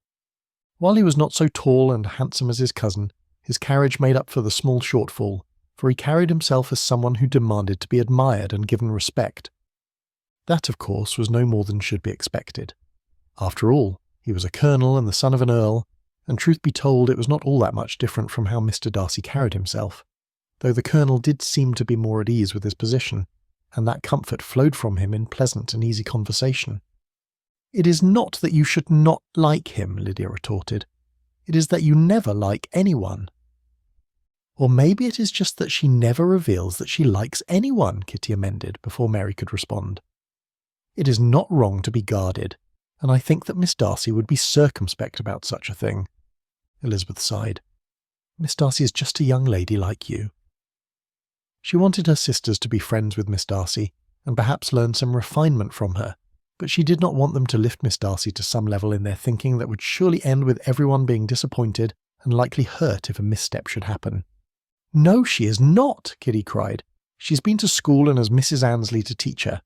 While he was not so tall and handsome as his cousin, his carriage made up for the small shortfall, for he carried himself as someone who demanded to be admired and given respect. That, of course, was no more than should be expected. After all, he was a colonel and the son of an earl, and truth be told, it was not all that much different from how Mr. Darcy carried himself, though the colonel did seem to be more at ease with his position, and that comfort flowed from him in pleasant and easy conversation. "It is not that you should not like him," Lydia retorted. "It is that you never like anyone." "Or maybe it is just that she never reveals that she likes anyone," Kitty amended, before Mary could respond. "It is not wrong to be guarded, and I think that Miss Darcy would be circumspect about such a thing." Elizabeth sighed. "Miss Darcy is just a young lady like you." She wanted her sisters to be friends with Miss Darcy, and perhaps learn some refinement from her, but she did not want them to lift Miss Darcy to some level in their thinking that would surely end with everyone being disappointed and likely hurt if a misstep should happen. "No, she is not," Kitty cried. "She's been to school and has Mrs. Annesley to teach her.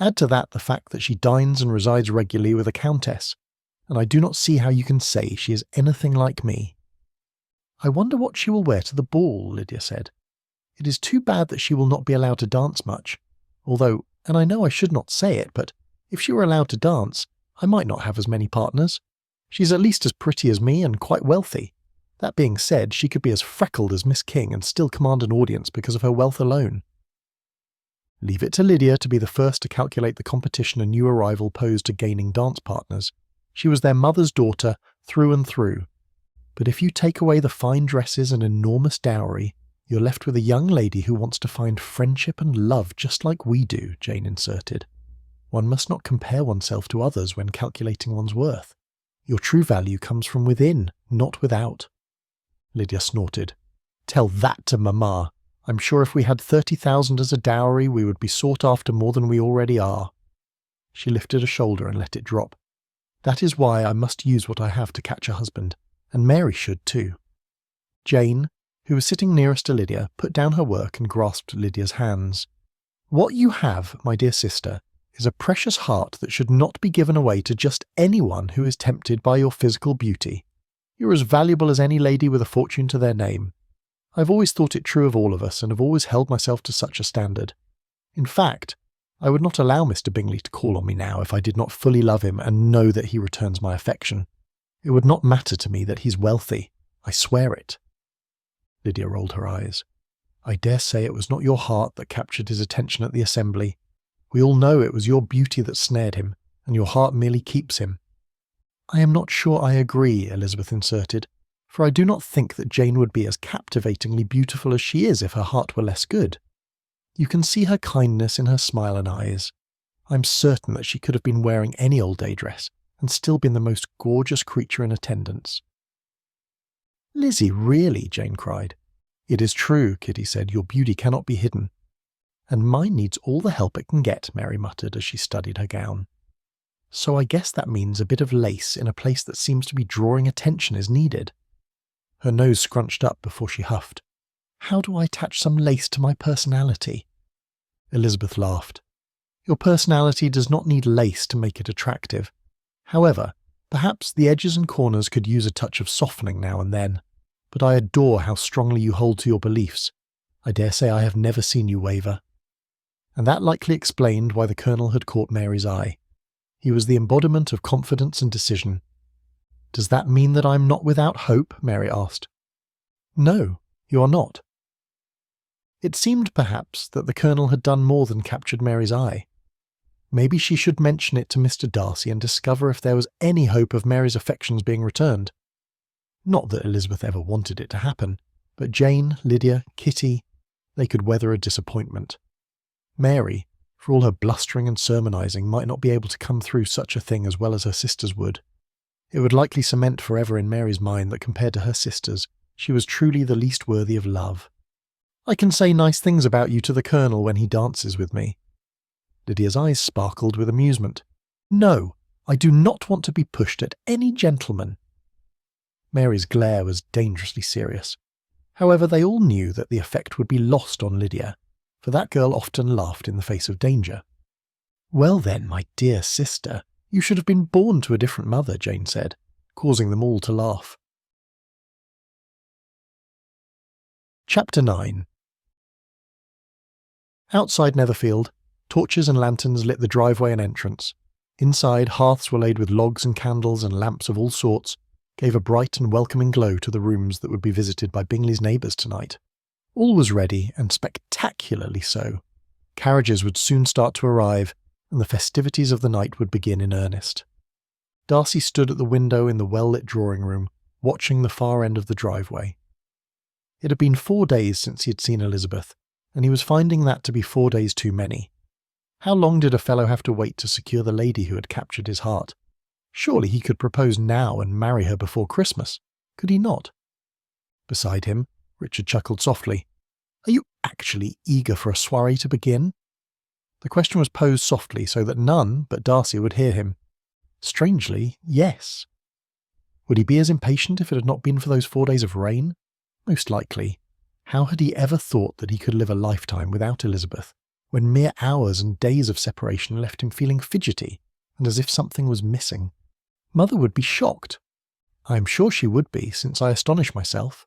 Add to that the fact that she dines and resides regularly with a countess, and I do not see how you can say she is anything like me." "I wonder what she will wear to the ball," Lydia said. "It is too bad that she will not be allowed to dance much, although, and I know I should not say it, but if she were allowed to dance, I might not have as many partners. She's at least as pretty as me and quite wealthy. That being said, she could be as freckled as Miss King and still command an audience because of her wealth alone." Leave it to Lydia to be the first to calculate the competition a new arrival posed to gaining dance partners. She was their mother's daughter through and through. But if you take away the fine dresses and enormous dowry, you're left with a young lady who wants to find friendship and love just like we do, Jane inserted. One must not compare oneself to others when calculating one's worth. Your true value comes from within, not without. Lydia snorted. "Tell that to Mamma. I'm sure if we had 30,000 as a dowry, we would be sought after more than we already are." She lifted a shoulder and let it drop. "That is why I must use what I have to catch a husband, and Mary should too." Jane, who was sitting nearest to Lydia, put down her work and grasped Lydia's hands. "What you have, my dear sister, is a precious heart that should not be given away to just anyone who is tempted by your physical beauty. You're as valuable as any lady with a fortune to their name. I've always thought it true of all of us, and have always held myself to such a standard. In fact, I would not allow Mr. Bingley to call on me now if I did not fully love him and know that he returns my affection. It would not matter to me that he's wealthy. I swear it." Lydia rolled her eyes. "I dare say it was not your heart that captured his attention at the assembly. We all know it was your beauty that snared him, and your heart merely keeps him." "I am not sure I agree," Elizabeth inserted, "for I do not think that Jane would be as captivatingly beautiful as she is if her heart were less good. You can see her kindness in her smile and eyes. I'm certain that she could have been wearing any old day dress, and still been the most gorgeous creature in attendance." "Lizzie, really?" Jane cried. "It is true," Kitty said. "Your beauty cannot be hidden." "And mine needs all the help it can get," Mary muttered as she studied her gown. "So I guess that means a bit of lace in a place that seems to be drawing attention is needed." Her nose scrunched up before she huffed. "How do I attach some lace to my personality?" Elizabeth laughed. "Your personality does not need lace to make it attractive. However, perhaps the edges and corners could use a touch of softening now and then. But I adore how strongly you hold to your beliefs. I dare say I have never seen you waver." And that likely explained why the Colonel had caught Mary's eye. He was the embodiment of confidence and decision. "Does that mean that I'm not without hope?" Mary asked. "No, you are not." It seemed, perhaps, that the Colonel had done more than captured Mary's eye. Maybe she should mention it to Mr. Darcy and discover if there was any hope of Mary's affections being returned. Not that Elizabeth ever wanted it to happen, but Jane, Lydia, Kitty, they could weather a disappointment. Mary, for all her blustering and sermonising, might not be able to come through such a thing as well as her sisters would. It would likely cement forever in Mary's mind that compared to her sisters, she was truly the least worthy of love. "I can say nice things about you to the Colonel when he dances with me." Lydia's eyes sparkled with amusement. "No, I do not want to be pushed at any gentleman." Mary's glare was dangerously serious. However, they all knew that the effect would be lost on Lydia, for that girl often laughed in the face of danger. "Well then, my dear sister, you should have been born to a different mother," Jane said, causing them all to laugh. Chapter 9. Outside Netherfield, torches and lanterns lit the driveway and entrance. Inside, hearths were laid with logs and candles, and lamps of all sorts gave a bright and welcoming glow to the rooms that would be visited by Bingley's neighbours tonight. All was ready, and spectacularly so. Carriages would soon start to arrive, and the festivities of the night would begin in earnest. Darcy stood at the window in the well-lit drawing-room, watching the far end of the driveway. It had been 4 days since he had seen Elizabeth, and he was finding that to be 4 days too many. How long did a fellow have to wait to secure the lady who had captured his heart? Surely he could propose now and marry her before Christmas, could he not? Beside him, Richard chuckled softly. "Are you actually eager for a soiree to begin?" The question was posed softly so that none but Darcy would hear him. Strangely, yes. Would he be as impatient if it had not been for those 4 days of rain? Most likely. How had he ever thought that he could live a lifetime without Elizabeth, when mere hours and days of separation left him feeling fidgety and as if something was missing? Mother would be shocked. I am sure she would be, since I astonish myself.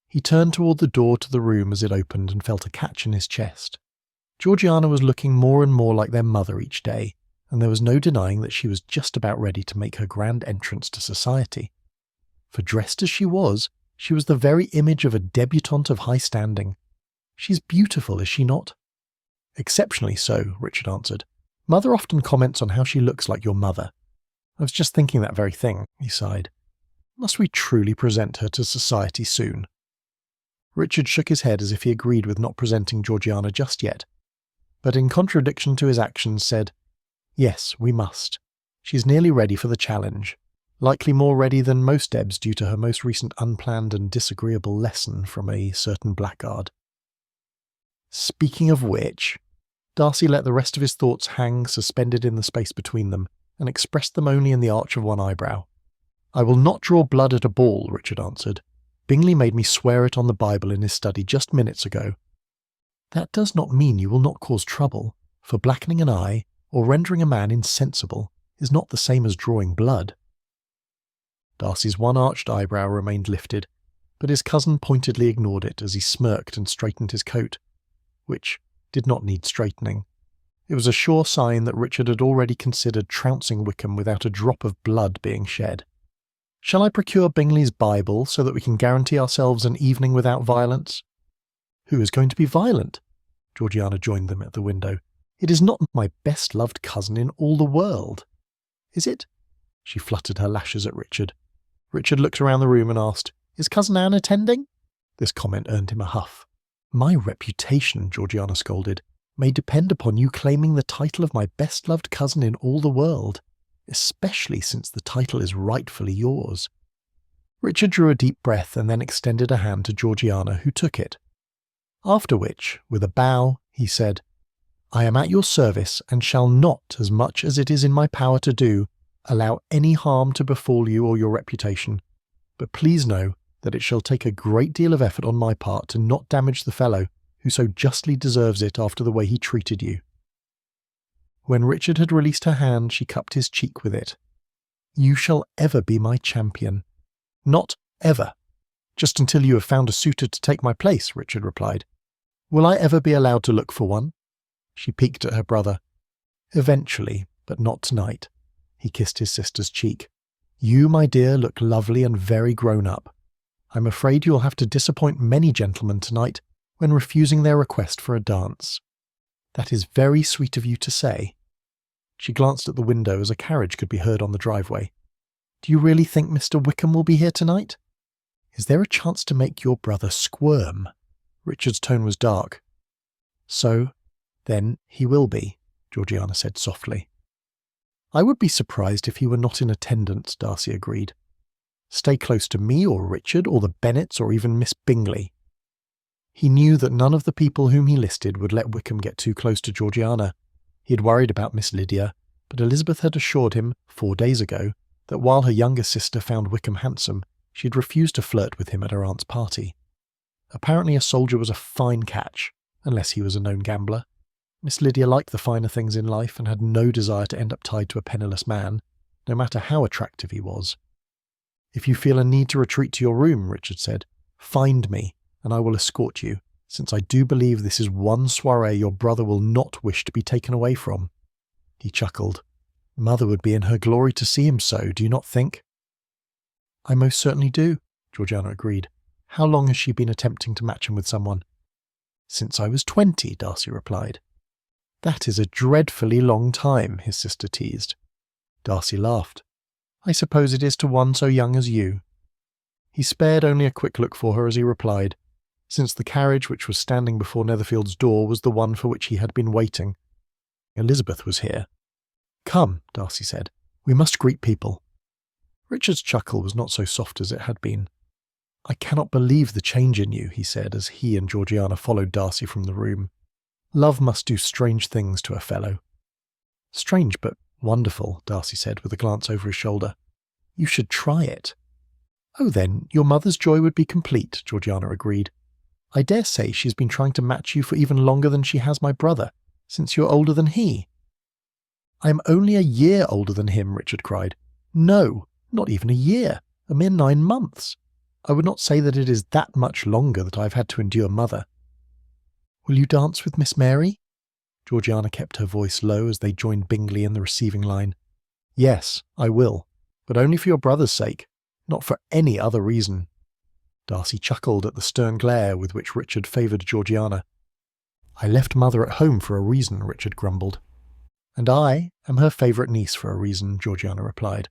He turned toward the door to the room as it opened and felt a catch in his chest. Georgiana was looking more and more like their mother each day, and there was no denying that she was just about ready to make her grand entrance to society. For dressed as she was the very image of a debutante of high standing. "She's beautiful, is she not?" "Exceptionally so," Richard answered. "Mother often comments on how she looks like your mother." "I was just thinking that very thing," he sighed. "Must we truly present her to society soon?" Richard shook his head as if he agreed with not presenting Georgiana just yet, but in contradiction to his actions said, "Yes, we must. She's nearly ready for the challenge, likely more ready than most Debs due to her most recent unplanned and disagreeable lesson from a certain blackguard." Speaking of which, Darcy let the rest of his thoughts hang suspended in the space between them, and expressed them only in the arch of one eyebrow. "I will not draw blood at a ball," Richard answered. "Bingley made me swear it on the Bible in his study just minutes ago." "That does not mean you will not cause trouble, for blackening an eye, or rendering a man insensible, is not the same as drawing blood." Darcy's one arched eyebrow remained lifted, but his cousin pointedly ignored it as he smirked and straightened his coat, which did not need straightening. It was a sure sign that Richard had already considered trouncing Wickham without a drop of blood being shed. "Shall I procure Bingley's Bible so that we can guarantee ourselves an evening without violence?" "Who is going to be violent?" Georgiana joined them at the window. "It is not my best-loved cousin in all the world." "Is it?" She fluttered her lashes at Richard. Richard looked around the room and asked, "Is Cousin Anne attending?" This comment earned him a huff. "My reputation," Georgiana scolded, "may depend upon you claiming the title of my best-loved cousin in all the world, especially since the title is rightfully yours." Richard drew a deep breath and then extended a hand to Georgiana, who took it. After which, with a bow, he said, "I am at your service and shall not, as much as it is in my power to do, allow any harm to befall you or your reputation, but please know that it shall take a great deal of effort on my part to not damage the fellow who so justly deserves it after the way he treated you." When Richard had released her hand, she cupped his cheek with it. "You shall ever be my champion." "Not ever. Just until you have found a suitor to take my place," Richard replied. "Will I ever be allowed to look for one?" She peeked at her brother. "Eventually, but not tonight." He kissed his sister's cheek. "You, my dear, look lovely and very grown up. I'm afraid you'll have to disappoint many gentlemen tonight when refusing their request for a dance." "That is very sweet of you to say." She glanced at the window as a carriage could be heard on the driveway. "Do you really think Mr. Wickham will be here tonight? Is there a chance to make your brother squirm?" Richard's tone was dark. "So, then, he will be," Georgiana said softly. "I would be surprised if he were not in attendance," Darcy agreed. "Stay close to me or Richard or the Bennets or even Miss Bingley." He knew that none of the people whom he listed would let Wickham get too close to Georgiana. He had worried about Miss Lydia, but Elizabeth had assured him, 4 days ago, that while her younger sister found Wickham handsome, she had refused to flirt with him at her aunt's party. Apparently a soldier was a fine catch, unless he was a known gambler. Miss Lydia liked the finer things in life and had no desire to end up tied to a penniless man, no matter how attractive he was. "If you feel a need to retreat to your room," Richard said, "find me, and I will escort you, since I do believe this is one soirée your brother will not wish to be taken away from." He chuckled. "Mother would be in her glory to see him so, do you not think?" "I most certainly do," Georgiana agreed. "How long has she been attempting to match him with someone?" "Since I was 20, Darcy replied. "That is a dreadfully long time," his sister teased. Darcy laughed. "I suppose it is to one so young as you." He spared only a quick look for her as he replied, since the carriage which was standing before Netherfield's door was the one for which he had been waiting. Elizabeth was here. "Come," Darcy said, "we must greet people." Richard's chuckle was not so soft as it had been. "I cannot believe the change in you," he said as he and Georgiana followed Darcy from the room. "Love must do strange things to a fellow." "Strange but wonderful," Darcy said with a glance over his shoulder. "You should try it." "Oh, then, your mother's joy would be complete," Georgiana agreed. "I dare say she's been trying to match you for even longer than she has my brother, since you're older than he." "I am only a year older than him," Richard cried. "No, not even a year, a mere 9 months. I would not say that it is that much longer that I have had to endure mother." "Will you dance with Miss Mary?" Georgiana kept her voice low as they joined Bingley in the receiving line. "Yes, I will, but only for your brother's sake, not for any other reason." Darcy chuckled at the stern glare with which Richard favoured Georgiana. "I left mother at home for a reason," Richard grumbled. "And I am her favourite niece for a reason," Georgiana replied.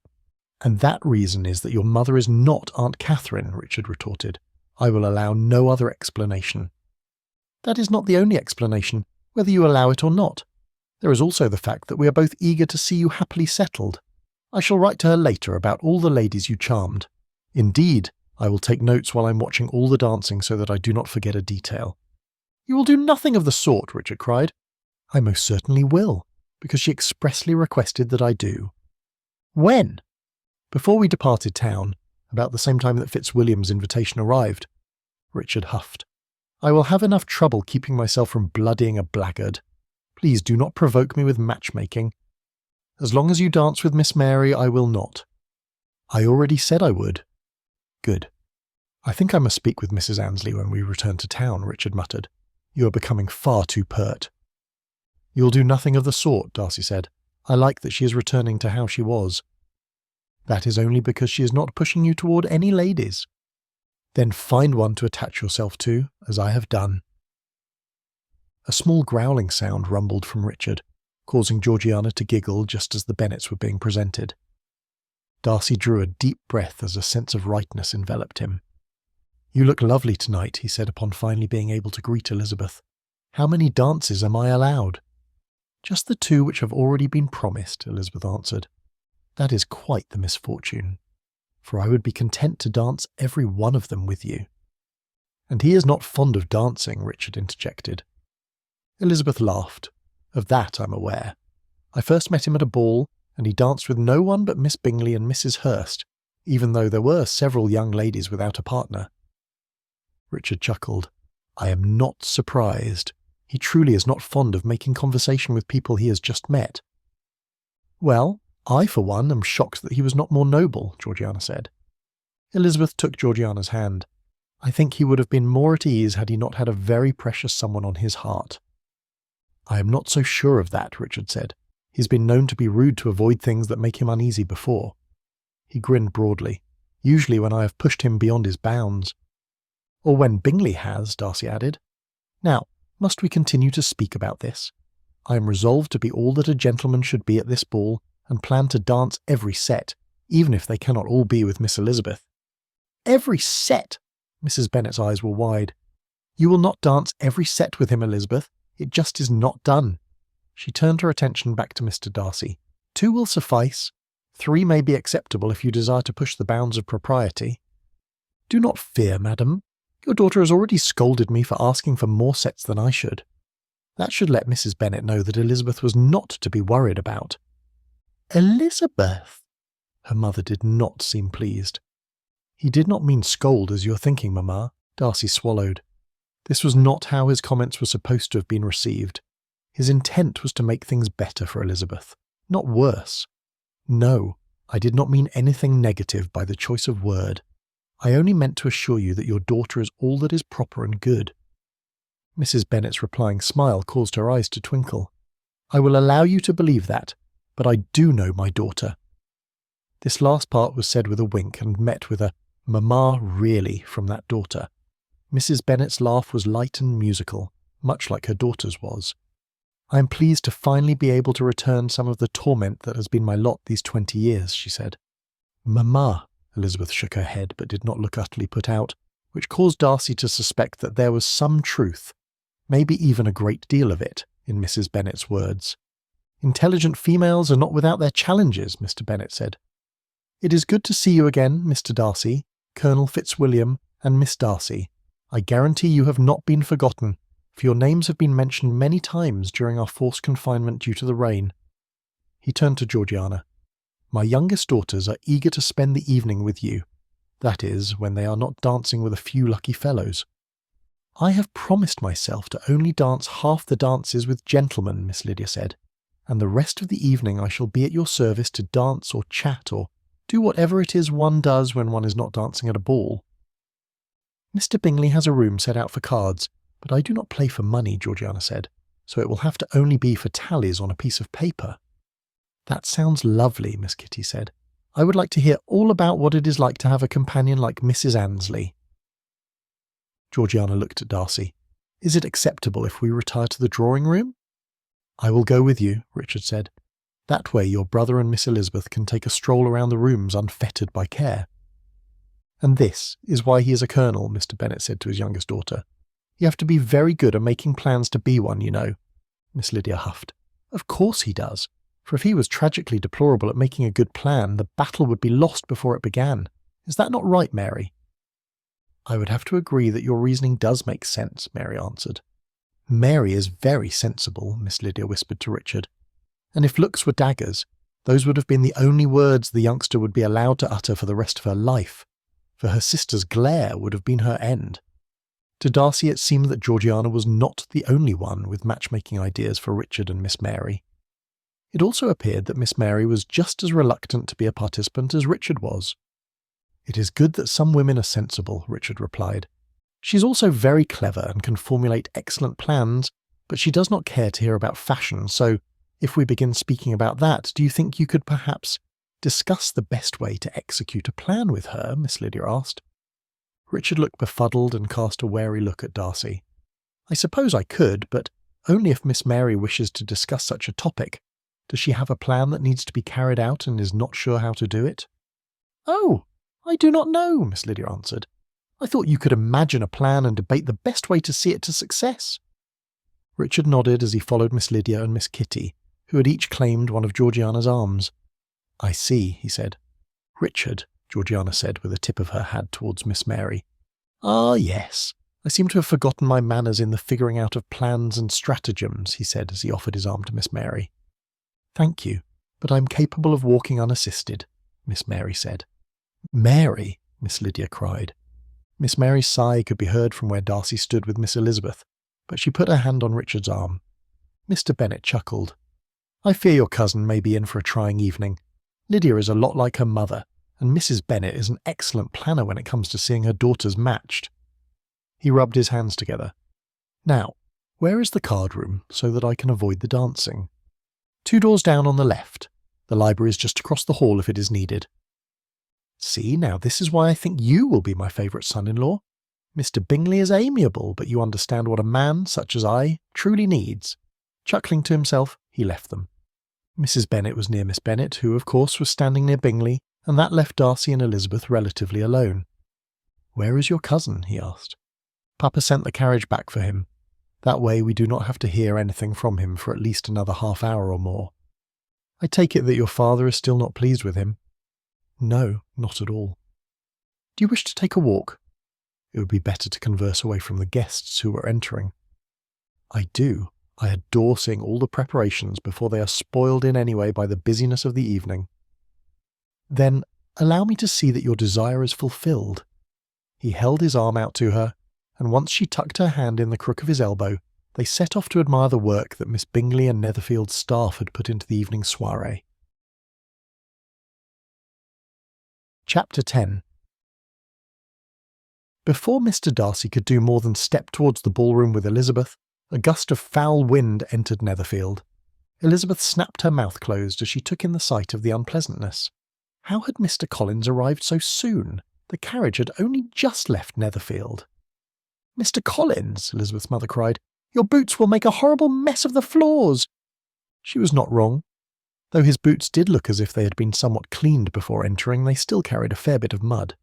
"And that reason is that your mother is not Aunt Catherine," Richard retorted. "I will allow no other explanation." "That is not the only explanation, whether you allow it or not. There is also the fact that we are both eager to see you happily settled. I shall write to her later about all the ladies you charmed. Indeed, I will take notes while I'm watching all the dancing so that I do not forget a detail." "You will do nothing of the sort," Richard cried. "I most certainly will, because she expressly requested that I do." "When?" "Before we departed town, about the same time that Fitzwilliam's invitation arrived." Richard huffed. "I will have enough trouble keeping myself from bloodying a blackguard. Please do not provoke me with matchmaking. As long as you dance with Miss Mary, I will not." "I already said I would." "Good. I think I must speak with Mrs. Annesley when we return to town," Richard muttered. "You are becoming far too pert." "You will do nothing of the sort," Darcy said. "I like that she is returning to how she was." "That is only because she is not pushing you toward any ladies." "Then find one to attach yourself to, as I have done." A small growling sound rumbled from Richard, causing Georgiana to giggle just as the Bennets were being presented. Darcy drew a deep breath as a sense of rightness enveloped him. "You look lovely tonight," he said upon finally being able to greet Elizabeth. "How many dances am I allowed?" "Just the 2 which have already been promised," Elizabeth answered. "That is quite the misfortune, for I would be content to dance every one of them with you." "And he is not fond of dancing," Richard interjected. Elizabeth laughed. "Of that I'm aware. I first met him at a ball, and he danced with no one but Miss Bingley and Mrs. Hurst, even though there were several young ladies without a partner." Richard chuckled. "I am not surprised. He truly is not fond of making conversation with people he has just met." "Well, I, for one, am shocked that he was not more noble," Georgiana said. Elizabeth took Georgiana's hand. "I think he would have been more at ease had he not had a very precious someone on his heart." "I am not so sure of that," Richard said. "He's been known to be rude to avoid things that make him uneasy before." He grinned broadly. "Usually when I have pushed him beyond his bounds." "Or when Bingley has," Darcy added. "Now, must we continue to speak about this? I am resolved to be all that a gentleman should be at this ball, and plan to dance every set, even if they cannot all be with Miss Elizabeth." "Every set?" Mrs. Bennet's eyes were wide. "You will not dance every set with him, Elizabeth. It just is not done." She turned her attention back to Mr. Darcy. "2 will suffice. 3 may be acceptable if you desire to push the bounds of propriety." "Do not fear, madam. Your daughter has already scolded me for asking for more sets than I should." That should let Mrs. Bennet know that Elizabeth was not to be worried about. "Elizabeth!" Her mother did not seem pleased. "He did not mean scold as you're thinking, mamma." Darcy swallowed. This was not how his comments were supposed to have been received. His intent was to make things better for Elizabeth, not worse. No, I did not mean anything negative by the choice of word. I only meant to assure you that your daughter is all that is proper and good. Mrs. Bennet's replying smile caused her eyes to twinkle. I will allow you to believe that, but I do know my daughter. This last part was said with a wink and met with a "Mamma, really?" from that daughter. Mrs. Bennet's laugh was light and musical, much like her daughter's was. I am pleased to finally be able to return some of the torment that has been my lot these 20 years, she said. Mamma, Elizabeth shook her head but did not look utterly put out, which caused Darcy to suspect that there was some truth, maybe even a great deal of it, in Mrs. Bennet's words. Intelligent females are not without their challenges, Mr. Bennet said. It is good to see you again, Mr. Darcy, Colonel Fitzwilliam, and Miss Darcy. I guarantee you have not been forgotten, for your names have been mentioned many times during our forced confinement due to the rain. He turned to Georgiana. My youngest daughters are eager to spend the evening with you. That is, when they are not dancing with a few lucky fellows. I have promised myself to only dance half the dances with gentlemen, Miss Lydia said, and the rest of the evening I shall be at your service to dance or chat or do whatever it is one does when one is not dancing at a ball. Mr. Bingley has a room set out for cards, but I do not play for money, Georgiana said, so it will have to only be for tallies on a piece of paper. That sounds lovely, Miss Kitty said. I would like to hear all about what it is like to have a companion like Mrs. Annesley. Georgiana looked at Darcy. Is it acceptable if we retire to the drawing-room? I will go with you, Richard said. That way your brother and Miss Elizabeth can take a stroll around the rooms unfettered by care. And this is why he is a colonel, Mr. Bennet said to his youngest daughter. You have to be very good at making plans to be one, you know. Miss Lydia huffed. Of course he does, for if he was tragically deplorable at making a good plan, the battle would be lost before it began. Is that not right, Mary? I would have to agree that your reasoning does make sense, Mary answered. Mary is very sensible, Miss Lydia whispered to Richard. And if looks were daggers, those would have been the only words the youngster would be allowed to utter for the rest of her life, for her sister's glare would have been her end. To Darcy it seemed that Georgiana was not the only one with matchmaking ideas for Richard and Miss Mary. It also appeared that Miss Mary was just as reluctant to be a participant as Richard was. It is good that some women are sensible, Richard replied. She is also very clever and can formulate excellent plans, but she does not care to hear about fashion, so if we begin speaking about that, do you think you could perhaps discuss the best way to execute a plan with her? Miss Lydia asked. Richard looked befuddled and cast a wary look at Darcy. I suppose I could, but only if Miss Mary wishes to discuss such a topic. Does she have a plan that needs to be carried out and is not sure how to do it? Oh, I do not know, Miss Lydia answered. I thought you could imagine a plan and debate the best way to see it to success. Richard nodded as he followed Miss Lydia and Miss Kitty, who had each claimed one of Georgiana's arms. I see, he said. Richard, Georgiana said with a tip of her hat towards Miss Mary. Ah, yes. I seem to have forgotten my manners in the figuring out of plans and stratagems, he said as he offered his arm to Miss Mary. Thank you, but I am capable of walking unassisted, Miss Mary said. Mary, Miss Lydia cried. Miss Mary's sigh could be heard from where Darcy stood with Miss Elizabeth, but she put her hand on Richard's arm. Mr. Bennet chuckled. I fear your cousin may be in for a trying evening. Lydia is a lot like her mother, and Mrs. Bennet is an excellent planner when it comes to seeing her daughters matched. He rubbed his hands together. Now, where is the card room, so that I can avoid the dancing? 2 doors down on the left. The library is just across the hall if it is needed. See, now this is why I think you will be my favourite son-in-law. Mr. Bingley is amiable, but you understand what a man, such as I, truly needs. Chuckling to himself, he left them. Mrs. Bennet was near Miss Bennet, who, of course, was standing near Bingley, and that left Darcy and Elizabeth relatively alone. Where is your cousin? He asked. Papa sent the carriage back for him. That way we do not have to hear anything from him for at least another half-hour or more. I take it that your father is still not pleased with him? No, not at all. Do you wish to take a walk? It would be better to converse away from the guests who were entering. I do. I adore seeing all the preparations before they are spoiled in any way by the busyness of the evening. Then allow me to see that your desire is fulfilled. He held his arm out to her, and once she tucked her hand in the crook of his elbow, They set off to admire the work that Miss Bingley and Netherfield's staff had put into the evening soiree. Chapter 10. Before Mr. Darcy could do more than step towards the ballroom with Elizabeth, a gust of foul wind entered Netherfield. Elizabeth snapped her mouth closed as she took in the sight of the unpleasantness. How had Mr. Collins arrived so soon? The carriage had only just left Netherfield. "Mr. Collins," Elizabeth's mother cried, "your boots will make a horrible mess of the floors." She was not wrong. Though his boots did look as if they had been somewhat cleaned before entering, they still carried a fair bit of mud.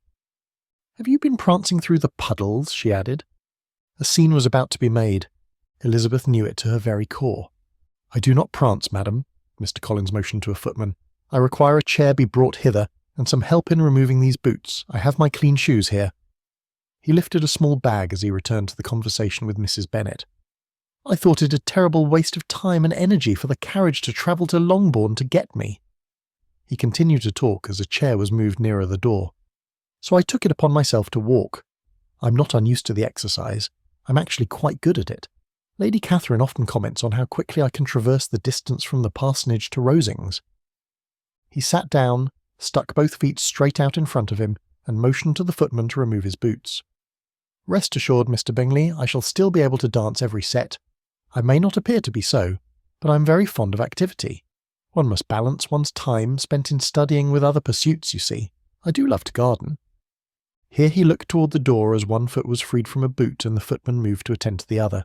"Have you been prancing through the puddles?" she added. A scene was about to be made. Elizabeth knew it to her very core. "I do not prance, madam," Mr. Collins motioned to a footman. "I require a chair be brought hither, and some help in removing these boots. I have my clean shoes here." He lifted a small bag as he returned to the conversation with Mrs. Bennet. "I thought it a terrible waste of time and energy for the carriage to travel to Longbourn to get me." He continued to talk as a chair was moved nearer the door. "So I took it upon myself to walk. I'm not unused to the exercise. I'm actually quite good at it. Lady Catherine often comments on how quickly I can traverse the distance from the parsonage to Rosings." He sat down, stuck both feet straight out in front of him, and motioned to the footman to remove his boots. "Rest assured, Mr. Bingley, I shall still be able to dance every set. I may not appear to be so, but I am very fond of activity. One must balance one's time spent in studying with other pursuits, you see. I do love to garden." Here he looked toward the door as one foot was freed from a boot and the footman moved to attend to the other.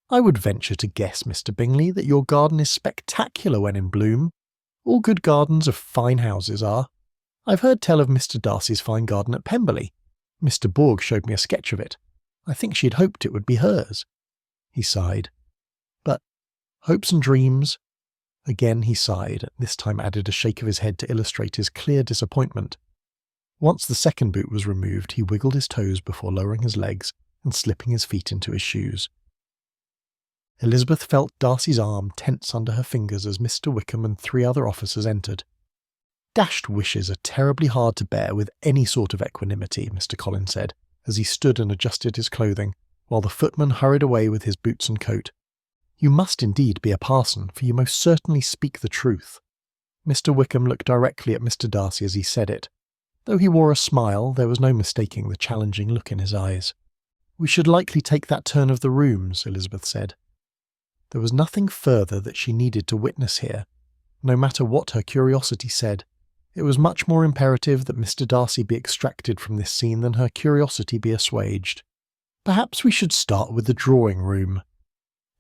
"I would venture to guess, Mr. Bingley, that your garden is spectacular when in bloom. All good gardens of fine houses are. I've heard tell of Mr. Darcy's fine garden at Pemberley. Mr. Borg showed me a sketch of it. I think she had hoped it would be hers." He sighed. "But hopes and dreams—" Again he sighed, and this time added a shake of his head to illustrate his clear disappointment. Once the second boot was removed, he wiggled his toes before lowering his legs and slipping his feet into his shoes. Elizabeth felt Darcy's arm tense under her fingers as Mr. Wickham and 3 other officers entered. "Dashed wishes are terribly hard to bear with any sort of equanimity," Mr. Collins said, as he stood and adjusted his clothing, while the footman hurried away with his boots and coat. "You must indeed be a parson, for you most certainly speak the truth." Mr. Wickham looked directly at Mr. Darcy as he said it. Though he wore a smile, there was no mistaking the challenging look in his eyes. "We should likely take that turn of the rooms," Elizabeth said. There was nothing further that she needed to witness here. No matter what her curiosity said, it was much more imperative that Mr. Darcy be extracted from this scene than her curiosity be assuaged. "Perhaps we should start with the drawing-room."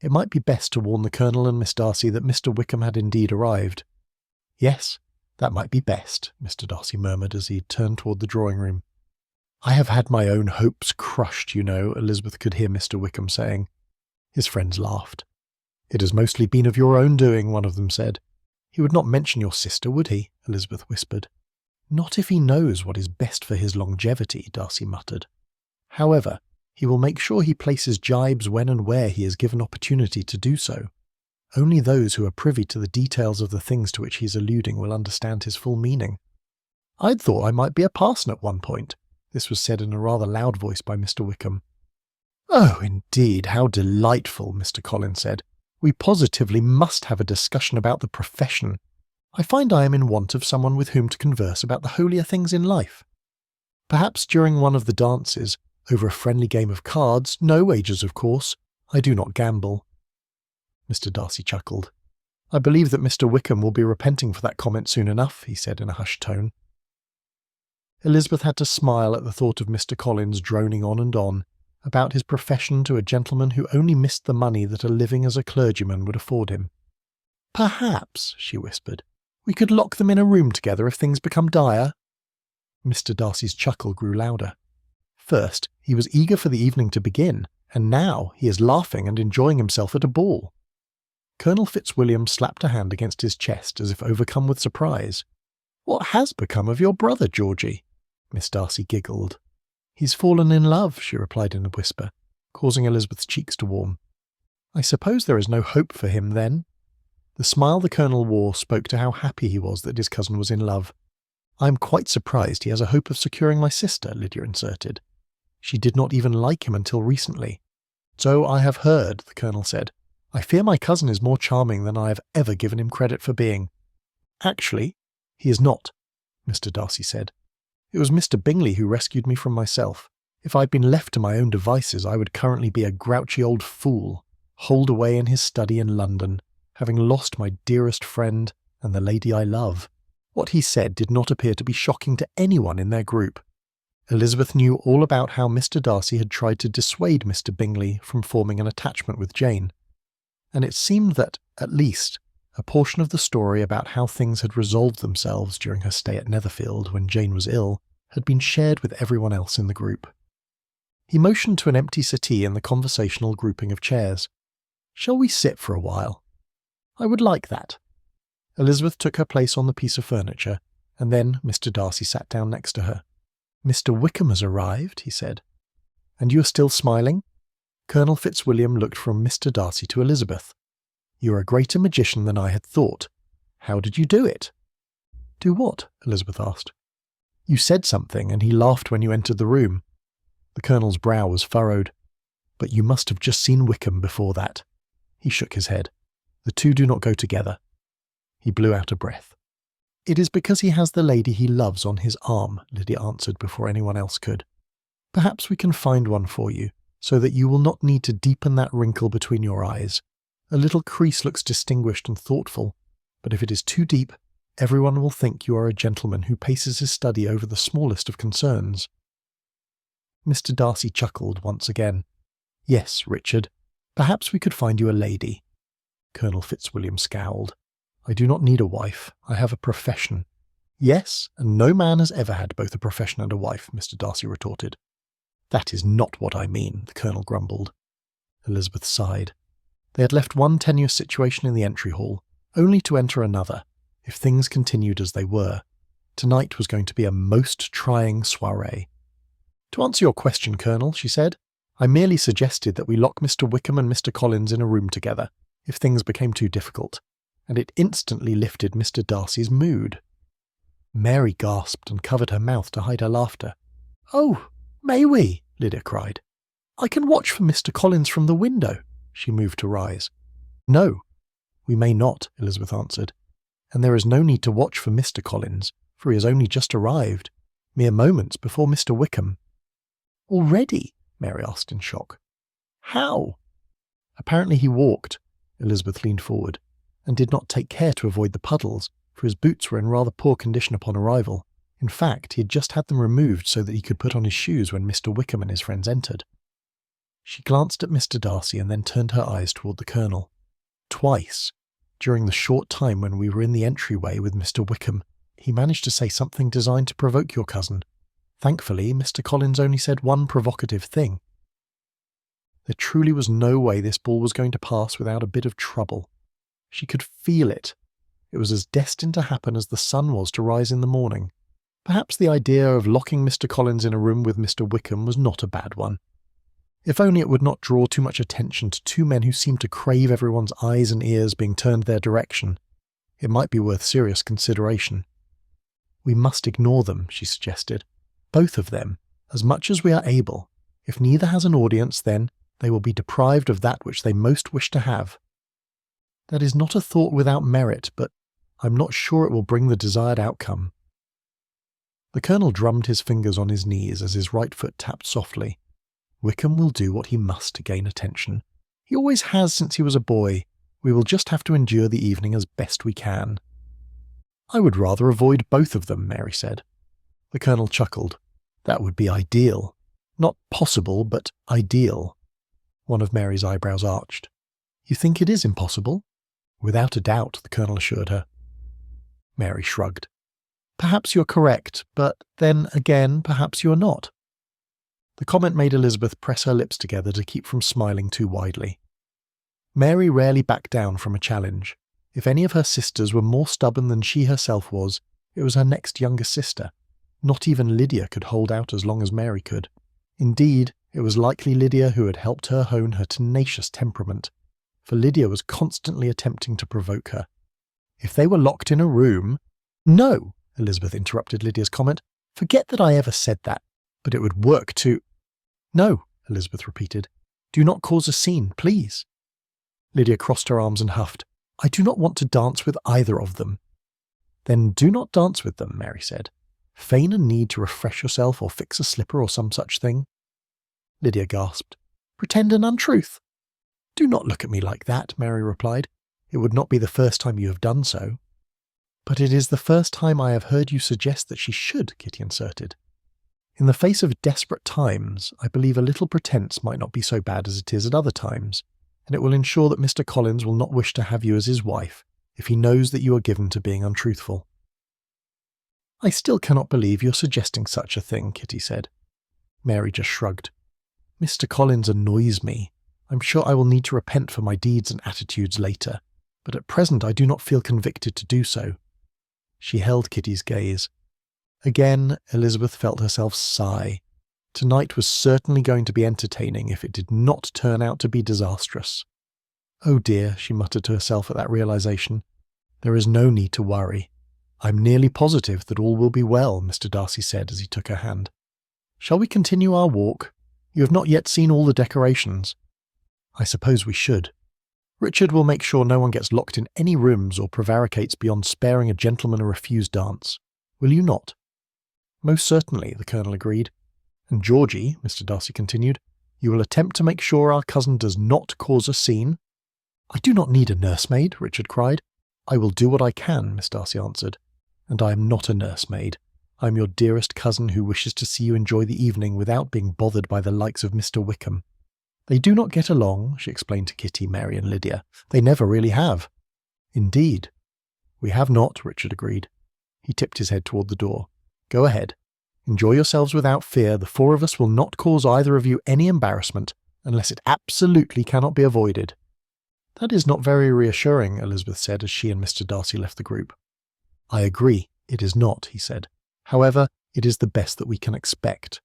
It might be best to warn the Colonel and Miss Darcy that Mr. Wickham had indeed arrived. "Yes, that might be best," Mr. Darcy murmured as he turned toward the drawing-room. "I have had my own hopes crushed, you know," Elizabeth could hear Mr. Wickham saying. His friends laughed. "It has mostly been of your own doing," one of them said. "He would not mention your sister, would he?" Elizabeth whispered. "Not if he knows what is best for his longevity," Darcy muttered. "However, he will make sure he places jibes when and where he is given opportunity to do so. Only those who are privy to the details of the things to which he is alluding will understand his full meaning." "I'd thought I might be a parson at one point." This was said in a rather loud voice by Mr. Wickham. "Oh, indeed, how delightful," Mr. Collins said. "We positively must have a discussion about the profession. I find I am in want of someone with whom to converse about the holier things in life. Perhaps during one of the dances, over a friendly game of cards, no wagers of course. I do not gamble." Mr. Darcy chuckled. "I believe that Mr. Wickham will be repenting for that comment soon enough," he said in a hushed tone. Elizabeth had to smile at the thought of Mr. Collins droning on, about his profession to a gentleman who only missed the money that a living as a clergyman would afford him. "Perhaps," she whispered, "we could lock them in a room together if things become dire." Mr. Darcy's chuckle grew louder. First, he was eager for the evening to begin, and now he is laughing and enjoying himself at a ball. Colonel Fitzwilliam slapped a hand against his chest as if overcome with surprise. "What has become of your brother, Georgie?" Miss Darcy giggled. "He's fallen in love," she replied in a whisper, causing Elizabeth's cheeks to warm. "I suppose there is no hope for him, then?" The smile the Colonel wore spoke to how happy he was that his cousin was in love. "I am quite surprised he has a hope of securing my sister," Lydia inserted. "She did not even like him until recently. "So I have heard," the Colonel said. "I fear my cousin is more charming than I have ever given him credit for being." "Actually, he is not," Mr. Darcy said. "It was Mr. Bingley who rescued me from myself. If I'd been left to my own devices, I would currently be a grouchy old fool, holed away in his study in London, having lost my dearest friend and the lady I love." What he said did not appear to be shocking to anyone in their group. Elizabeth knew all about how Mr. Darcy had tried to dissuade Mr. Bingley from forming an attachment with Jane, and it seemed that, at least, a portion of the story about how things had resolved themselves during her stay at Netherfield when Jane was ill had been shared with everyone else in the group. He motioned to an empty settee in the conversational grouping of chairs. "Shall we sit for a while?" "I would like that." Elizabeth took her place on the piece of furniture, and then Mr. Darcy sat down next to her. "Mr. Wickham has arrived," he said. "And you are still smiling?" Colonel Fitzwilliam looked from Mr. Darcy to Elizabeth. "You are a greater magician than I had thought. How did you do it?" "Do what?" Elizabeth asked. "You said something, and he laughed when you entered the room." The Colonel's brow was furrowed. "But you must have just seen Wickham before that." He shook his head. "The two do not go together." He blew out a breath. "It is because he has the lady he loves on his arm," Lydia answered before anyone else could. "Perhaps we can find one for you, so that you will not need to deepen that wrinkle between your eyes. A little crease looks distinguished and thoughtful, but if it is too deep, everyone will think you are a gentleman who paces his study over the smallest of concerns." Mr. Darcy chuckled once again. "Yes, Richard, perhaps we could find you a lady." Colonel Fitzwilliam scowled. "I do not need a wife. I have a profession." "Yes, and no man has ever had both a profession and a wife," Mr. Darcy retorted. "That is not what I mean," the Colonel grumbled. Elizabeth sighed. They had left one tenuous situation in the entry hall, only to enter another, if things continued as they were. Tonight was going to be a most trying soirée. "To answer your question, Colonel," she said, "I merely suggested that we lock Mr. Wickham and Mr. Collins in a room together, if things became too difficult, and it instantly lifted Mr. Darcy's mood." Mary gasped and covered her mouth to hide her laughter. "Oh, may we?" Lydia cried. "I can watch for Mr. Collins from the window." She moved to rise. "No, we may not," Elizabeth answered, "and there is no need to watch for Mr. Collins, for he has only just arrived, mere moments before Mr. Wickham." "Already?" Mary asked in shock. "How?" "Apparently he walked," Elizabeth leaned forward, "and did not take care to avoid the puddles, for his boots were in rather poor condition upon arrival. In fact, he had just had them removed so that he could put on his shoes when Mr. Wickham and his friends entered." She glanced at Mr. Darcy and then turned her eyes toward the Colonel. "Twice, during the short time when we were in the entryway with Mr. Wickham, he managed to say something designed to provoke your cousin. Thankfully, Mr. Collins only said one provocative thing." There truly was no way this ball was going to pass without a bit of trouble. She could feel it. It was as destined to happen as the sun was to rise in the morning. Perhaps the idea of locking Mr. Collins in a room with Mr. Wickham was not a bad one. If only it would not draw too much attention to two men who seemed to crave everyone's eyes and ears being turned their direction. It might be worth serious consideration. "We must ignore them," she suggested. "Both of them, as much as we are able. If neither has an audience, then they will be deprived of that which they most wish to have." "That is not a thought without merit, but I'm not sure it will bring the desired outcome." The Colonel drummed his fingers on his knees as his right foot tapped softly. "Wickham will do what he must to gain attention. He always has since he was a boy. We will just have to endure the evening as best we can." "I would rather avoid both of them," Mary said. The Colonel chuckled. "That would be ideal. Not possible, but ideal." One of Mary's eyebrows arched. "You think it is impossible?" "Without a doubt," the Colonel assured her. Mary shrugged. "Perhaps you're correct, but then again, perhaps you're not." The comment made Elizabeth press her lips together to keep from smiling too widely. Mary rarely backed down from a challenge. If any of her sisters were more stubborn than she herself was, it was her next younger sister. Not even Lydia could hold out as long as Mary could. Indeed, it was likely Lydia who had helped her hone her tenacious temperament, for Lydia was constantly attempting to provoke her. If they were locked in a room— "No," Elizabeth interrupted Lydia's comment. "Forget that I ever said that. But it would work to—" "No," Elizabeth repeated. Do not cause a scene, please." Lydia crossed her arms and huffed. "I do not want to dance with either of them." "Then do not dance with them," Mary said. "Feign a need to refresh yourself or fix a slipper or some such thing." Lydia gasped. "Pretend an untruth." "Do not look at me like that," Mary replied. "It would not be the first time you have done so." "But it is the first time I have heard you suggest that she should," Kitty inserted. "In the face of desperate times, I believe a little pretence might not be so bad as it is at other times, and it will ensure that Mr. Collins will not wish to have you as his wife if he knows that you are given to being untruthful." "I still cannot believe you're suggesting such a thing," Kitty said. Mary just shrugged. "Mr. Collins annoys me. I'm sure I will need to repent for my deeds and attitudes later, but at present I do not feel convicted to do so." She held Kitty's gaze. Again, Elizabeth felt herself sigh. Tonight was certainly going to be entertaining if it did not turn out to be disastrous. "Oh dear," she muttered to herself at that realization. "There is no need to worry. I'm nearly positive that all will be well," Mr. Darcy said as he took her hand. "Shall we continue our walk? You have not yet seen all the decorations." "I suppose we should. Richard will make sure no one gets locked in any rooms or prevaricates beyond sparing a gentleman a refused dance. Will you not?" "Most certainly," the Colonel agreed. "And Georgie," Mr. Darcy continued, "you will attempt to make sure our cousin does not cause a scene?" "I do not need a nursemaid," Richard cried. "I will do what I can," Miss Darcy answered. "And I am not a nursemaid. I am your dearest cousin who wishes to see you enjoy the evening without being bothered by the likes of Mr. Wickham. They do not get along," she explained to Kitty, Mary and Lydia. "They never really have." "Indeed." "We have not," Richard agreed. He tipped his head toward the door. "Go ahead. Enjoy yourselves without fear. The four of us will not cause either of you any embarrassment, unless it absolutely cannot be avoided." "That is not very reassuring," Elizabeth said as she and Mr. Darcy left the group. "I agree, it is not," he said. "However, it is the best that we can expect."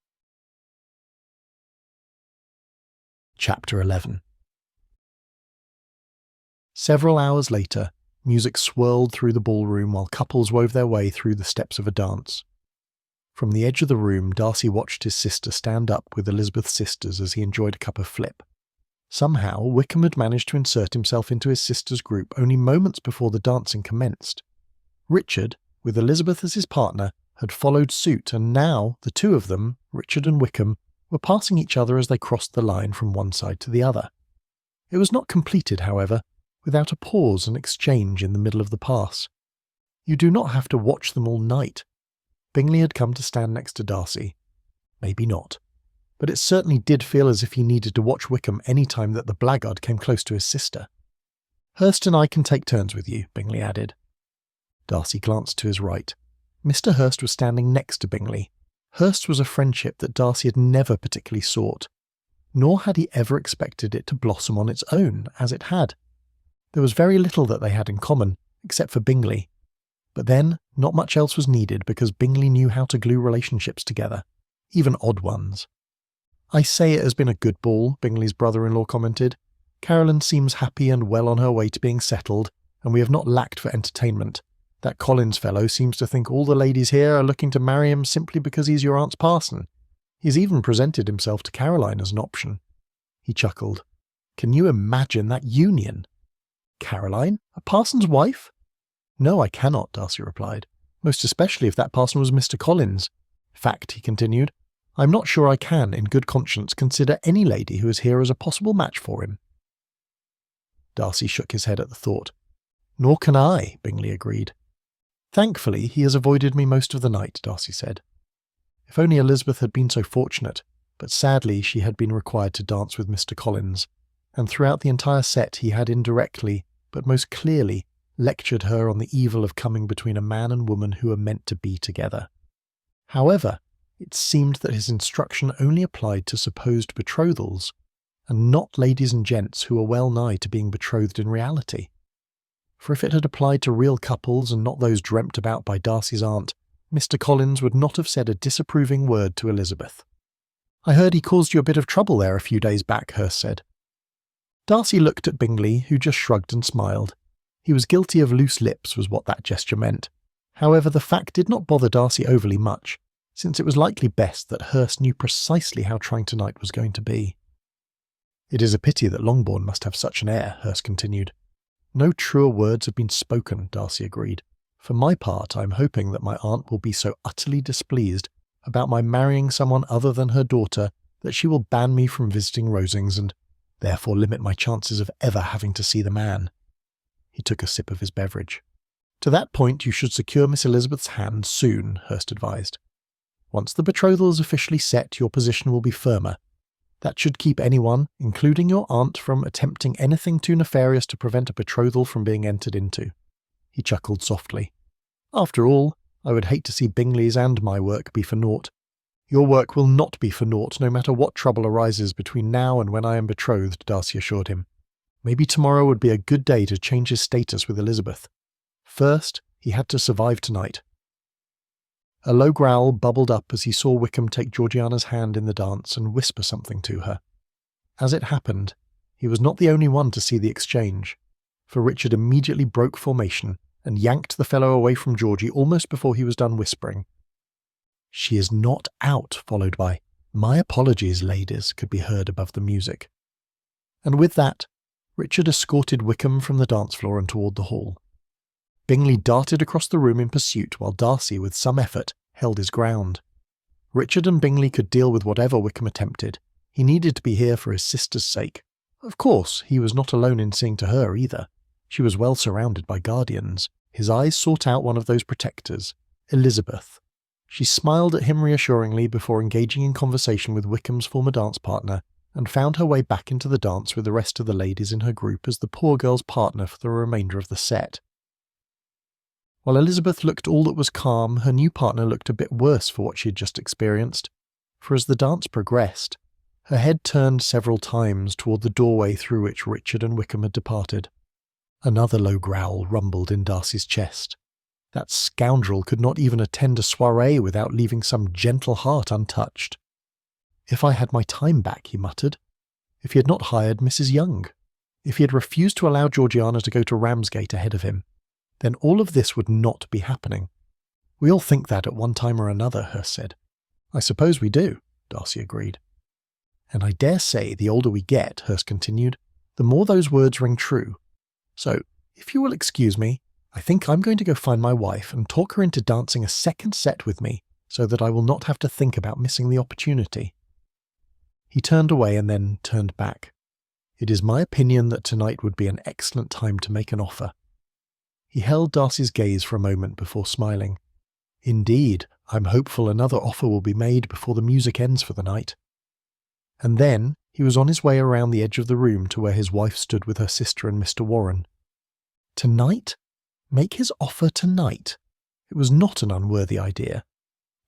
Chapter 11. Several hours later, music swirled through the ballroom while couples wove their way through the steps of a dance. From the edge of the room, Darcy watched his sister stand up with Elizabeth's sisters as he enjoyed a cup of flip. Somehow, Wickham had managed to insert himself into his sister's group only moments before the dancing commenced. Richard, with Elizabeth as his partner, had followed suit, and now the two of them, Richard and Wickham, were passing each other as they crossed the line from one side to the other. It was not completed, however, without a pause and exchange in the middle of the pass. You do not have to watch them all night. Bingley had come to stand next to Darcy. Maybe not. But it certainly did feel as if he needed to watch Wickham any time that the blackguard came close to his sister. "Hurst and I can take turns with you," Bingley added. Darcy glanced to his right. Mr. Hurst was standing next to Bingley. Hurst was a friendship that Darcy had never particularly sought, nor had he ever expected it to blossom on its own, as it had. There was very little that they had in common, except for Bingley. But then, not much else was needed because Bingley knew how to glue relationships together, even odd ones. "I say it has been a good ball," Bingley's brother-in-law commented. "Caroline seems happy and well on her way to being settled, and we have not lacked for entertainment. That Collins fellow seems to think all the ladies here are looking to marry him simply because he's your aunt's parson. He's even presented himself to Caroline as an option." He chuckled. "Can you imagine that union?" "Caroline? A parson's wife?" "No, I cannot," Darcy replied, "most especially if that parson was Mr. Collins. Fact," he continued, "I'm not sure I can, in good conscience, consider any lady who is here as a possible match for him." Darcy shook his head at the thought. "Nor can I," Bingley agreed. "Thankfully, he has avoided me most of the night," Darcy said. If only Elizabeth had been so fortunate, but sadly she had been required to dance with Mr. Collins, and throughout the entire set he had indirectly, but most clearly, lectured her on the evil of coming between a man and woman who were meant to be together. However, it seemed that his instruction only applied to supposed betrothals, and not ladies and gents who were well nigh to being betrothed in reality. For if it had applied to real couples and not those dreamt about by Darcy's aunt, Mr. Collins would not have said a disapproving word to Elizabeth. "I heard he caused you a bit of trouble there a few days back," Hurst said. Darcy looked at Bingley, who just shrugged and smiled. He was guilty of loose lips, was what that gesture meant. However, the fact did not bother Darcy overly much, since it was likely best that Hurst knew precisely how trying tonight was going to be. "It is a pity that Longbourn must have such an heir," Hurst continued. "No truer words have been spoken," Darcy agreed. "For my part, I am hoping that my aunt will be so utterly displeased about my marrying someone other than her daughter that she will ban me from visiting Rosings and therefore limit my chances of ever having to see the man." He took a sip of his beverage. "To that point you should secure Miss Elizabeth's hand soon," Hurst advised. "Once the betrothal is officially set, your position will be firmer. That should keep anyone, including your aunt, from attempting anything too nefarious to prevent a betrothal from being entered into." He chuckled softly. "After all, I would hate to see Bingley's and my work be for naught. Your work will not be for naught, no matter what trouble arises between now and when I am betrothed," Darcy assured him. "Maybe tomorrow would be a good day to change his status with Elizabeth. First, he had to survive tonight." A low growl bubbled up as he saw Wickham take Georgiana's hand in the dance and whisper something to her. As it happened, he was not the only one to see the exchange, for Richard immediately broke formation and yanked the fellow away from Georgie almost before he was done whispering. "She is not out," followed by "My apologies, ladies," could be heard above the music. And with that, Richard escorted Wickham from the dance floor and toward the hall. Bingley darted across the room in pursuit while Darcy, with some effort, held his ground. Richard and Bingley could deal with whatever Wickham attempted. He needed to be here for his sister's sake. Of course, he was not alone in seeing to her either. She was well surrounded by guardians. His eyes sought out one of those protectors, Elizabeth. She smiled at him reassuringly before engaging in conversation with Wickham's former dance partner, and found her way back into the dance with the rest of the ladies in her group as the poor girl's partner for the remainder of the set. While Elizabeth looked all that was calm, her new partner looked a bit worse for what she had just experienced, for as the dance progressed, her head turned several times toward the doorway through which Richard and Wickham had departed. Another low growl rumbled in Darcy's chest. That scoundrel could not even attend a soirée without leaving some gentle heart untouched. "If I had my time back," he muttered. If he had not hired Mrs. Young. If he had refused to allow Georgiana to go to Ramsgate ahead of him, then all of this would not be happening. "We all think that at one time or another," Hurst said. "I suppose we do," Darcy agreed. "And I dare say the older we get," Hurst continued, "the more those words ring true. So, if you will excuse me, I think I'm going to go find my wife and talk her into dancing a second set with me so that I will not have to think about missing the opportunity." He turned away and then turned back. "It is my opinion that tonight would be an excellent time to make an offer." He held Darcy's gaze for a moment before smiling. "Indeed, I'm hopeful another offer will be made before the music ends for the night." And then he was on his way around the edge of the room to where his wife stood with her sister and Mr. Warren. Tonight? Make his offer tonight? It was not an unworthy idea.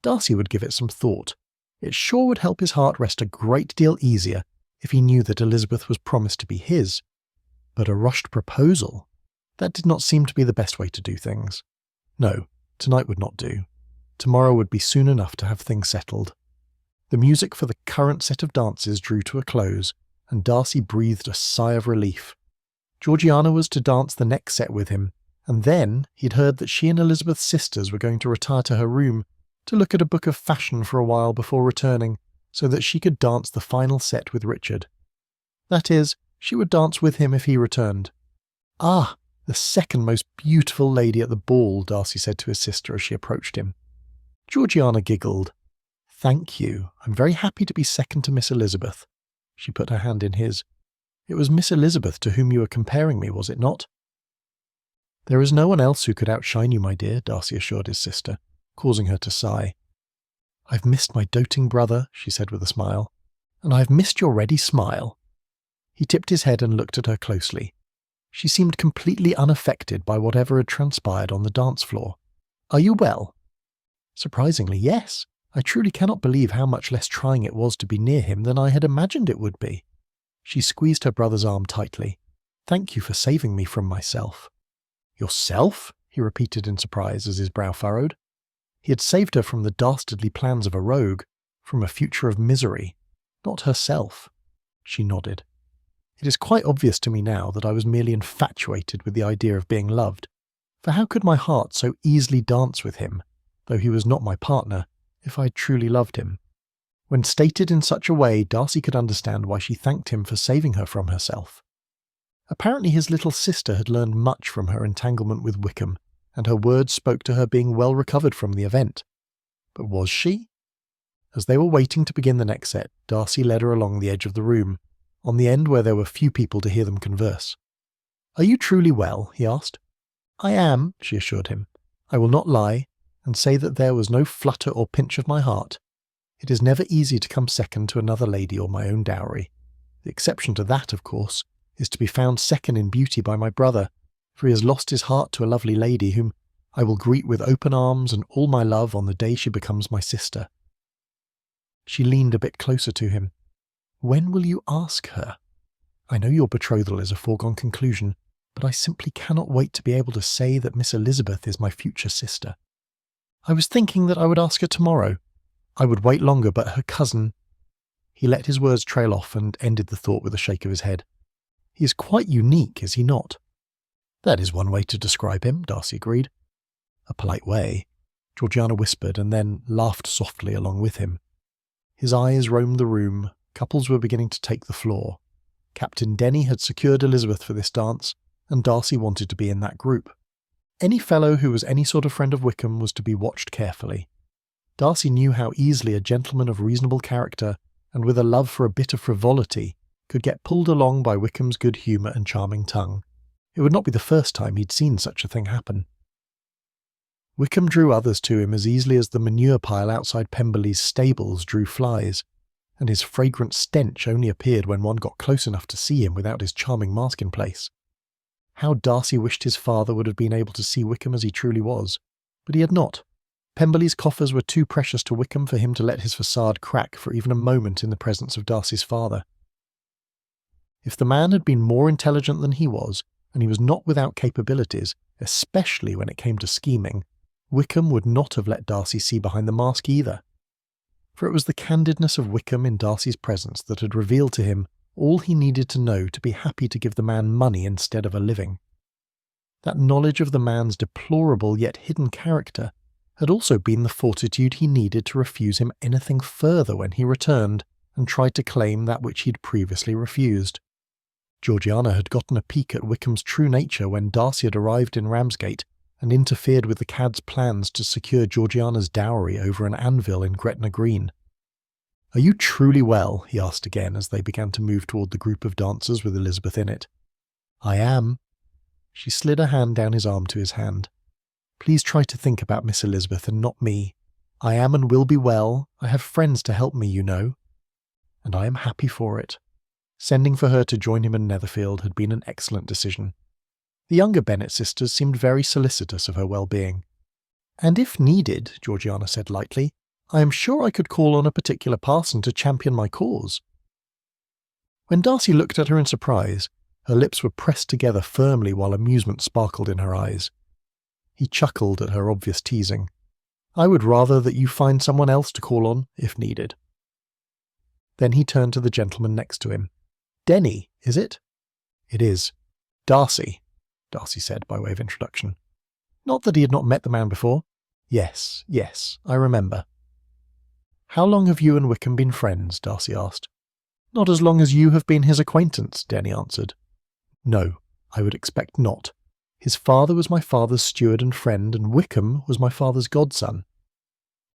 Darcy would give it some thought. It sure would help his heart rest a great deal easier if he knew that Elizabeth was promised to be his. But a rushed proposal? That did not seem to be the best way to do things. No, tonight would not do. Tomorrow would be soon enough to have things settled. The music for the current set of dances drew to a close, and Darcy breathed a sigh of relief. Georgiana was to dance the next set with him, and then he'd heard that she and Elizabeth's sisters were going to retire to her room to look at a book of fashion for a while before returning, so that she could dance the final set with Richard. That is, she would dance with him if he returned. "Ah, the second most beautiful lady at the ball," Darcy said to his sister as she approached him. Georgiana giggled. "Thank you. I'm very happy to be second to Miss Elizabeth." She put her hand in his. "It was Miss Elizabeth to whom you were comparing me, was it not?" "There is no one else who could outshine you, my dear," Darcy assured his sister, causing her to sigh. "I've missed my doting brother," she said with a smile, "and I've missed your ready smile." He tipped his head and looked at her closely. She seemed completely unaffected by whatever had transpired on the dance floor. "Are you well?" "Surprisingly, yes. I truly cannot believe how much less trying it was to be near him than I had imagined it would be." She squeezed her brother's arm tightly. "Thank you for saving me from myself." "Yourself?" he repeated in surprise as his brow furrowed. He had saved her from the dastardly plans of a rogue, from a future of misery, not herself. She nodded. "It is quite obvious to me now that I was merely infatuated with the idea of being loved, for how could my heart so easily dance with him, though he was not my partner, if I truly loved him? When stated in such a way, Darcy could understand why she thanked him for saving her from herself. Apparently his little sister had learned much from her entanglement with Wickham, and her words spoke to her being well recovered from the event. But was she? As they were waiting to begin the next set, Darcy led her along the edge of the room, on the end where there were few people to hear them converse. "Are you truly well?" he asked. "I am," she assured him. "I will not lie, and say that there was no flutter or pinch of my heart. It is never easy to come second to another lady or my own dowry. The exception to that, of course, is to be found second in beauty by my brother, for he has lost his heart to a lovely lady whom I will greet with open arms and all my love on the day she becomes my sister." She leaned a bit closer to him. "When will you ask her? I know your betrothal is a foregone conclusion, but I simply cannot wait to be able to say that Miss Elizabeth is my future sister. I was thinking that I would ask her tomorrow. I would wait longer, but her cousin—" He let his words trail off and ended the thought with a shake of his head. "He is quite unique, is he not?" "That is one way to describe him," Darcy agreed. "A polite way," Georgiana whispered, and then laughed softly along with him. His eyes roamed the room. Couples were beginning to take the floor. Captain Denny had secured Elizabeth for this dance, and Darcy wanted to be in that group. Any fellow who was any sort of friend of Wickham was to be watched carefully. Darcy knew how easily a gentleman of reasonable character, and with a love for a bit of frivolity, could get pulled along by Wickham's good humour and charming tongue. It would not be the first time he'd seen such a thing happen. Wickham drew others to him as easily as the manure pile outside Pemberley's stables drew flies, and his fragrant stench only appeared when one got close enough to see him without his charming mask in place. How Darcy wished his father would have been able to see Wickham as he truly was, but he had not. Pemberley's coffers were too precious to Wickham for him to let his facade crack for even a moment in the presence of Darcy's father. If the man had been more intelligent than he was, and he was not without capabilities, especially when it came to scheming, Wickham would not have let Darcy see behind the mask either. For it was the candidness of Wickham in Darcy's presence that had revealed to him all he needed to know to be happy to give the man money instead of a living. That knowledge of the man's deplorable yet hidden character had also been the fortitude he needed to refuse him anything further when he returned and tried to claim that which he'd previously refused. Georgiana had gotten a peek at Wickham's true nature when Darcy had arrived in Ramsgate and interfered with the cad's plans to secure Georgiana's dowry over an anvil in Gretna Green. "Are you truly well?" he asked again as they began to move toward the group of dancers with Elizabeth in it. "I am." She slid a hand down his arm to his hand. "Please try to think about Miss Elizabeth and not me. I am and will be well. I have friends to help me, you know. And I am happy for it." Sending for her to join him in Netherfield had been an excellent decision. The younger Bennet sisters seemed very solicitous of her well-being. "And if needed," Georgiana said lightly, "I am sure I could call on a particular parson to champion my cause." When Darcy looked at her in surprise, her lips were pressed together firmly while amusement sparkled in her eyes. He chuckled at her obvious teasing. "I would rather that you find someone else to call on, if needed." Then he turned to the gentleman next to him. "Denny, is it?" "It is. Darcy," Darcy said by way of introduction. Not that he had not met the man before. Yes, I remember." "How long have you and Wickham been friends?" Darcy asked. "Not as long as you have been his acquaintance," Denny answered. "No, I would expect not. His father was my father's steward and friend, and Wickham was my father's godson."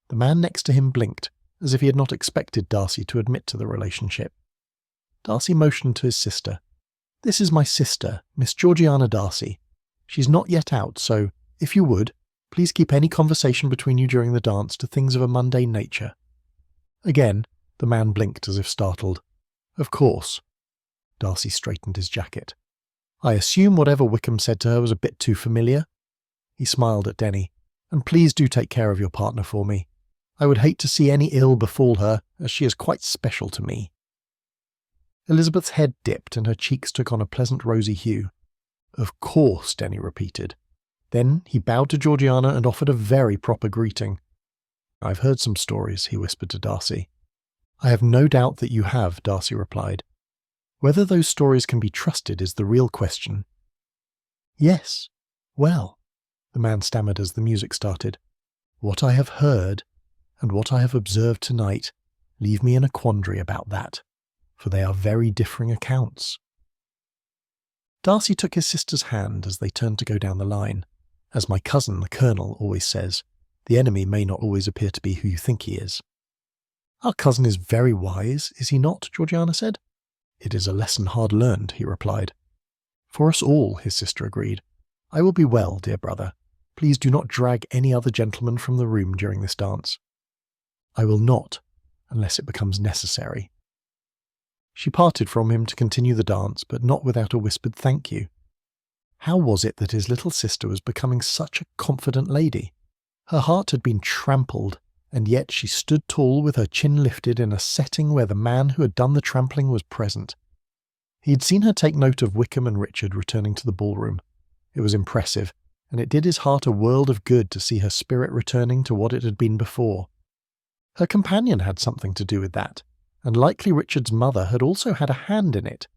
The man next to him blinked, as if he had not expected Darcy to admit to the relationship. Darcy motioned to his sister. "This is my sister, Miss Georgiana Darcy. She's not yet out, so, if you would, please keep any conversation between you during the dance to things of a mundane nature." Again, the man blinked as if startled. "Of course." Darcy straightened his jacket. "I assume whatever Wickham said to her was a bit too familiar?" He smiled at Denny. "And please do take care of your partner for me. I would hate to see any ill befall her, as she is quite special to me." Elizabeth's head dipped and her cheeks took on a pleasant rosy hue. "Of course," Denny repeated. Then he bowed to Georgiana and offered a very proper greeting. "I've heard some stories," he whispered to Darcy. "I have no doubt that you have," Darcy replied. "Whether those stories can be trusted is the real question." "Yes. Well," the man stammered as the music started, "what I have heard, and what I have observed tonight, leave me in a quandary about that, for they are very differing accounts." Darcy took his sister's hand as they turned to go down the line. "As my cousin, the Colonel, always says, the enemy may not always appear to be who you think he is." "Our cousin is very wise, is he not?" Georgiana said. "It is a lesson hard learned," he replied. "For us all," his sister agreed. "I will be well, dear brother. Please do not drag any other gentleman from the room during this dance." "I will not, unless it becomes necessary." She parted from him to continue the dance, but not without a whispered thank you. How was it that his little sister was becoming such a confident lady? Her heart had been trampled, and yet she stood tall with her chin lifted in a setting where the man who had done the trampling was present. He had seen her take note of Wickham and Richard returning to the ballroom. It was impressive, and it did his heart a world of good to see her spirit returning to what it had been before. Her companion had something to do with that, and likely Richard's mother had also had a hand in it.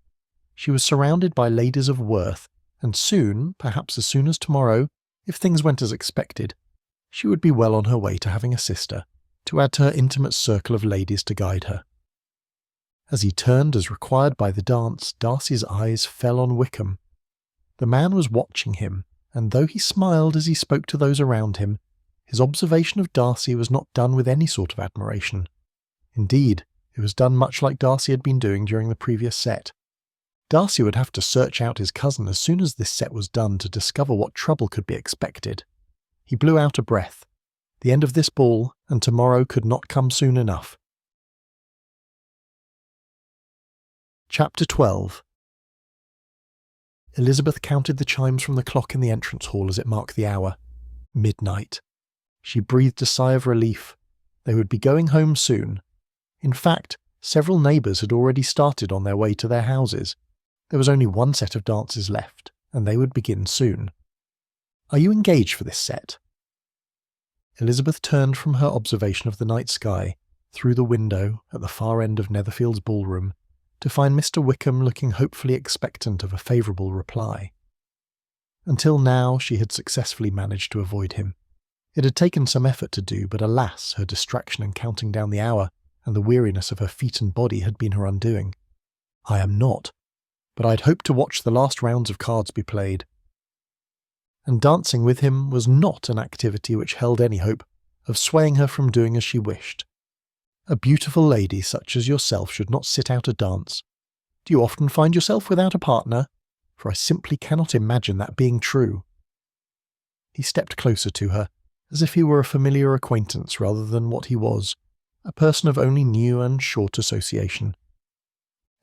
She was surrounded by ladies of worth, and soon, perhaps as soon as tomorrow, if things went as expected, she would be well on her way to having a sister, to add to her intimate circle of ladies to guide her. As he turned as required by the dance, Darcy's eyes fell on Wickham. The man was watching him, and though he smiled as he spoke to those around him, his observation of Darcy was not done with any sort of admiration. Indeed, it was done much like Darcy had been doing during the previous set. Darcy would have to search out his cousin as soon as this set was done to discover what trouble could be expected. He blew out a breath. The end of this ball, and tomorrow could not come soon enough. Chapter 12. Elizabeth counted the chimes from the clock in the entrance hall as it marked the hour. Midnight. She breathed a sigh of relief. They would be going home soon. In fact, several neighbours had already started on their way to their houses. There was only one set of dances left, and they would begin soon. "Are you engaged for this set?" Elizabeth turned from her observation of the night sky, through the window at the far end of Netherfield's ballroom, to find Mr. Wickham looking hopefully expectant of a favourable reply. Until now she had successfully managed to avoid him. It had taken some effort to do, but alas, her distraction in counting down the hour, and the weariness of her feet and body had been her undoing. "I am not, but I'd hoped to watch the last rounds of cards be played." And dancing with him was not an activity which held any hope of swaying her from doing as she wished. A beautiful lady such as yourself should not sit out a dance. Do you often find yourself without a partner? For I simply cannot imagine that being true. He stepped closer to her, as if he were a familiar acquaintance rather than what he was, a person of only new and short association.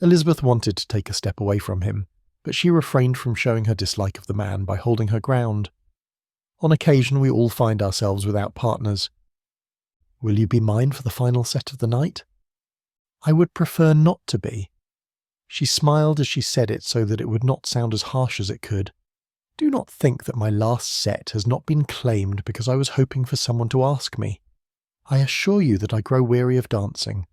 Elizabeth wanted to take a step away from him, but she refrained from showing her dislike of the man by holding her ground. On occasion we all find ourselves without partners. "Will you be mine for the final set of the night?" "I would prefer not to be." She smiled as she said it so that it would not sound as harsh as it could. "Do not think that my last set has not been claimed because I was hoping for someone to ask me. I assure you that I grow weary of dancing."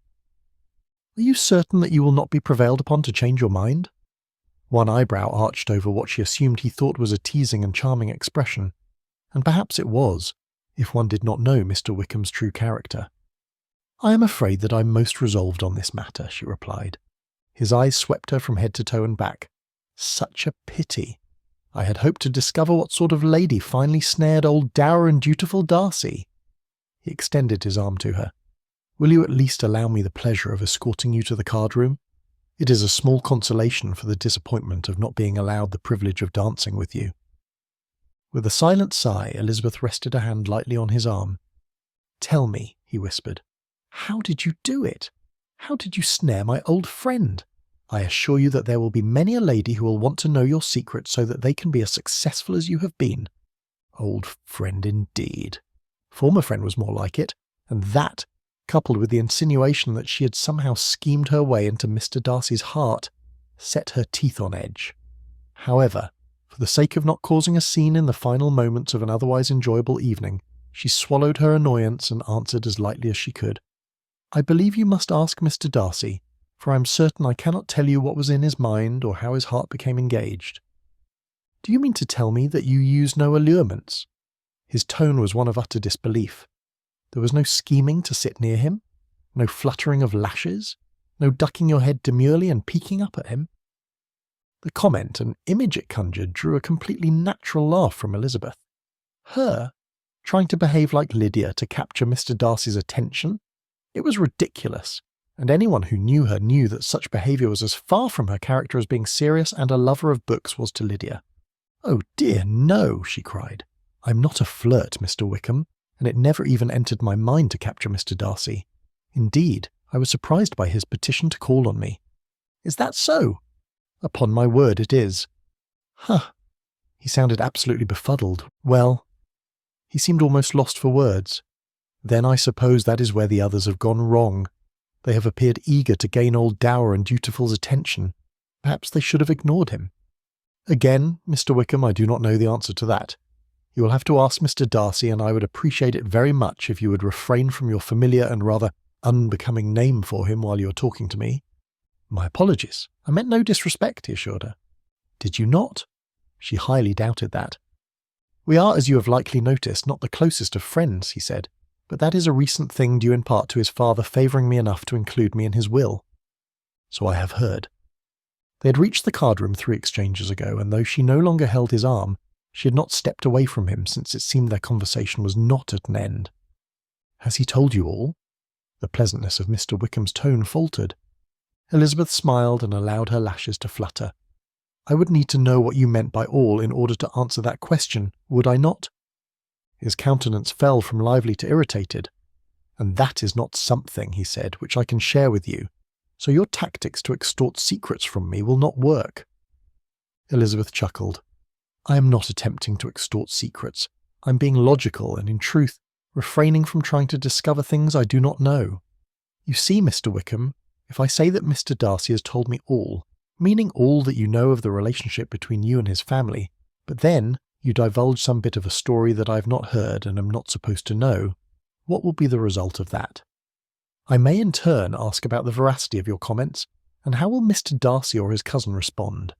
"Are you certain that you will not be prevailed upon to change your mind?" One eyebrow arched over what she assumed he thought was a teasing and charming expression, and perhaps it was, if one did not know Mr. Wickham's true character. "I am afraid that I am most resolved on this matter," she replied. His eyes swept her from head to toe and back. "Such a pity. I had hoped to discover what sort of lady finally snared old dour and dutiful Darcy." He extended his arm to her. "Will you at least allow me the pleasure of escorting you to the card-room? It is a small consolation for the disappointment of not being allowed the privilege of dancing with you." With a silent sigh, Elizabeth rested a hand lightly on his arm. "Tell me," he whispered, "how did you do it? How did you snare my old friend? I assure you that there will be many a lady who will want to know your secret so that they can be as successful as you have been." Old friend indeed. Former friend was more like it, and that, coupled with the insinuation that she had somehow schemed her way into Mr. Darcy's heart, set her teeth on edge. However, for the sake of not causing a scene in the final moments of an otherwise enjoyable evening, she swallowed her annoyance and answered as lightly as she could. "I believe you must ask Mr. Darcy, for I am certain I cannot tell you what was in his mind or how his heart became engaged." "Do you mean to tell me that you use no allurements?" His tone was one of utter disbelief. There was no scheming to sit near him? No fluttering of lashes? No ducking your head demurely and peeking up at him? The comment and image it conjured drew a completely natural laugh from Elizabeth. Her? Trying to behave like Lydia to capture Mr. Darcy's attention? It was ridiculous, and anyone who knew her knew that such behaviour was as far from her character as being serious and a lover of books was to Lydia. "Oh dear, no," she cried. "I'm not a flirt, Mr. Wickham, and it never even entered my mind to capture Mr. Darcy. Indeed, I was surprised by his petition to call on me." "Is that so?" "Upon my word it is." "Huh." He sounded absolutely befuddled. "Well," he seemed almost lost for words. "Then I suppose that is where the others have gone wrong. They have appeared eager to gain old Dower and Dutiful's attention. Perhaps they should have ignored him." "Again, Mr. Wickham, I do not know the answer to that. You will have to ask Mr. Darcy, and I would appreciate it very much if you would refrain from your familiar and rather unbecoming name for him while you are talking to me." "My apologies. I meant no disrespect," he assured her. "Did you not?" She highly doubted that. "We are, as you have likely noticed, not the closest of friends," he said, "but that is a recent thing due in part to his father favouring me enough to include me in his will." "So I have heard." They had reached the card-room 3 exchanges ago, and though she no longer held his arm, she had not stepped away from him since it seemed their conversation was not at an end. "Has he told you all?" The pleasantness of Mr. Wickham's tone faltered. Elizabeth smiled and allowed her lashes to flutter. "I would need to know what you meant by all in order to answer that question, would I not?" His countenance fell from lively to irritated. "And that is not something," he said, "which I can share with you. So your tactics to extort secrets from me will not work." Elizabeth chuckled. "I am not attempting to extort secrets. I'm being logical and, in truth, refraining from trying to discover things I do not know. You see, Mr. Wickham, if I say that Mr. Darcy has told me all, meaning all that you know of the relationship between you and his family, but then you divulge some bit of a story that I have not heard and am not supposed to know, what will be the result of that? I may in turn ask about the veracity of your comments, and how will Mr. Darcy or his cousin respond?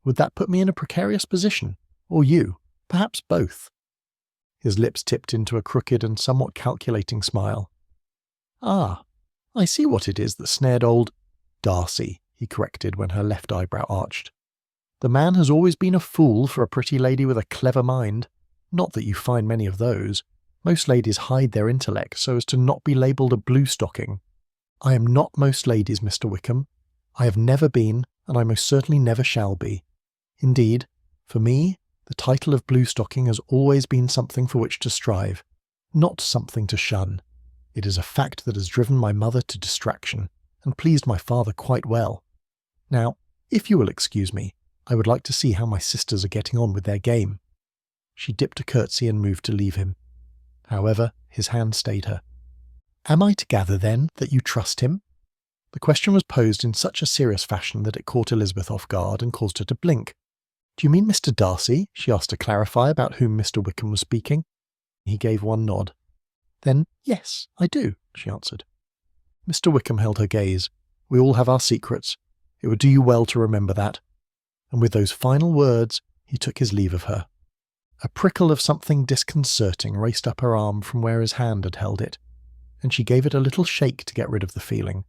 Would that put me in a precarious position? Or you? Perhaps both?" His lips tipped into a crooked and somewhat calculating smile. "Ah, I see what it is that snared old Darcy," he corrected when her left eyebrow arched. "The man has always been a fool for a pretty lady with a clever mind. Not that you find many of those. Most ladies hide their intellect so as to not be labelled a blue-stocking. I am not most ladies, Mr. Wickham. I have never been, and I most certainly never shall be. Indeed, for me, the title of blue-stocking has always been something for which to strive, not something to shun. It is a fact that has driven my mother to distraction, and pleased my father quite well. Now, if you will excuse me, I would like to see how my sisters are getting on with their game." She dipped a curtsy and moved to leave him. However, his hand stayed her. "Am I to gather, then, that you trust him?" The question was posed in such a serious fashion that it caught Elizabeth off guard and caused her to blink. "Do you mean Mr. Darcy?" she asked to clarify about whom Mr. Wickham was speaking. He gave one nod. "Then, yes, I do," she answered. Mr. Wickham held her gaze. "We all have our secrets. It would do you well to remember that." And with those final words, he took his leave of her. A prickle of something disconcerting raced up her arm from where his hand had held it, and she gave it a little shake to get rid of the feeling.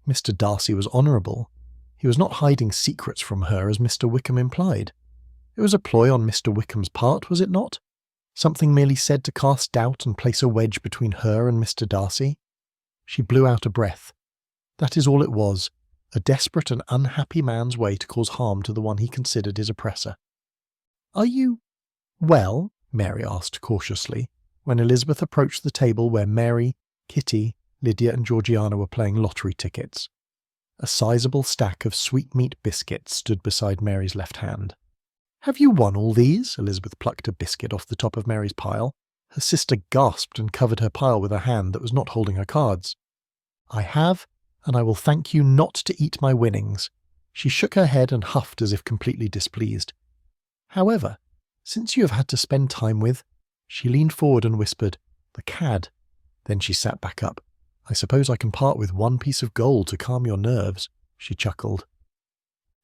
Mr. Darcy was honourable. He was not hiding secrets from her as Mr. Wickham implied. It was a ploy on Mr. Wickham's part, was it not? Something merely said to cast doubt and place a wedge between her and Mr. Darcy? She blew out a breath. That is all it was, a desperate and unhappy man's way to cause harm to the one he considered his oppressor. "Are you well?" Mary asked cautiously, when Elizabeth approached the table where Mary, Kitty, Lydia and Georgiana were playing lottery tickets. A sizable stack of sweetmeat biscuits stood beside Mary's left hand. "Have you won all these?" Elizabeth plucked a biscuit off the top of Mary's pile. Her sister gasped and covered her pile with a hand that was not holding her cards. "I have, and I will thank you not to eat my winnings." She shook her head and huffed as if completely displeased. "However, since you have had to spend time with—" She leaned forward and whispered, "the cad." Then she sat back up. "I suppose I can part with one piece of gold to calm your nerves," she chuckled.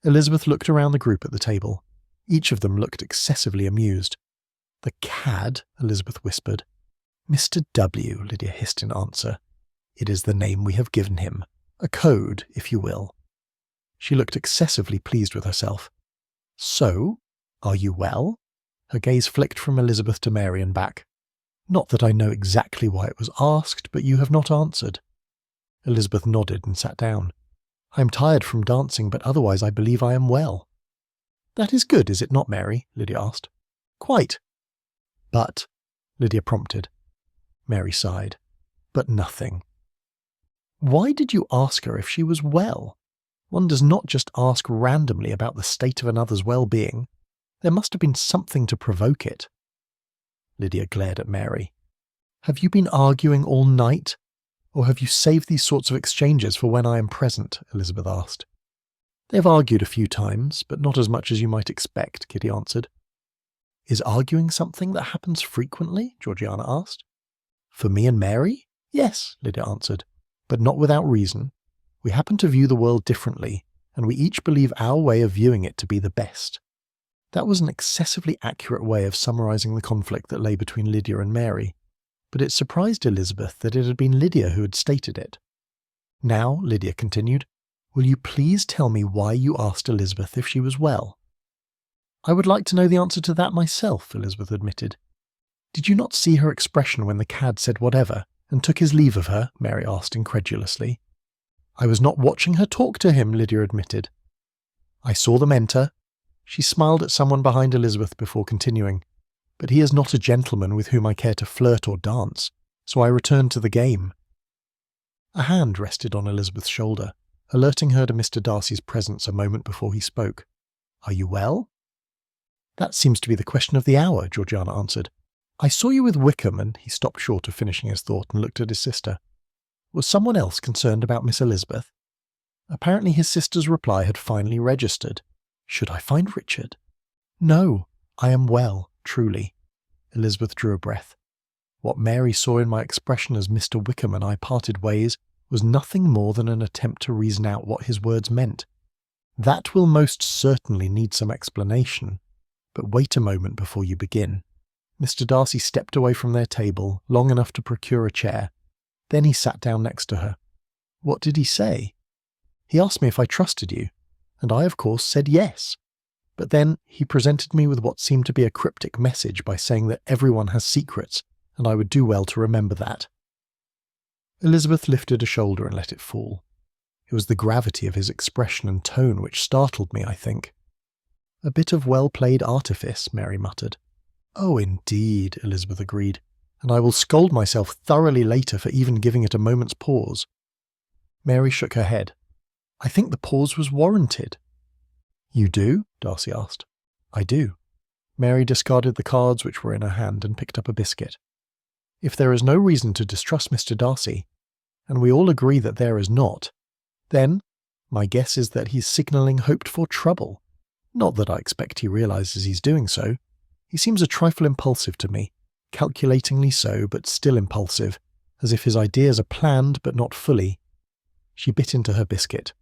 Elizabeth looked around the group at the table. Each of them looked excessively amused. "The cad," Elizabeth whispered. "Mr. W," Lydia hissed in answer. It is the name we have given him. A code, if you will." She looked excessively pleased with herself. "So, are you well?" Her gaze flicked from Elizabeth to Mary and back. "Not that I know exactly why it was asked, but you have not answered." Elizabeth nodded and sat down. "I am tired from dancing, but otherwise I believe I am well." "That is good, is it not, Mary?" Lydia asked. "Quite." "But," Lydia prompted. Mary sighed. "But nothing." "Why did you ask her if she was well? One does not just ask randomly about the state of another's well-being. There must have been something to provoke it." Lydia glared at Mary. "Have you been arguing all night? Or have you saved these sorts of exchanges for when I am present?" Elizabeth asked. "They've argued a few times, but not as much as you might expect," Kitty answered. "Is arguing something that happens frequently?" Georgiana asked. "For me and Mary? Yes," Lydia answered, "but not without reason. We happen to view the world differently, and we each believe our way of viewing it to be the best." That was an excessively accurate way of summarising the conflict that lay between Lydia and Mary, but it surprised Elizabeth that it had been Lydia who had stated it. "Now," Lydia continued, "will you please tell me why you asked Elizabeth if she was well?" "I would like to know the answer to that myself," Elizabeth admitted. "Did you not see her expression when the cad said whatever, and took his leave of her?" Mary asked incredulously. "I was not watching her talk to him," Lydia admitted. "I saw them enter." She smiled at someone behind Elizabeth before continuing. "But he is not a gentleman with whom I care to flirt or dance, so I returned to the game." A hand rested on Elizabeth's shoulder, alerting her to Mr. Darcy's presence a moment before he spoke. "Are you well?" "That seems to be the question of the hour," Georgiana answered. "I saw you with Wickham," and he stopped short of finishing his thought and looked at his sister. Was someone else concerned about Miss Elizabeth? Apparently his sister's reply had finally registered. "Should I find Richard?" "No, I am well, truly." Elizabeth drew a breath. What Mary saw in my expression as Mr. Wickham and I parted ways was nothing more than an attempt to reason out what his words meant. "That will most certainly need some explanation. But wait a moment before you begin." Mr. Darcy stepped away from their table long enough to procure a chair. Then he sat down next to her. "What did he say?" "He asked me if I trusted you, and I of course said yes. But then he presented me with what seemed to be a cryptic message by saying that everyone has secrets, and I would do well to remember that." Elizabeth lifted a shoulder and let it fall. It was the gravity of his expression and tone which startled me, I think. "A bit of well-played artifice," Mary muttered. "Oh, indeed," Elizabeth agreed, "and I will scold myself thoroughly later for even giving it a moment's pause." Mary shook her head. "I think the pause was warranted." "You do?" Darcy asked. "I do." Mary discarded the cards which were in her hand and picked up a biscuit. "If there is no reason to distrust Mr. Darcy, and we all agree that there is not, then my guess is that he's signalling hoped-for trouble. Not that I expect he realises he's doing so. He seems a trifle impulsive to me, calculatingly so, but still impulsive, as if his ideas are planned but not fully." She bit into her biscuit.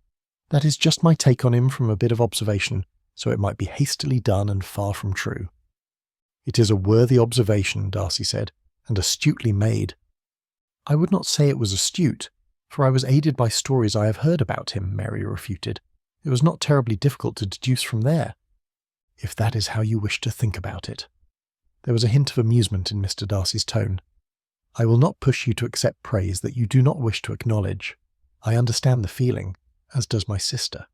"That is just my take on him from a bit of observation, so it might be hastily done and far from true." "It is a worthy observation," Darcy said, "and astutely made." "I would not say it was astute, for I was aided by stories I have heard about him," Mary refuted. "It was not terribly difficult to deduce from there." "If that is how you wish to think about it." There was a hint of amusement in Mr. Darcy's tone. "I will not push you to accept praise that you do not wish to acknowledge. I understand the feeling, as does my sister."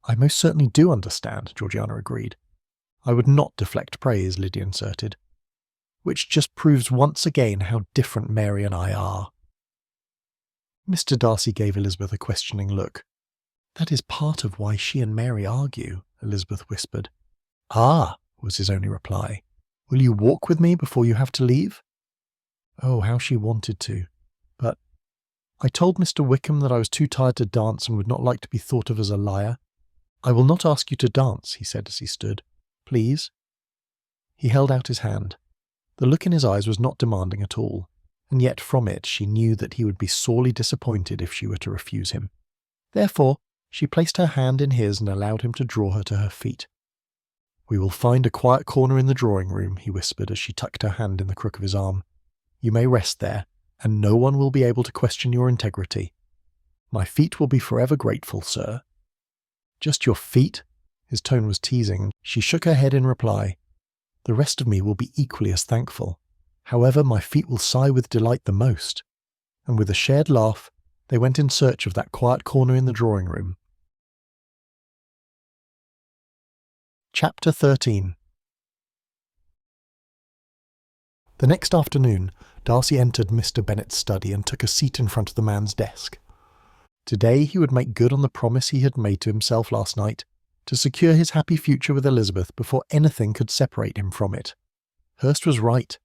"I most certainly do understand," Georgiana agreed. "I would not deflect praise," Lydia inserted. "Which just proves once again how different Mary and I are." Mr. Darcy gave Elizabeth a questioning look. "That is part of why she and Mary argue," Elizabeth whispered. "Ah," was his only reply. "Will you walk with me before you have to leave?" Oh, how she wanted to. But I told Mr. Wickham that I was too tired to dance and would not like to be thought of as a liar. "I will not ask you to dance," he said as he stood. "Please?" He held out his hand. The look in his eyes was not demanding at all, and yet from it she knew that he would be sorely disappointed if she were to refuse him. Therefore, she placed her hand in his and allowed him to draw her to her feet. "We will find a quiet corner in the drawing-room," he whispered as she tucked her hand in the crook of his arm. "You may rest there, and no one will be able to question your integrity. My feet will be forever grateful, sir." "Just your feet?" His tone was teasing. She shook her head in reply. "The rest of me will be equally as thankful. However, my feet will sigh with delight the most." And with a shared laugh, they went in search of that quiet corner in the drawing room. Chapter 13. The next afternoon, Darcy entered Mr. Bennet's study and took a seat in front of the man's desk. Today he would make good on the promise he had made to himself last night, to secure his happy future with Elizabeth before anything could separate him from it. Hurst was right.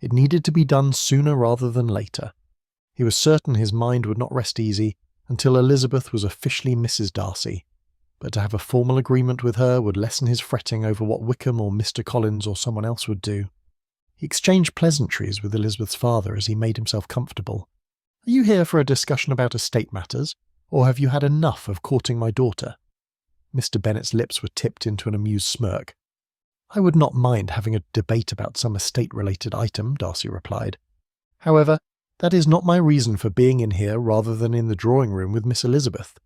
It needed to be done sooner rather than later. He was certain his mind would not rest easy until Elizabeth was officially Mrs. Darcy, but to have a formal agreement with her would lessen his fretting over what Wickham or Mr. Collins or someone else would do. He exchanged pleasantries with Elizabeth's father as he made himself comfortable. "Are you here for a discussion about estate matters, or have you had enough of courting my daughter?" Mr. Bennet's lips were tipped into an amused smirk. "I would not mind having a debate about some estate-related item," Darcy replied. "However, that is not my reason for being in here rather than in the drawing-room with Miss Elizabeth.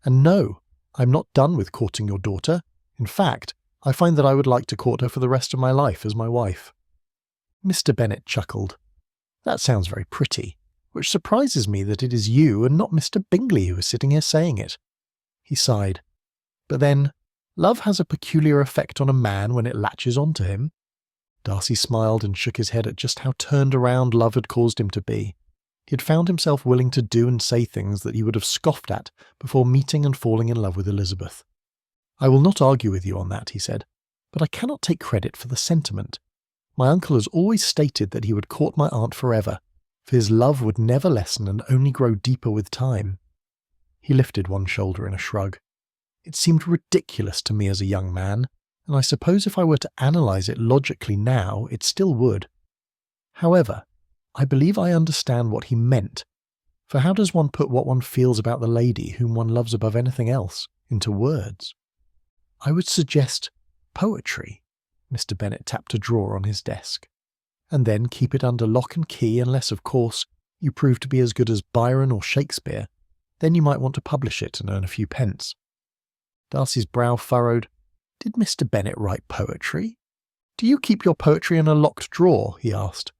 And no, I'm not done with courting your daughter. In fact, I find that I would like to court her for the rest of my life as my wife." Mr. Bennet chuckled. "That sounds very pretty, which surprises me that it is you and not Mr. Bingley who is sitting here saying it." He sighed. "But then, love has a peculiar effect on a man when it latches onto him." Darcy smiled and shook his head at just how turned around love had caused him to be. He had found himself willing to do and say things that he would have scoffed at before meeting and falling in love with Elizabeth. "I will not argue with you on that," he said, "but I cannot take credit for the sentiment. My uncle has always stated that he would court my aunt forever, for his love would never lessen and only grow deeper with time." He lifted one shoulder in a shrug. "It seemed ridiculous to me as a young man, and I suppose if I were to analyse it logically now, it still would. However, I believe I understand what he meant, for how does one put what one feels about the lady whom one loves above anything else into words? I would suggest poetry." Mr. Bennet tapped a drawer on his desk. "And then keep it under lock and key unless, of course, you prove to be as good as Byron or Shakespeare. Then you might want to publish it and earn a few pence." Darcy's brow furrowed. "Did Mr. Bennet write poetry? Do you keep your poetry in a locked drawer?" he asked.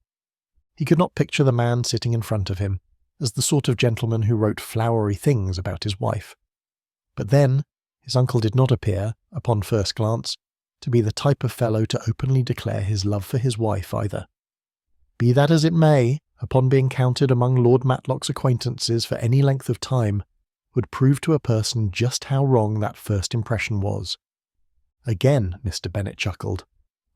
He could not picture the man sitting in front of him as the sort of gentleman who wrote flowery things about his wife. But then, his uncle did not appear, upon first glance, to be the type of fellow to openly declare his love for his wife either. Be that as it may, upon being counted among Lord Matlock's acquaintances for any length of time, would prove to a person just how wrong that first impression was. "Again," Mr. Bennet chuckled.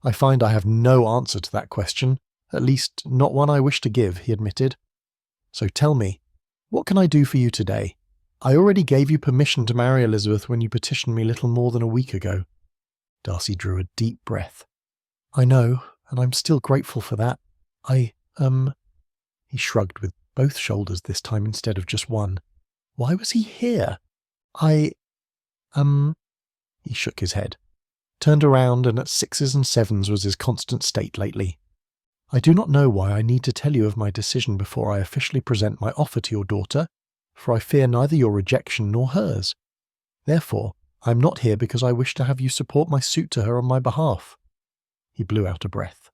"I find I have no answer to that question, at least not one I wish to give," he admitted. "So tell me, what can I do for you today? I already gave you permission to marry Elizabeth when you petitioned me little more than a week ago." Darcy drew a deep breath. "I know, and I'm still grateful for that. He shrugged with both shoulders this time instead of just one. Why was he here? He shook his head, turned around, and at 6s and 7s was his constant state lately. "I do not know why I need to tell you of my decision before I officially present my offer to your daughter, for I fear neither your rejection nor hers. Therefore, I am not here because I wish to have you support my suit to her on my behalf." He blew out a breath.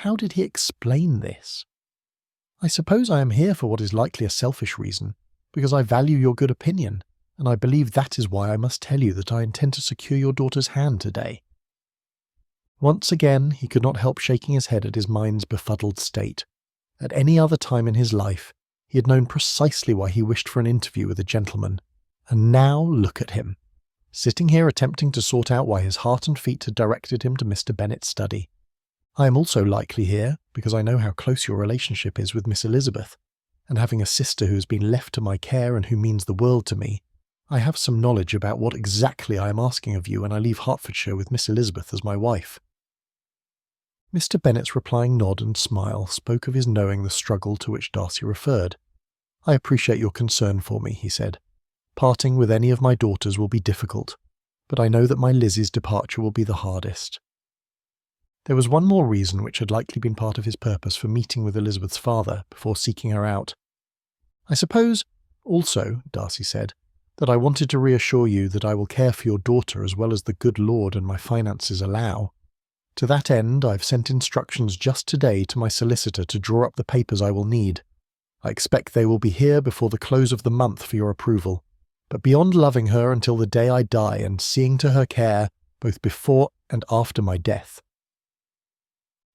How did he explain this? "I suppose I am here for what is likely a selfish reason, because I value your good opinion, and I believe that is why I must tell you that I intend to secure your daughter's hand today." Once again, he could not help shaking his head at his mind's befuddled state. At any other time in his life, he had known precisely why he wished for an interview with a gentleman. And now look at him, sitting here attempting to sort out why his heart and feet had directed him to Mr. Bennet's study. I am also likely here, because I know how close your relationship is with Miss Elizabeth, and having a sister who has been left to my care and who means the world to me, I have some knowledge about what exactly I am asking of you when I leave Hertfordshire with Miss Elizabeth as my wife." Mr. Bennet's replying nod and smile spoke of his knowing the struggle to which Darcy referred. "I appreciate your concern for me," he said. "Parting with any of my daughters will be difficult, but I know that my Lizzie's departure will be the hardest." There was one more reason which had likely been part of his purpose for meeting with Elizabeth's father before seeking her out. "I suppose, also," Darcy said, "that I wanted to reassure you that I will care for your daughter as well as the good Lord and my finances allow. To that end, I've sent instructions just today to my solicitor to draw up the papers I will need. I expect they will be here before the close of the month for your approval. But beyond loving her until the day I die and seeing to her care, both before and after my death."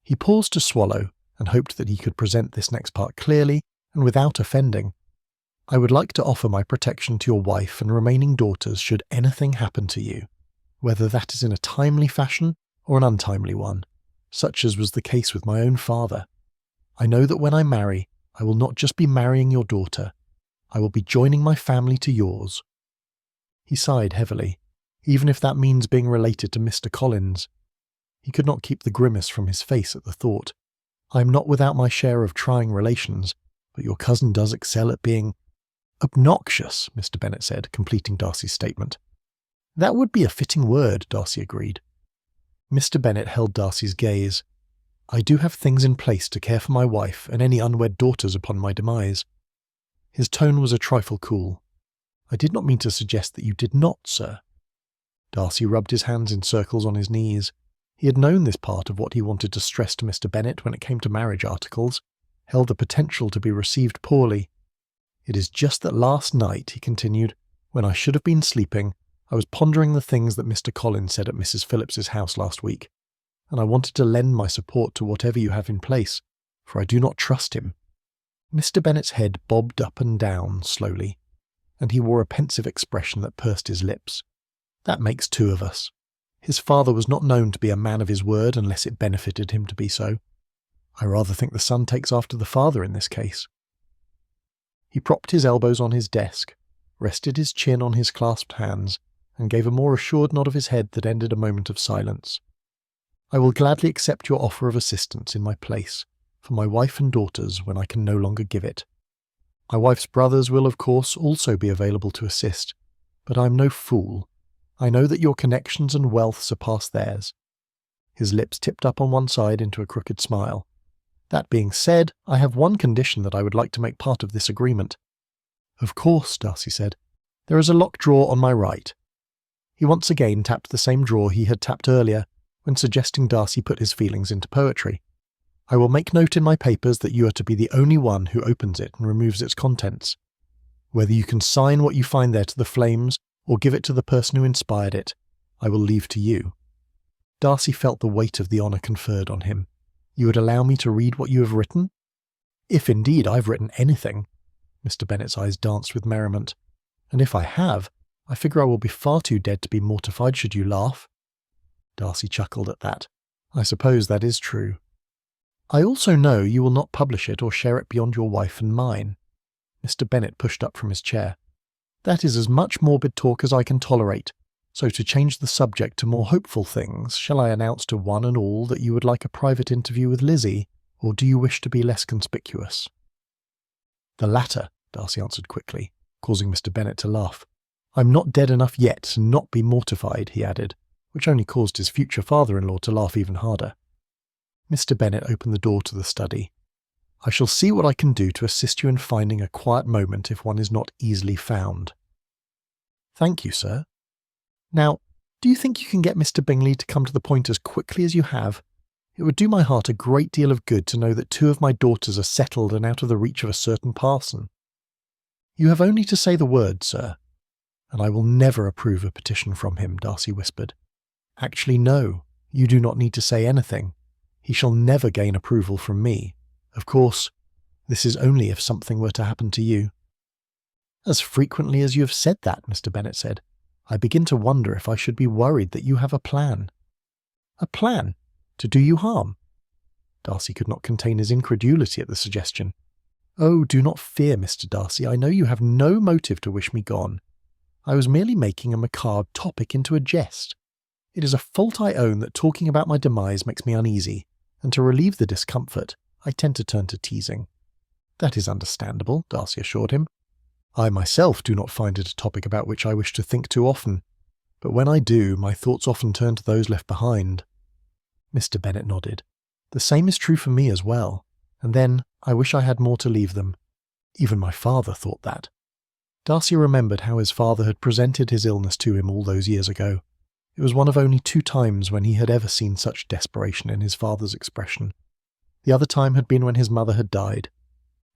He paused to swallow and hoped that he could present this next part clearly and without offending. "I would like to offer my protection to your wife and remaining daughters should anything happen to you, whether that is in a timely fashion or an untimely one, such as was the case with my own father. I know that when I marry, I will not just be marrying your daughter, I will be joining my family to yours." He sighed heavily, even if that means being related to Mr. Collins. He could not keep the grimace from his face at the thought. "I am not without my share of trying relations, but your cousin does excel at being—" "Obnoxious," Mr. Bennet said, completing Darcy's statement. "That would be a fitting word," Darcy agreed. Mr. Bennet held Darcy's gaze. "I do have things in place to care for my wife and any unwed daughters upon my demise." His tone was a trifle cool. "I did not mean to suggest that you did not, sir." Darcy rubbed his hands in circles on his knees. He had known this part of what he wanted to stress to Mr. Bennet when it came to marriage articles, held the potential to be received poorly. "It is just that last night," he continued, "when I should have been sleeping, I was pondering the things that Mr. Collins said at Mrs. Phillips's house last week, and I wanted to lend my support to whatever you have in place, for I do not trust him." Mr. Bennet's head bobbed up and down slowly, and he wore a pensive expression that pursed his lips. "That makes two of us. His father was not known to be a man of his word unless it benefited him to be so. I rather think the son takes after the father in this case." He propped his elbows on his desk, rested his chin on his clasped hands, and gave a more assured nod of his head that ended a moment of silence. "I will gladly accept your offer of assistance in my place, for my wife and daughters when I can no longer give it. My wife's brothers will, of course, also be available to assist, but I am no fool. I know that your connections and wealth surpass theirs." His lips tipped up on one side into a crooked smile. "That being said, I have one condition that I would like to make part of this agreement." "Of course," Darcy said. "There is a locked drawer on my right." He once again tapped the same drawer he had tapped earlier, when suggesting Darcy put his feelings into poetry. "I will make note in my papers that you are to be the only one who opens it and removes its contents. Whether you can sign what you find there to the flames, or give it to the person who inspired it, I will leave to you." Darcy felt the weight of the honour conferred on him. "You would allow me to read what you have written?" "If indeed I've written anything." Mr. Bennet's eyes danced with merriment. "And if I have, I figure I will be far too dead to be mortified should you laugh." Darcy chuckled at that. "I suppose that is true." "I also know you will not publish it or share it beyond your wife and mine." Mr. Bennet pushed up from his chair. "That is as much morbid talk as I can tolerate, so to change the subject to more hopeful things, shall I announce to one and all that you would like a private interview with Lizzie, or do you wish to be less conspicuous?" "The latter," Darcy answered quickly, causing Mr. Bennet to laugh. "I'm not dead enough yet to not be mortified," he added, which only caused his future father-in-law to laugh even harder. Mr. Bennet opened the door to the study. "I shall see what I can do to assist you in finding a quiet moment if one is not easily found." "Thank you, sir. Now, do you think you can get Mr. Bingley to come to the point as quickly as you have? It would do my heart a great deal of good to know that two of my daughters are settled and out of the reach of a certain parson." "You have only to say the word, sir." "And I will never approve a petition from him," Darcy whispered. "Actually, no, you do not need to say anything. He shall never gain approval from me. Of course, this is only if something were to happen to you." "As frequently as you have said that," Mr. Bennet said, "I begin to wonder if I should be worried that you have a plan." "A plan? To do you harm?" Darcy could not contain his incredulity at the suggestion. "Oh, do not fear, Mr. Darcy. I know you have no motive to wish me gone. I was merely making a macabre topic into a jest. It is a fault I own that talking about my demise makes me uneasy, and to relieve the discomfort, I tend to turn to teasing." "That is understandable," Darcy assured him. "I myself do not find it a topic about which I wish to think too often, but when I do, my thoughts often turn to those left behind." Mr. Bennet nodded. "The same is true for me as well. And then, I wish I had more to leave them. Even my father thought that." Darcy remembered how his father had presented his illness to him all those years ago. It was one of only 2 times when he had ever seen such desperation in his father's expression. The other time had been when his mother had died.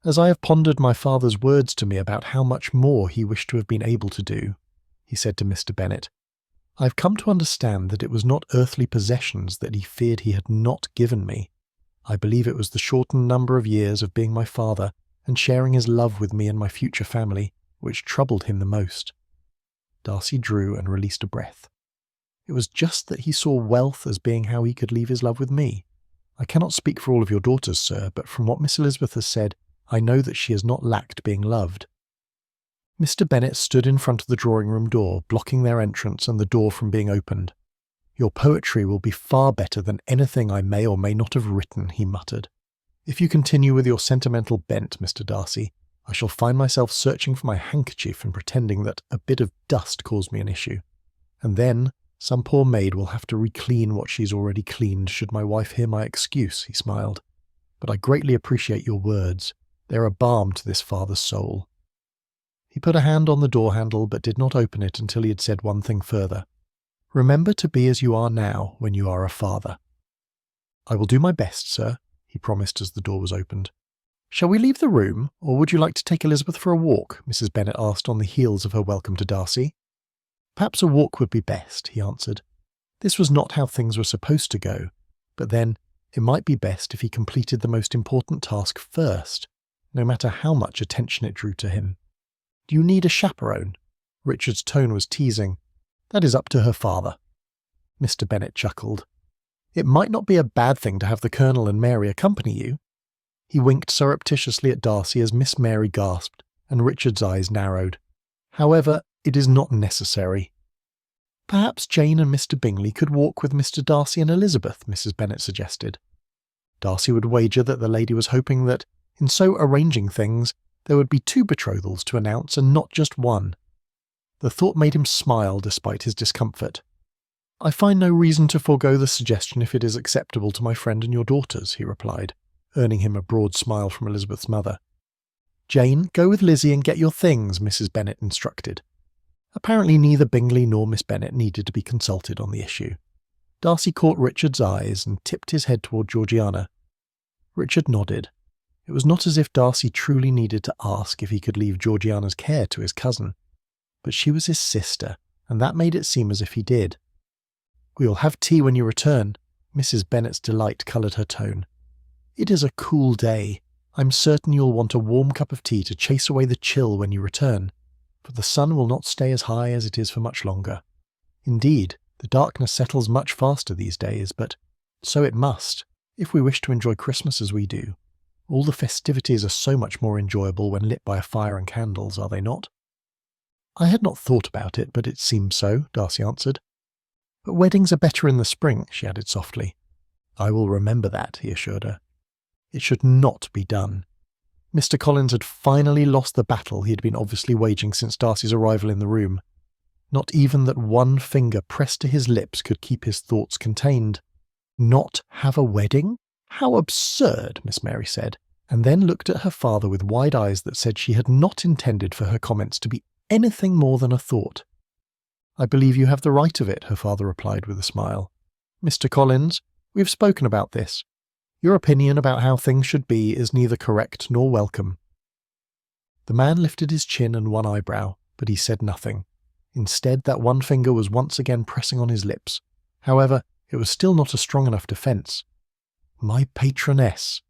"As I have pondered my father's words to me about how much more he wished to have been able to do," he said to Mr. Bennet, "I have come to understand that it was not earthly possessions that he feared he had not given me. I believe it was the shortened number of years of being my father and sharing his love with me and my future family, which troubled him the most." Darcy drew and released a breath. "It was just that he saw wealth as being how he could leave his love with me. I cannot speak for all of your daughters, sir, but from what Miss Elizabeth has said, I know that she has not lacked being loved." Mr. Bennet stood in front of the drawing-room door, blocking their entrance and the door from being opened. "Your poetry will be far better than anything I may or may not have written," he muttered. "If you continue with your sentimental bent, Mr. Darcy, I shall find myself searching for my handkerchief and pretending that a bit of dust caused me an issue. And then some poor maid will have to re-clean what she's already cleaned should my wife hear my excuse," he smiled. "But I greatly appreciate your words. They're a balm to this father's soul." He put a hand on the door handle but did not open it until he had said one thing further. "Remember to be as you are now when you are a father." "I will do my best, sir," he promised as the door was opened. "Shall we leave the room, or would you like to take Elizabeth for a walk?" Mrs. Bennet asked on the heels of her welcome to Darcy. "Perhaps a walk would be best," he answered. This was not how things were supposed to go, but then it might be best if he completed the most important task first, no matter how much attention it drew to him. "Do you need a chaperone?" Richard's tone was teasing. "That is up to her father." Mr. Bennet chuckled. "It might not be a bad thing to have the Colonel and Mary accompany you." He winked surreptitiously at Darcy as Miss Mary gasped, and Richard's eyes narrowed. "However, it is not necessary." "Perhaps Jane and Mr. Bingley could walk with Mr. Darcy and Elizabeth," Mrs. Bennet suggested. Darcy would wager that the lady was hoping that, in so arranging things, there would be 2 betrothals to announce and not just one. The thought made him smile despite his discomfort. "I find no reason to forego the suggestion if it is acceptable to my friend and your daughters," he replied, earning him a broad smile from Elizabeth's mother. "Jane, go with Lizzie and get your things," Mrs. Bennet instructed. Apparently neither Bingley nor Miss Bennet needed to be consulted on the issue. Darcy caught Richard's eyes and tipped his head toward Georgiana. Richard nodded. It was not as if Darcy truly needed to ask if he could leave Georgiana's care to his cousin, but she was his sister, and that made it seem as if he did. "We will have tea when you return." Mrs. Bennet's delight coloured her tone. "It is a cool day. I'm certain you'll want a warm cup of tea to chase away the chill when you return, for the sun will not stay as high as it is for much longer. Indeed, the darkness settles much faster these days, but so it must, if we wish to enjoy Christmas as we do. All the festivities are so much more enjoyable when lit by a fire and candles, are they not?" "I had not thought about it, but it seems so," Darcy answered. "But weddings are better in the spring," she added softly. "I will remember that," he assured her. It should not be done. Mr. Collins had finally lost the battle he had been obviously waging since Darcy's arrival in the room. Not even that one finger pressed to his lips could keep his thoughts contained. Not have a wedding? How absurd, Miss Mary said, and then looked at her father with wide eyes that said she had not intended for her comments to be anything more than a thought. "I believe you have the right of it," her father replied with a smile. "Mr. Collins, we have spoken about this. Your opinion about how things should be is neither correct nor welcome." The man lifted his chin and one eyebrow, but he said nothing. Instead, that one finger was once again pressing on his lips. However, it was still not a strong enough defence. "My patroness."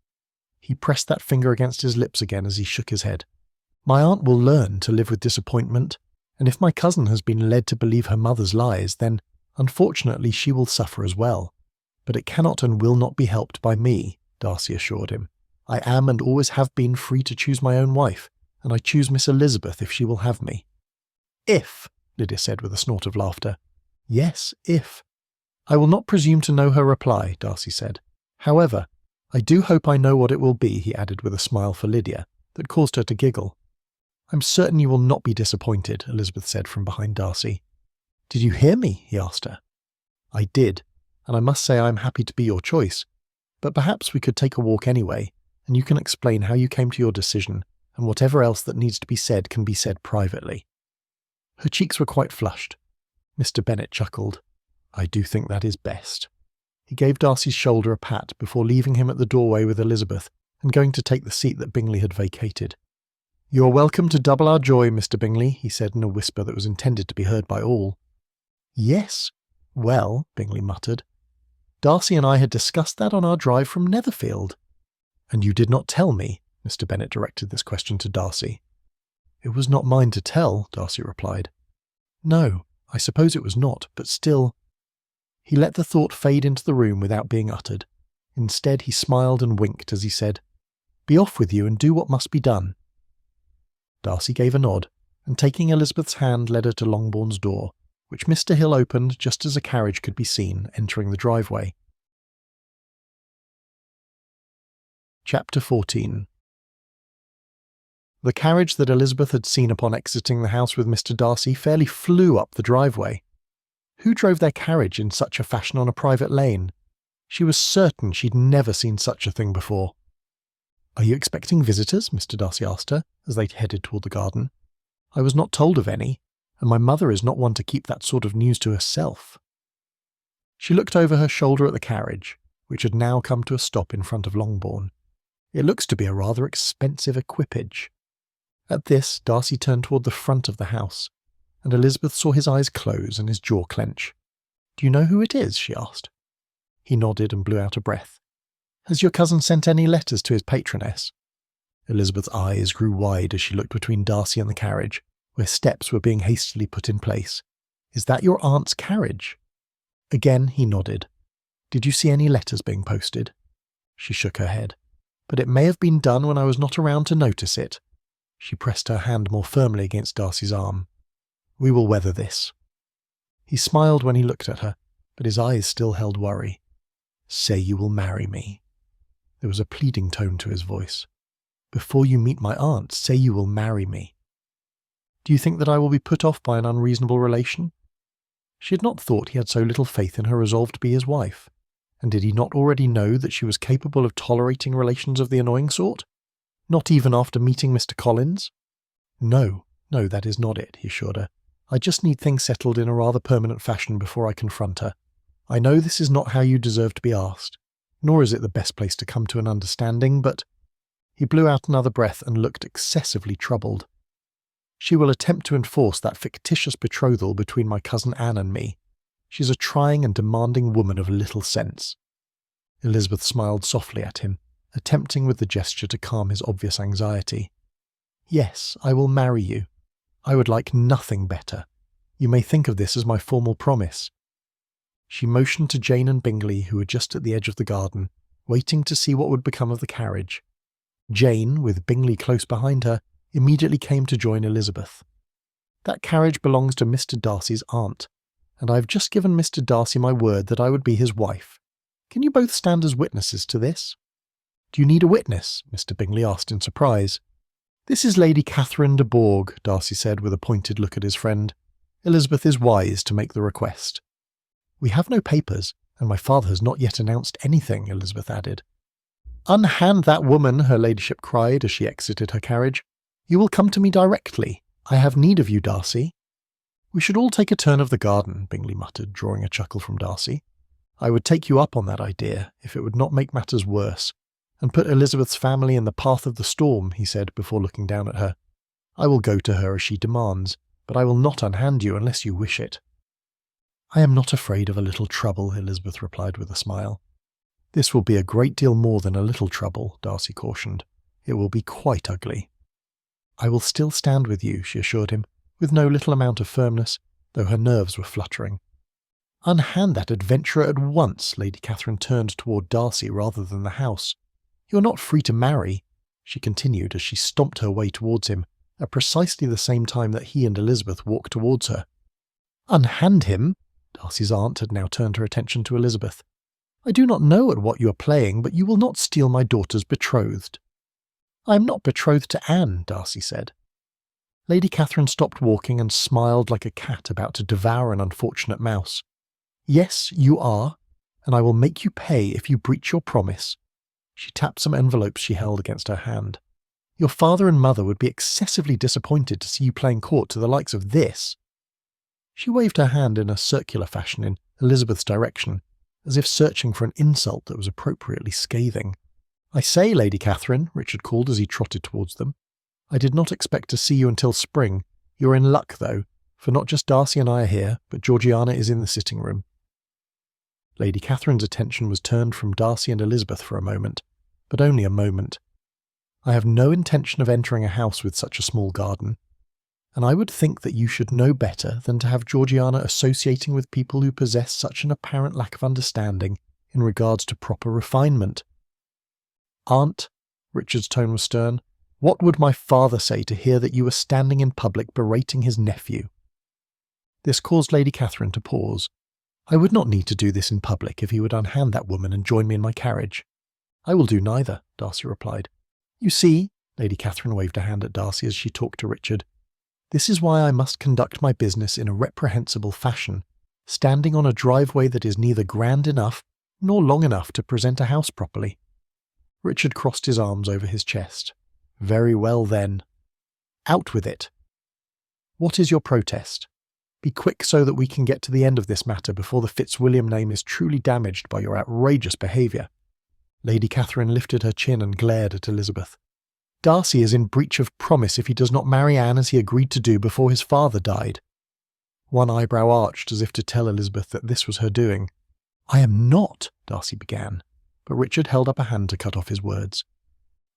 He pressed that finger against his lips again as he shook his head. "My aunt will learn to live with disappointment, and if my cousin has been led to believe her mother's lies, then, unfortunately, she will suffer as well. But it cannot and will not be helped by me," Darcy assured him. "I am and always have been free to choose my own wife, and I choose Miss Elizabeth if she will have me." "If," Lydia said with a snort of laughter. "Yes, if." "I will not presume to know her reply," Darcy said. "However, I do hope I know what it will be," he added with a smile for Lydia, that caused her to giggle. "I'm certain you will not be disappointed," Elizabeth said from behind Darcy. "Did you hear me?" he asked her. "I did. and I must say I am happy to be your choice. But perhaps we could take a walk anyway, and you can explain how you came to your decision, and whatever else that needs to be said can be said privately." Her cheeks were quite flushed. Mr. Bennet chuckled. "I do think that is best." He gave Darcy's shoulder a pat before leaving him at the doorway with Elizabeth and going to take the seat that Bingley had vacated. "You are welcome to double our joy, Mr. Bingley," he said in a whisper that was intended to be heard by all. "Yes? Well," Bingley muttered, "Darcy and I had discussed that on our drive from Netherfield." "And you did not tell me?" Mr. Bennet directed this question to Darcy. "It was not mine to tell," Darcy replied. "No, I suppose it was not, but still—" He let the thought fade into the room without being uttered. Instead, he smiled and winked as he said, "Be off with you and do what must be done." Darcy gave a nod, and taking Elizabeth's hand led her to Longbourn's door, which Mr. Hill opened just as a carriage could be seen entering the driveway. Chapter 14. The carriage that Elizabeth had seen upon exiting the house with Mr. Darcy fairly flew up the driveway. Who drove their carriage in such a fashion on a private lane? She was certain she'd never seen such a thing before. "Are you expecting visitors?" Mr. Darcy asked her, as they headed toward the garden. "I was not told of any, and my mother is not one to keep that sort of news to herself." She looked over her shoulder at the carriage, which had now come to a stop in front of Longbourn. "It looks to be a rather expensive equipage." At this, Darcy turned toward the front of the house, and Elizabeth saw his eyes close and his jaw clench. "Do you know who it is?" she asked. He nodded and blew out a breath. "Has your cousin sent any letters to his patroness?" Elizabeth's eyes grew wide as she looked between Darcy and the carriage, where steps were being hastily put in place. "Is that your aunt's carriage?" Again he nodded. "Did you see any letters being posted?" She shook her head. "But it may have been done when I was not around to notice it." She pressed her hand more firmly against Darcy's arm. "We will weather this." He smiled when he looked at her, but his eyes still held worry. "Say you will marry me." There was a pleading tone to his voice. "Before you meet my aunt, say you will marry me." "Do you think that I will be put off by an unreasonable relation?" She had not thought he had so little faith in her resolve to be his wife, and did he not already know that she was capable of tolerating relations of the annoying sort? Not even after meeting Mr. Collins? No, that is not it," he assured her. "I just need things settled in a rather permanent fashion before I confront her. I know this is not how you deserve to be asked, nor is it the best place to come to an understanding, but—" He blew out another breath and looked excessively troubled. "She will attempt to enforce that fictitious betrothal between my cousin Anne and me. She's a trying and demanding woman of little sense." Elizabeth smiled softly at him, attempting with the gesture to calm his obvious anxiety. "Yes, I will marry you. I would like nothing better. You may think of this as my formal promise." She motioned to Jane and Bingley, who were just at the edge of the garden, waiting to see what would become of the carriage. Jane, with Bingley close behind her, immediately came to join Elizabeth. "That carriage belongs to Mr. Darcy's aunt, and I have just given Mr. Darcy my word that I would be his wife. Can you both stand as witnesses to this?" "Do you need a witness?" Mr. Bingley asked in surprise. "This is Lady Catherine de Bourgh," Darcy said with a pointed look at his friend. "Elizabeth is wise to make the request." "We have no papers, and my father has not yet announced anything," Elizabeth added. "Unhand that woman," her ladyship cried as she exited her carriage. "You will come to me directly. I have need of you, Darcy." "We should all take a turn of the garden," Bingley muttered, drawing a chuckle from Darcy. "I would take you up on that idea, if it would not make matters worse, and put Elizabeth's family in the path of the storm," he said before looking down at her. "I will go to her as she demands, but I will not unhand you unless you wish it." "I am not afraid of a little trouble," Elizabeth replied with a smile. "This will be a great deal more than a little trouble," Darcy cautioned. "It will be quite ugly." "I will still stand with you," she assured him, with no little amount of firmness, though her nerves were fluttering. "Unhand that adventurer at once." Lady Catherine turned toward Darcy rather than the house. "You are not free to marry," she continued as she stomped her way towards him, at precisely the same time that he and Elizabeth walked towards her. "Unhand him?" Darcy's aunt had now turned her attention to Elizabeth. "I do not know at what you are playing, but you will not steal my daughter's betrothed." "I am not betrothed to Anne," Darcy said. Lady Catherine stopped walking and smiled like a cat about to devour an unfortunate mouse. "Yes, you are, and I will make you pay if you breach your promise." She tapped some envelopes she held against her hand. "Your father and mother would be excessively disappointed to see you playing court to the likes of this." She waved her hand in a circular fashion in Elizabeth's direction, as if searching for an insult that was appropriately scathing. "I say, Lady Catherine," Richard called as he trotted towards them. "I did not expect to see you until spring. You're in luck, though, for not just Darcy and I are here, but Georgiana is in the sitting room." Lady Catherine's attention was turned from Darcy and Elizabeth for a moment, but only a moment. "I have no intention of entering a house with such a small garden, and I would think that you should know better than to have Georgiana associating with people who possess such an apparent lack of understanding in regards to proper refinement." "Aunt," Richard's tone was stern, "what would my father say to hear that you were standing in public berating his nephew?" This caused Lady Catherine to pause. "I would not need to do this in public if he would unhand that woman and join me in my carriage." "I will do neither," Darcy replied. "You see," Lady Catherine waved a hand at Darcy as she talked to Richard, "this is why I must conduct my business in a reprehensible fashion, standing on a driveway that is neither grand enough nor long enough to present a house properly." Richard crossed his arms over his chest. "Very well then. Out with it. What is your protest? Be quick so that we can get to the end of this matter before the Fitzwilliam name is truly damaged by your outrageous behaviour." Lady Catherine lifted her chin and glared at Elizabeth. "Darcy is in breach of promise if he does not marry Anne as he agreed to do before his father died." One eyebrow arched as if to tell Elizabeth that this was her doing. "I am not," Darcy began, but Richard held up a hand to cut off his words.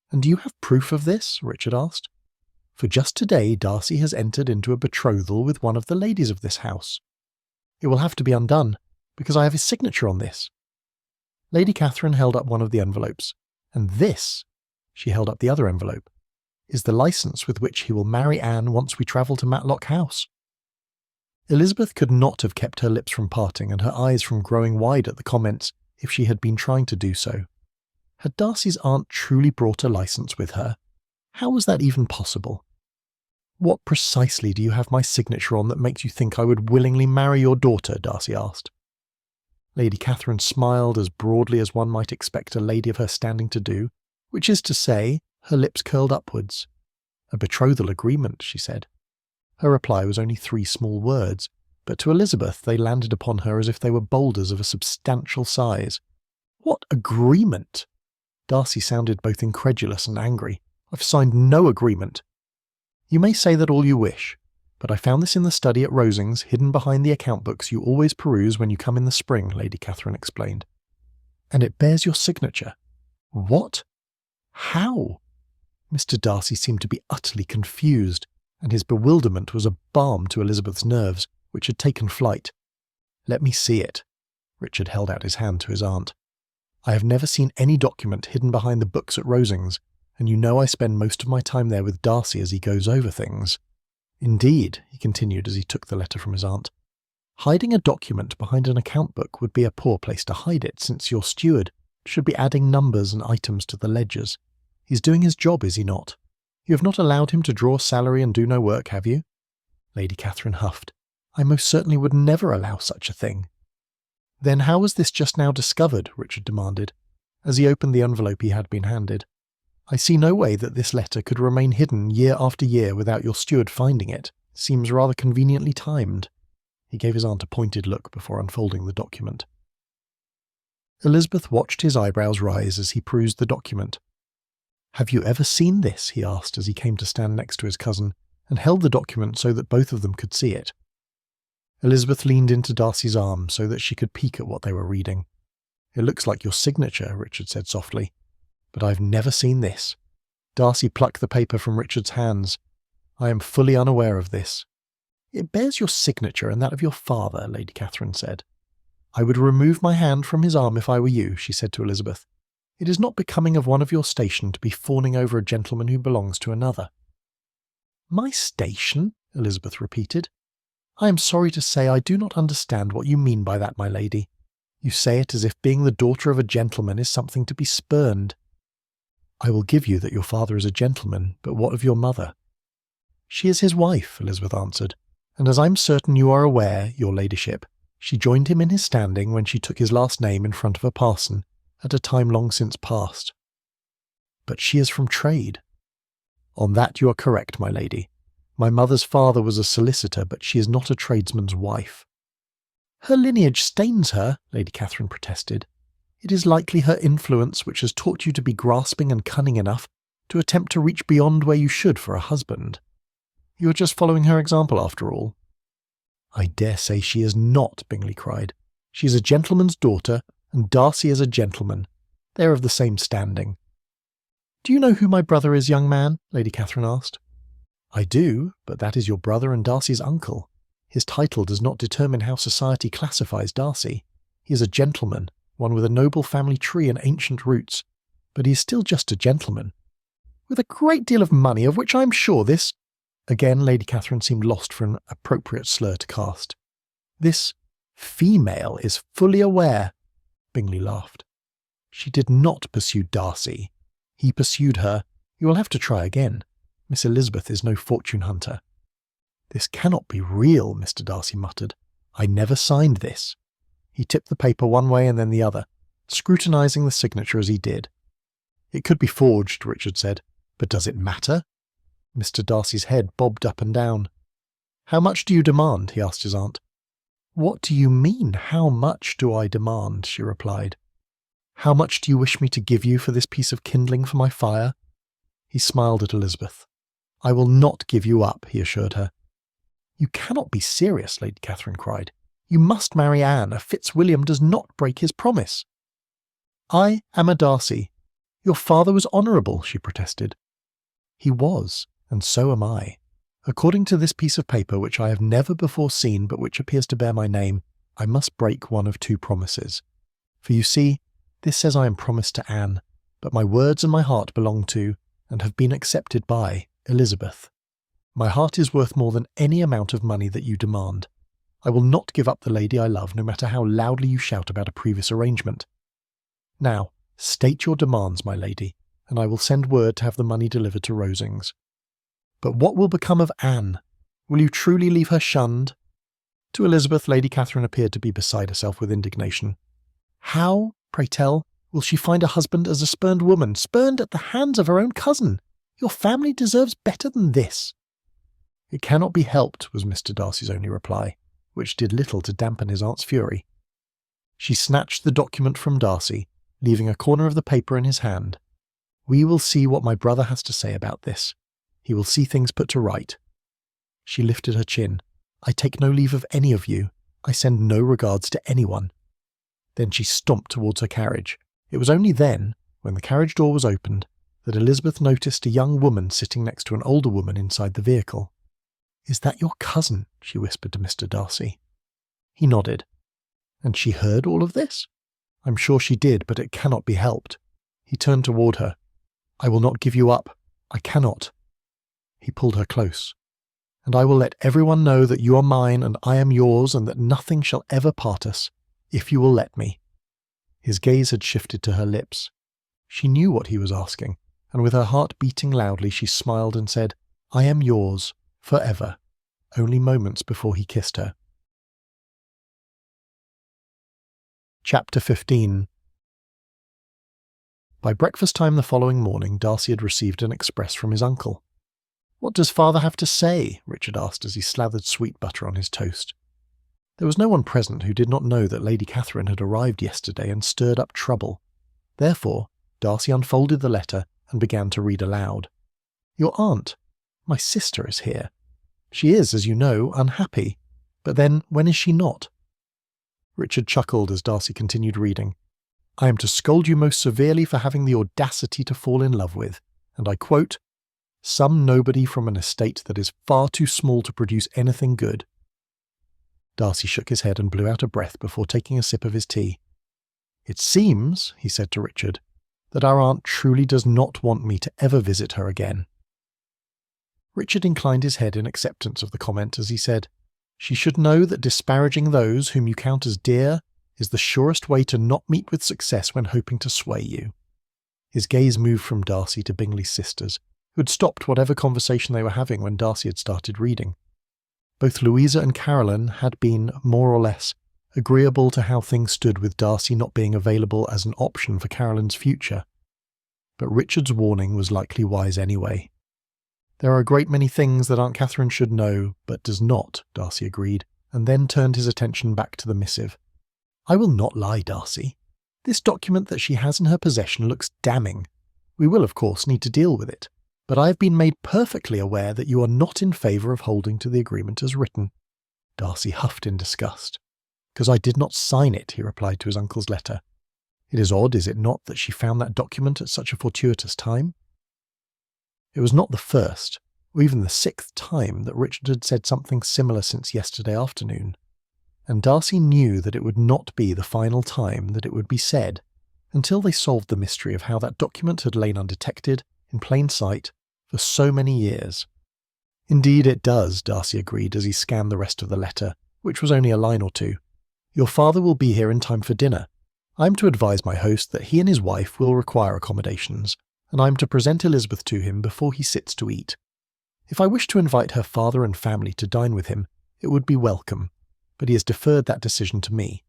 "And do you have proof of this?" Richard asked. "For just today Darcy has entered into a betrothal with one of the ladies of this house. It will have to be undone, because I have his signature on this." Lady Catherine held up one of the envelopes. "And this," she held up the other envelope, "is the licence with which he will marry Anne once we travel to Matlock House." Elizabeth could not have kept her lips from parting and her eyes from growing wide at the comments if she had been trying to do so. Had Darcy's aunt truly brought a licence with her? How was that even possible? "What precisely do you have my signature on that makes you think I would willingly marry your daughter?" Darcy asked. Lady Catherine smiled as broadly as one might expect a lady of her standing to do, which is to say, her lips curled upwards. "A betrothal agreement," she said. Her reply was only 3 small words, but to Elizabeth they landed upon her as if they were boulders of a substantial size. "What agreement?" Darcy sounded both incredulous and angry. "I've signed no agreement." "You may say that all you wish, but I found this in the study at Rosings, hidden behind the account books you always peruse when you come in the spring," Lady Catherine explained. "And it bears your signature." "What? How?" Mr. Darcy seemed to be utterly confused, and his bewilderment was a balm to Elizabeth's nerves, which had taken flight. "Let me see it." Richard held out his hand to his aunt. "I have never seen any document hidden behind the books at Rosings, and you know I spend most of my time there with Darcy as he goes over things." "Indeed," he continued as he took the letter from his aunt. "Hiding a document behind an account book would be a poor place to hide it, since your steward should be adding numbers and items to the ledgers. He's doing his job, is he not? You have not allowed him to draw salary and do no work, have you?" Lady Catherine huffed. "I most certainly would never allow such a thing." "Then how was this just now discovered?" Richard demanded, as he opened the envelope he had been handed. "I see no way that this letter could remain hidden year after year without your steward finding it. Seems rather conveniently timed." He gave his aunt a pointed look before unfolding the document. Elizabeth watched his eyebrows rise as he perused the document. "Have you ever seen this?" he asked as he came to stand next to his cousin, and held the document so that both of them could see it. Elizabeth leaned into Darcy's arm so that she could peek at what they were reading. "It looks like your signature," Richard said softly. "But I've never seen this." Darcy plucked the paper from Richard's hands. "I am fully unaware of this." "It bears your signature and that of your father," Lady Catherine said. "I would remove my hand from his arm if I were you," she said to Elizabeth. "It is not becoming of one of your station to be fawning over a gentleman who belongs to another." "My station?" Elizabeth repeated. "I am sorry to say I do not understand what you mean by that, my lady. You say it as if being the daughter of a gentleman is something to be spurned." "I will give you that your father is a gentleman, but what of your mother?" "She is his wife," Elizabeth answered, "and as I'm certain you are aware, your ladyship, She joined him in his standing when she took his last name in front of a parson at a time long since past. But she is from trade. On that you are correct, my lady. My mother's father was a solicitor, but she is not a tradesman's wife. Her lineage stains her, Lady Catherine protested. It is likely her influence which has taught you to be grasping and cunning enough to attempt to reach beyond where you should for a husband. You are just following her example after all. I dare say she is not, Bingley cried. She is a gentleman's daughter, and Darcy is a gentleman. They are of the same standing. Do you know who my brother is, young man? Lady Catherine asked. I do, but that is your brother and Darcy's uncle. His title does not determine how society classifies Darcy. He is a gentleman, one with a noble family tree and ancient roots, but he is still just a gentleman. With a great deal of money, of which I am sure this— Again Lady Catherine seemed lost for an appropriate slur to cast. This female is fully aware. Bingley laughed. She did not pursue Darcy. He pursued her. You will have to try again. Miss Elizabeth is no fortune hunter. This cannot be real, Mr. Darcy muttered. I never signed this. He tipped the paper one way and then the other, scrutinising the signature as he did. It could be forged, Richard said, but does it matter? Mr. Darcy's head bobbed up and down. How much do you demand? He asked his aunt. What do you mean, how much do I demand? She replied. How much do you wish me to give you for this piece of kindling for my fire? He smiled at Elizabeth. I will not give you up, he assured her. You cannot be serious, Lady Catherine cried. You must marry Anne. A Fitzwilliam does not break his promise. I am a Darcy. Your father was honourable, she protested. He was, and so am I. According to this piece of paper, which I have never before seen but which appears to bear my name, I must break one of two promises. For you see, this says I am promised to Anne, but my words and my heart belong to, and have been accepted by, Elizabeth. My heart is worth more than any amount of money that you demand. I will not give up the lady I love, no matter how loudly you shout about a previous arrangement. Now, state your demands, my lady, and I will send word to have the money delivered to Rosings. But what will become of Anne? Will you truly leave her shunned? To Elizabeth, Lady Catherine appeared to be beside herself with indignation. How, pray tell, will she find a husband as a spurned woman, spurned at the hands of her own cousin? Your family deserves better than this. It cannot be helped, was Mr. Darcy's only reply, which did little to dampen his aunt's fury. She snatched the document from Darcy, leaving a corner of the paper in his hand. We will see what my brother has to say about this. He will see things put to right. She lifted her chin. I take no leave of any of you. I send no regards to anyone. Then she stomped towards her carriage. It was only then, when the carriage door was opened, that Elizabeth noticed a young woman sitting next to an older woman inside the vehicle. Is that your cousin? She whispered to Mr. Darcy. He nodded. And she heard all of this? I'm sure she did, but it cannot be helped. He turned toward her. I will not give you up. I cannot. He pulled her close. And I will let everyone know that you are mine and I am yours, and that nothing shall ever part us, if you will let me. His gaze had shifted to her lips. She knew what he was asking, and with her heart beating loudly she smiled and said, I am yours, forever, only moments before he kissed her. Chapter 15. By breakfast time the following morning, Darcy had received an express from his uncle. What does father have to say? Richard asked as he slathered sweet butter on his toast. There was no one present who did not know that Lady Catherine had arrived yesterday and stirred up trouble. Therefore, Darcy unfolded the letter and began to read aloud. Your aunt, my sister, is here. She is, as you know, unhappy. But then, when is she not? Richard chuckled as Darcy continued reading. I am to scold you most severely for having the audacity to fall in love with, and I quote, some nobody from an estate that is far too small to produce anything good. Darcy shook his head and blew out a breath before taking a sip of his tea. It seems, he said to Richard, that our aunt truly does not want me to ever visit her again. Richard inclined his head in acceptance of the comment as he said, she should know that disparaging those whom you count as dear is the surest way to not meet with success when hoping to sway you. His gaze moved from Darcy to Bingley's sisters, who had stopped whatever conversation they were having when Darcy had started reading. Both Louisa and Caroline had been, more or less, agreeable to how things stood with Darcy not being available as an option for Caroline's future. But Richard's warning was likely wise anyway. There are a great many things that Aunt Catherine should know, but does not, Darcy agreed, and then turned his attention back to the missive. I will not lie, Darcy. This document that she has in her possession looks damning. We will, of course, need to deal with it, but I have been made perfectly aware that you are not in favour of holding to the agreement as written. Darcy huffed in disgust. Because I did not sign it, he replied to his uncle's letter. It is odd, is it not, that she found that document at such a fortuitous time? It was not the first, or even the 6th time that Richard had said something similar since yesterday afternoon, and Darcy knew that it would not be the final time that it would be said until they solved the mystery of how that document had lain undetected, in plain sight, for so many years. Indeed it does, Darcy agreed as he scanned the rest of the letter, which was only a line or two. Your father will be here in time for dinner. I am to advise my host that he and his wife will require accommodations, and I am to present Elizabeth to him before he sits to eat. If I wish to invite her father and family to dine with him, it would be welcome, but he has deferred that decision to me.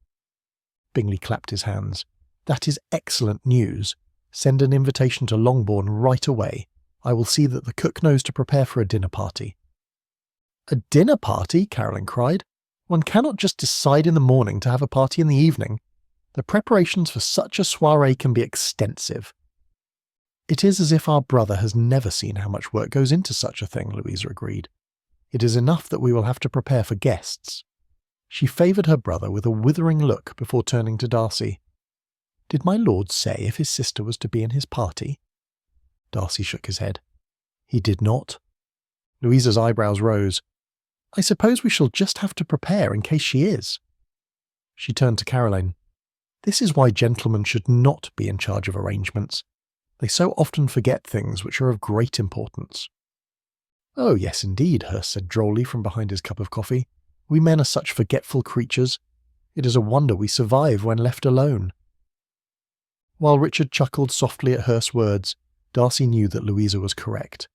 Bingley clapped his hands. That is excellent news. Send an invitation to Longbourn right away. I will see that the cook knows to prepare for a dinner party. A dinner party? Caroline cried. One cannot just decide in the morning to have a party in the evening. The preparations for such a soiree can be extensive. It is as if our brother has never seen how much work goes into such a thing, Louisa agreed. It is enough that we will have to prepare for guests. She favoured her brother with a withering look before turning to Darcy. Did my lord say if his sister was to be in his party? Darcy shook his head. He did not. Louisa's eyebrows rose. I suppose we shall just have to prepare in case she is. She turned to Caroline. This is why gentlemen should not be in charge of arrangements. They so often forget things which are of great importance. Oh, yes, indeed, Hurst said drolly from behind his cup of coffee. We men are such forgetful creatures. It is a wonder we survive when left alone. While Richard chuckled softly at Hurst's words, Darcy knew that Louisa was correct.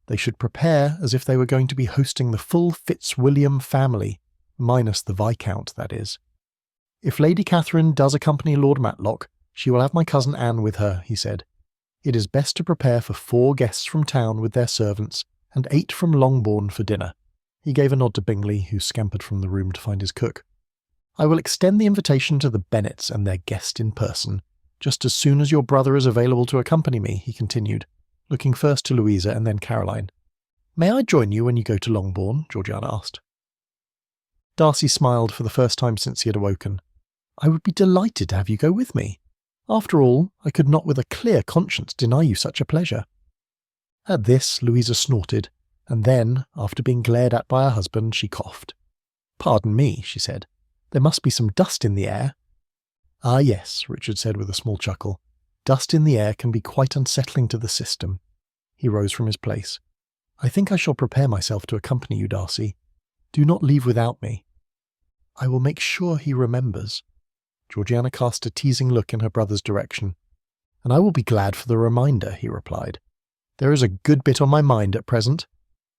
They should prepare as if they were going to be hosting the full Fitzwilliam family, minus the Viscount, that is. If Lady Catherine does accompany Lord Matlock, she will have my cousin Anne with her, he said. It is best to prepare for 4 guests from town with their servants, and 8 from Longbourn for dinner. He gave a nod to Bingley, who scampered from the room to find his cook. I will extend the invitation to the Bennets and their guest in person, just as soon as your brother is available to accompany me, he continued, looking first to Louisa and then Caroline. May I join you when you go to Longbourn? Georgiana asked. Darcy smiled for the first time since he had awoken. I would be delighted to have you go with me. After all, I could not with a clear conscience deny you such a pleasure. At this, Louisa snorted, and then, after being glared at by her husband, she coughed. Pardon me, she said. There must be some dust in the air. Ah, yes, Richard said with a small chuckle. Dust in the air can be quite unsettling to the system. He rose from his place. I think I shall prepare myself to accompany you, Darcy. Do not leave without me. I will make sure he remembers. Georgiana cast a teasing look in her brother's direction. And I will be glad for the reminder, he replied. There is a good bit on my mind at present.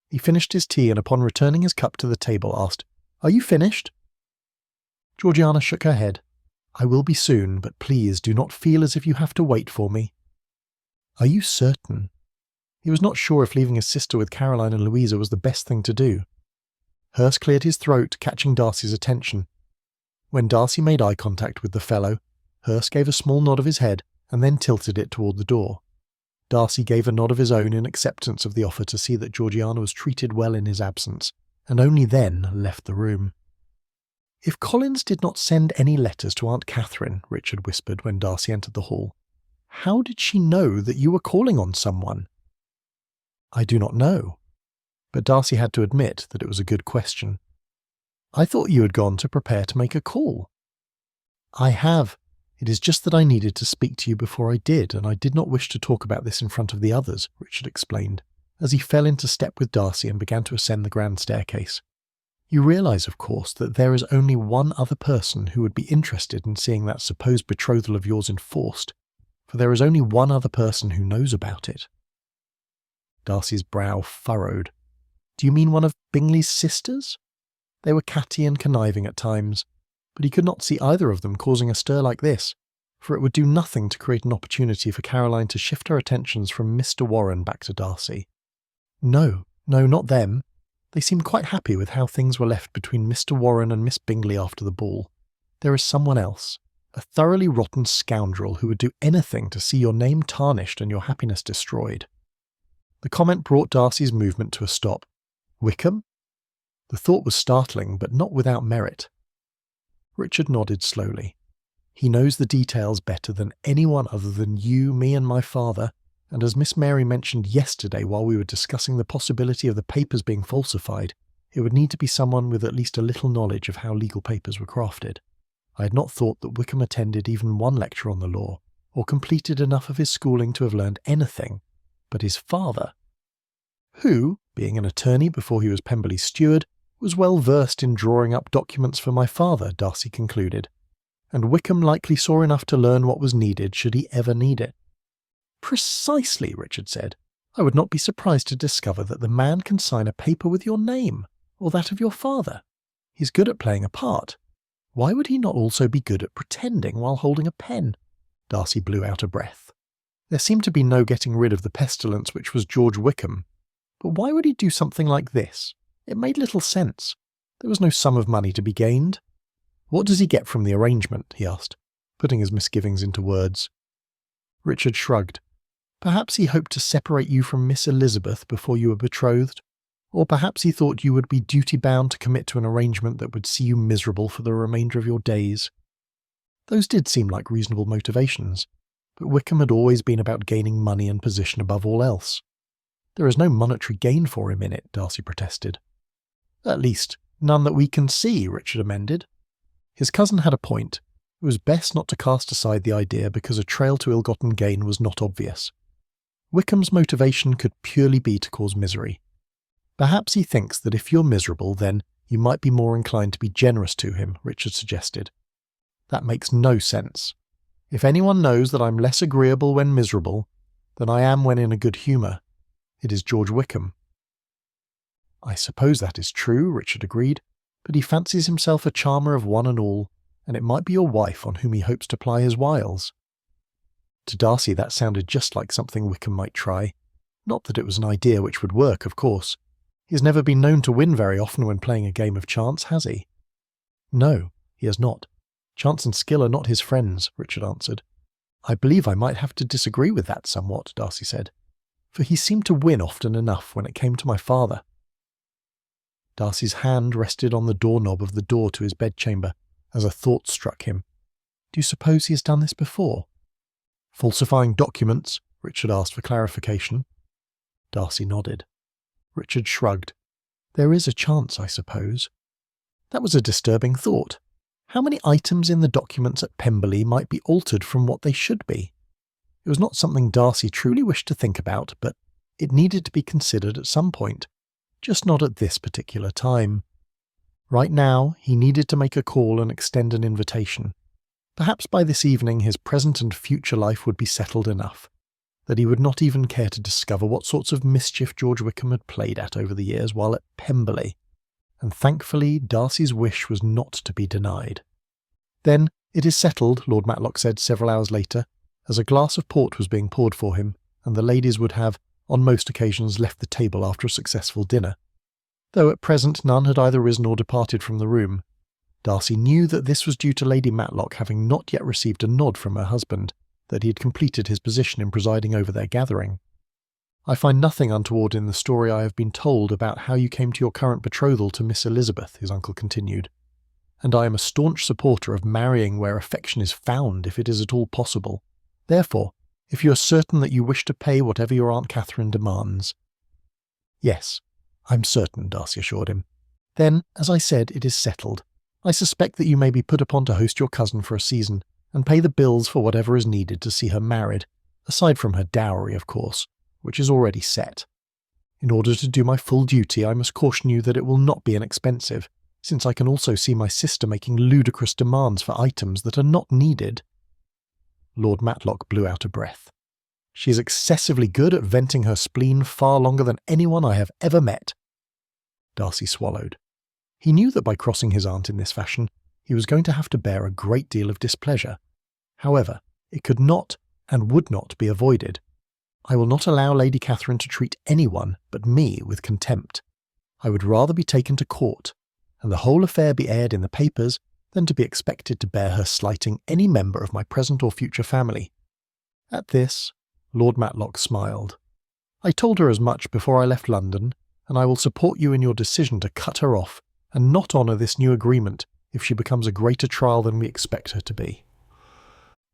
He finished his tea and upon returning his cup to the table asked, Are you finished? Georgiana shook her head. I will be soon, but please do not feel as if you have to wait for me. Are you certain? He was not sure if leaving his sister with Caroline and Louisa was the best thing to do. Hurst cleared his throat, catching Darcy's attention. When Darcy made eye contact with the fellow, Hurst gave a small nod of his head and then tilted it toward the door. Darcy gave a nod of his own in acceptance of the offer to see that Georgiana was treated well in his absence, and only then left the room. If Collins did not send any letters to Aunt Catherine, Richard whispered when Darcy entered the hall, how did she know that you were calling on someone? I do not know, but Darcy had to admit that it was a good question. I thought you had gone to prepare to make a call. I have. It is just that I needed to speak to you before I did, and I did not wish to talk about this in front of the others, Richard explained, as he fell into step with Darcy and began to ascend the grand staircase. You realise, of course, that there is only one other person who would be interested in seeing that supposed betrothal of yours enforced, for there is only one other person who knows about it. Darcy's brow furrowed. Do you mean one of Bingley's sisters? They were catty and conniving at times, but he could not see either of them causing a stir like this, for it would do nothing to create an opportunity for Caroline to shift her attentions from Mr. Warren back to Darcy. No, not them. They seemed quite happy with how things were left between Mr. Warren and Miss Bingley after the ball. There is someone else, a thoroughly rotten scoundrel who would do anything to see your name tarnished and your happiness destroyed. The comment brought Darcy's movement to a stop. Wickham? The thought was startling, but not without merit. Richard nodded slowly. He knows the details better than anyone other than you, me and my father, and as Miss Mary mentioned yesterday while we were discussing the possibility of the papers being falsified, it would need to be someone with at least a little knowledge of how legal papers were crafted. I had not thought that Wickham attended even one lecture on the law, or completed enough of his schooling to have learned anything, but his father, who, being an attorney before he was Pemberley's steward, was well versed in drawing up documents for my father, Darcy concluded, and Wickham likely saw enough to learn what was needed should he ever need it. Precisely, Richard said. I would not be surprised to discover that the man can sign a paper with your name, or that of your father. He's good at playing a part. Why would he not also be good at pretending while holding a pen? Darcy blew out a breath. There seemed to be no getting rid of the pestilence which was George Wickham. But why would he do something like this? It made little sense. There was no sum of money to be gained. What does he get from the arrangement? He asked, putting his misgivings into words. Richard shrugged. Perhaps he hoped to separate you from Miss Elizabeth before you were betrothed, or perhaps he thought you would be duty-bound to commit to an arrangement that would see you miserable for the remainder of your days. Those did seem like reasonable motivations, but Wickham had always been about gaining money and position above all else. There is no monetary gain for him in it, Darcy protested. At least, none that we can see, Richard amended. His cousin had a point. It was best not to cast aside the idea because a trail to ill-gotten gain was not obvious. Wickham's motivation could purely be to cause misery. Perhaps he thinks that if you're miserable, then you might be more inclined to be generous to him, Richard suggested. That makes no sense. If anyone knows that I'm less agreeable when miserable than I am when in a good humour, it is George Wickham. I suppose that is true, Richard agreed, but he fancies himself a charmer of one and all, and it might be your wife on whom he hopes to ply his wiles. To Darcy that sounded just like something Wickham might try. Not that it was an idea which would work, of course. He has never been known to win very often when playing a game of chance, has he? No, he has not. Chance and skill are not his friends, Richard answered. I believe I might have to disagree with that somewhat, Darcy said, for he seemed to win often enough when it came to my father. Darcy's hand rested on the doorknob of the door to his bedchamber as a thought struck him. Do you suppose he has done this before? Falsifying documents? Richard asked for clarification. Darcy nodded. Richard shrugged. There is a chance, I suppose. That was a disturbing thought. How many items in the documents at Pemberley might be altered from what they should be? It was not something Darcy truly wished to think about, but it needed to be considered at some point, just not at this particular time. Right now, he needed to make a call and extend an invitation. Perhaps by this evening his present and future life would be settled enough, that he would not even care to discover what sorts of mischief George Wickham had played at over the years while at Pemberley, and thankfully Darcy's wish was not to be denied. Then, it is settled, Lord Matlock said several hours later, as a glass of port was being poured for him, and the ladies would have, on most occasions, left the table after a successful dinner. Though at present none had either risen or departed from the room. Darcy knew that this was due to Lady Matlock having not yet received a nod from her husband, that he had completed his position in presiding over their gathering. I find nothing untoward in the story I have been told about how you came to your current betrothal to Miss Elizabeth, his uncle continued, and I am a staunch supporter of marrying where affection is found if it is at all possible. Therefore, if you are certain that you wish to pay whatever your Aunt Catherine demands— Yes, I'm certain, Darcy assured him. Then, as I said, it is settled. I suspect that you may be put upon to host your cousin for a season, and pay the bills for whatever is needed to see her married, aside from her dowry, of course, which is already set. In order to do my full duty, I must caution you that it will not be inexpensive, since I can also see my sister making ludicrous demands for items that are not needed. Lord Matlock blew out a breath. She is excessively good at venting her spleen far longer than anyone I have ever met. Darcy swallowed. He knew that by crossing his aunt in this fashion, he was going to have to bear a great deal of displeasure. However, it could not and would not be avoided. I will not allow Lady Catherine to treat anyone but me with contempt. I would rather be taken to court, and the whole affair be aired in the papers, than to be expected to bear her slighting any member of my present or future family." At this, Lord Matlock smiled. "I told her as much before I left London, and I will support you in your decision to cut her off and not honour this new agreement if she becomes a greater trial than we expect her to be."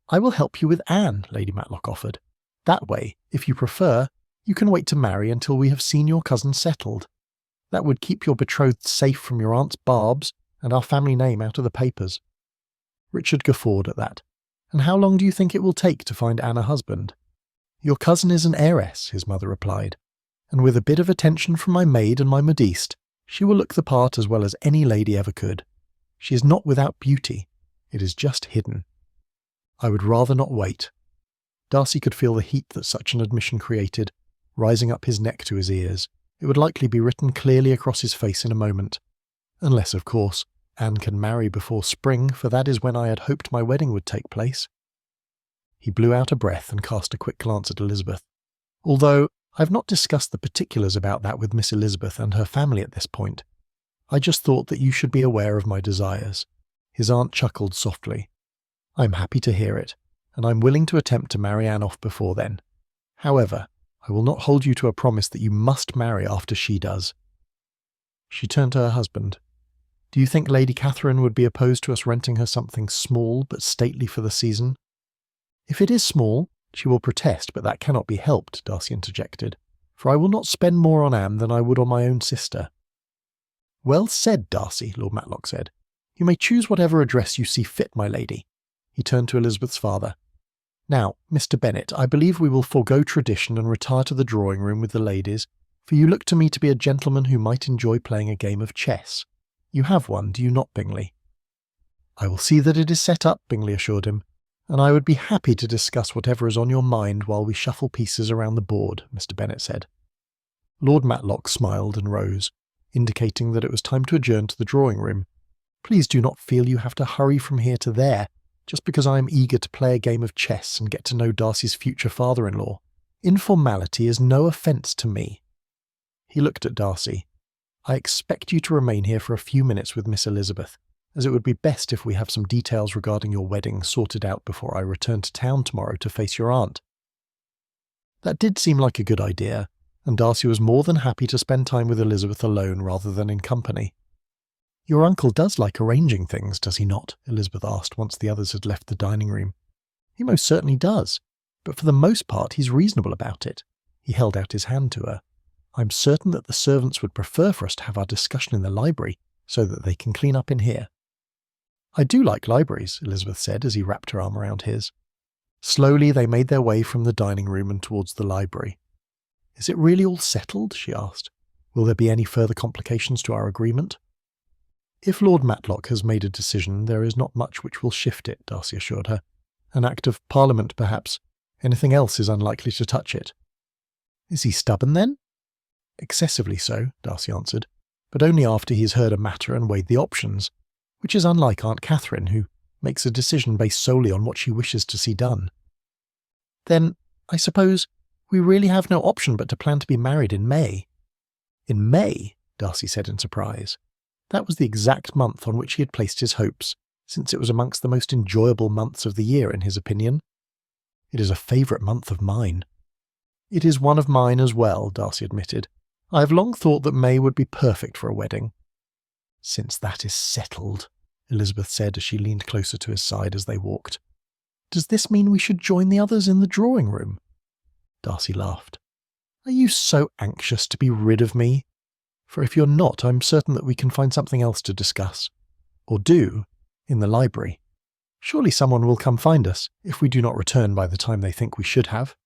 "I will help you with Anne," Lady Matlock offered. "That way, if you prefer, you can wait to marry until we have seen your cousin settled. That would keep your betrothed safe from your aunt's barbs and our family name out of the papers." Richard guffawed at that. "And how long do you think it will take to find Anne a husband?" "Your cousin is an heiress," his mother replied, "and with a bit of attention from my maid and my modiste, she will look the part as well as any lady ever could. She is not without beauty. It is just hidden." "I would rather not wait." Darcy could feel the heat that such an admission created, rising up his neck to his ears. It would likely be written clearly across his face in a moment. Unless, of course, Anne can marry before spring, for that is when I had hoped my wedding would take place. He blew out a breath and cast a quick glance at Elizabeth. "Although I have not discussed the particulars about that with Miss Elizabeth and her family at this point. I just thought that you should be aware of my desires." His aunt chuckled softly. "I am happy to hear it, and I am willing to attempt to marry Anne off before then. However, I will not hold you to a promise that you must marry after she does." She turned to her husband. "Do you think Lady Catherine would be opposed to us renting her something small but stately for the season?" "If it is small, she will protest, but that cannot be helped," Darcy interjected, "for I will not spend more on Anne than I would on my own sister." "Well said, Darcy," Lord Matlock said. "You may choose whatever address you see fit, my lady." He turned to Elizabeth's father. "Now, Mr. Bennet, I believe we will forego tradition and retire to the drawing-room with the ladies, for you look to me to be a gentleman who might enjoy playing a game of chess. You have one, do you not, Bingley?" "I will see that it is set up," Bingley assured him, "and I would be happy to discuss whatever is on your mind while we shuffle pieces around the board," Mr. Bennet said. Lord Matlock smiled and rose, indicating that it was time to adjourn to the drawing-room. "Please do not feel you have to hurry from here to there, just because I am eager to play a game of chess and get to know Darcy's future father-in-law. Informality is no offence to me." He looked at Darcy. "I expect you to remain here for a few minutes with Miss Elizabeth, as it would be best if we have some details regarding your wedding sorted out before I return to town tomorrow to face your aunt." That did seem like a good idea, and Darcy was more than happy to spend time with Elizabeth alone rather than in company. "Your uncle does like arranging things, does he not?" Elizabeth asked once the others had left the dining-room. "He most certainly does, but for the most part he's reasonable about it." He held out his hand to her. "I'm certain that the servants would prefer for us to have our discussion in the library, so that they can clean up in here." "I do like libraries," Elizabeth said as he wrapped her arm around his. Slowly they made their way from the dining-room and towards the library. "Is it really all settled?" she asked. "Will there be any further complications to our agreement?" "If Lord Matlock has made a decision, there is not much which will shift it," Darcy assured her. "An Act of Parliament, perhaps. Anything else is unlikely to touch it." "Is he stubborn, then?" "Excessively so," Darcy answered, "but only after he has heard a matter and weighed the options, which is unlike Aunt Catherine, who makes a decision based solely on what she wishes to see done." "Then, I suppose, we really have no option but to plan to be married in May." "In May?" Darcy said in surprise. That was the exact month on which he had placed his hopes, since it was amongst the most enjoyable months of the year in his opinion. "It is a favourite month of mine." "It is one of mine as well," Darcy admitted. "I have long thought that May would be perfect for a wedding." "Since that is settled," Elizabeth said as she leaned closer to his side as they walked. "Does this mean we should join the others in the drawing-room?" Darcy laughed. "Are you so anxious to be rid of me? For if you're not, I'm certain that we can find something else to discuss. Or do, in the library. Surely someone will come find us, if we do not return by the time they think we should have."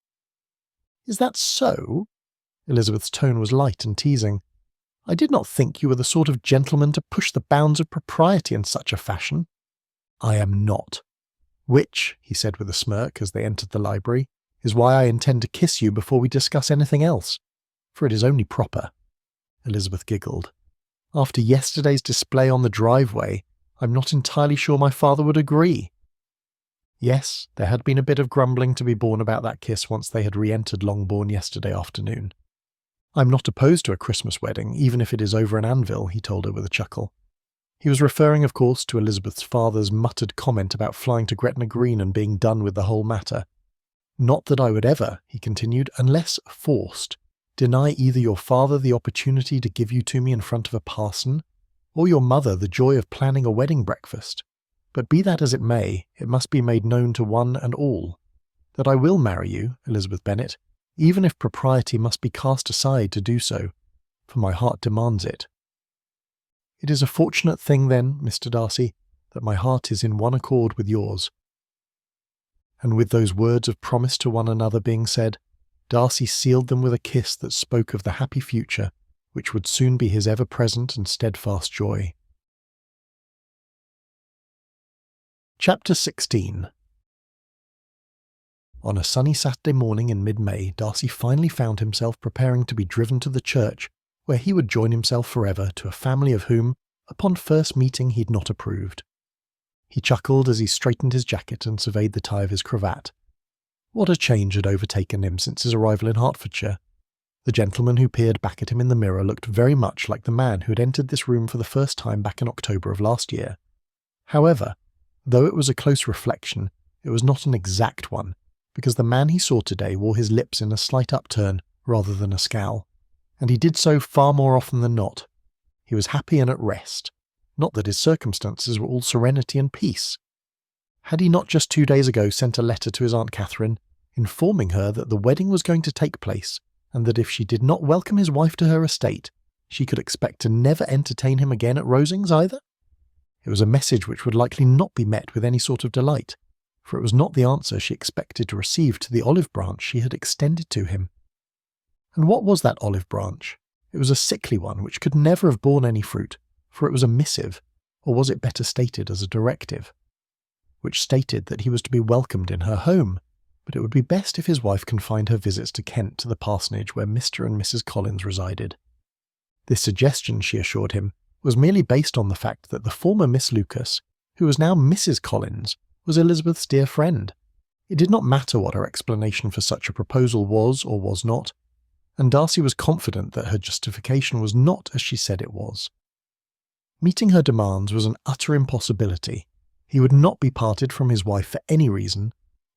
"Is that so?" Elizabeth's tone was light and teasing. "I did not think you were the sort of gentleman to push the bounds of propriety in such a fashion." "I am not. Which," he said with a smirk as they entered the library, "is why I intend to kiss you before we discuss anything else. For it is only proper." Elizabeth giggled. "After yesterday's display on the driveway, I'm not entirely sure my father would agree." Yes, there had been a bit of grumbling to be borne about that kiss once they had re-entered Longbourn yesterday afternoon. "I'm not opposed to a Christmas wedding, even if it is over an anvil," he told her with a chuckle. He was referring, of course, to Elizabeth's father's muttered comment about flying to Gretna Green and being done with the whole matter. "Not that I would ever," he continued, "unless forced, deny either your father the opportunity to give you to me in front of a parson, or your mother the joy of planning a wedding breakfast. But be that as it may, it must be made known to one and all that I will marry you, Elizabeth Bennet, even if propriety must be cast aside to do so, for my heart demands it. It is a fortunate thing, then, Mr. Darcy, that my heart is in one accord with yours." And with those words of promise to one another being said, Darcy sealed them with a kiss that spoke of the happy future which would soon be his ever-present and steadfast joy. Chapter 16. On a sunny Saturday morning in mid-May, Darcy finally found himself preparing to be driven to the church, where he would join himself forever to a family of whom, upon first meeting, he'd not approved. He chuckled as he straightened his jacket and surveyed the tie of his cravat. What a change had overtaken him since his arrival in Hertfordshire. The gentleman who peered back at him in the mirror looked very much like the man who had entered this room for the first time back in October of last year. However, though it was a close reflection, it was not an exact one, because the man he saw today wore his lips in a slight upturn rather than a scowl, and he did so far more often than not. He was happy and at rest, not that his circumstances were all serenity and peace. Had he not just 2 days ago sent a letter to his Aunt Catherine, informing her that the wedding was going to take place, and that if she did not welcome his wife to her estate, she could expect to never entertain him again at Rosings either? It was a message which would likely not be met with any sort of delight, for it was not the answer she expected to receive to the olive branch she had extended to him. And what was that olive branch? It was a sickly one which could never have borne any fruit, for it was a missive, or was it better stated as a directive, which stated that he was to be welcomed in her home, but it would be best if his wife confined her visits to Kent to the parsonage where Mr. and Mrs. Collins resided. This suggestion, she assured him, was merely based on the fact that the former Miss Lucas, who was now Mrs. Collins, was Elizabeth's dear friend. It did not matter what her explanation for such a proposal was or was not, and Darcy was confident that her justification was not as she said it was. Meeting her demands was an utter impossibility. He would not be parted from his wife for any reason,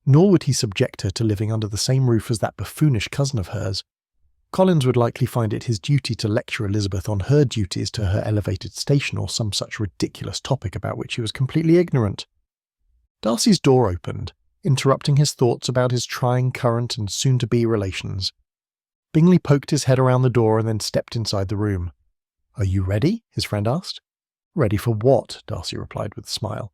nor would he subject her to living under the same roof as that buffoonish cousin of hers. Collins would likely find it his duty to lecture Elizabeth on her duties to her elevated station or some such ridiculous topic about which he was completely ignorant. Darcy's door opened, interrupting his thoughts about his trying current and soon-to-be relations. Bingley poked his head around the door and then stepped inside the room. "Are you ready?" his friend asked. "Ready for what?" Darcy replied with a smile.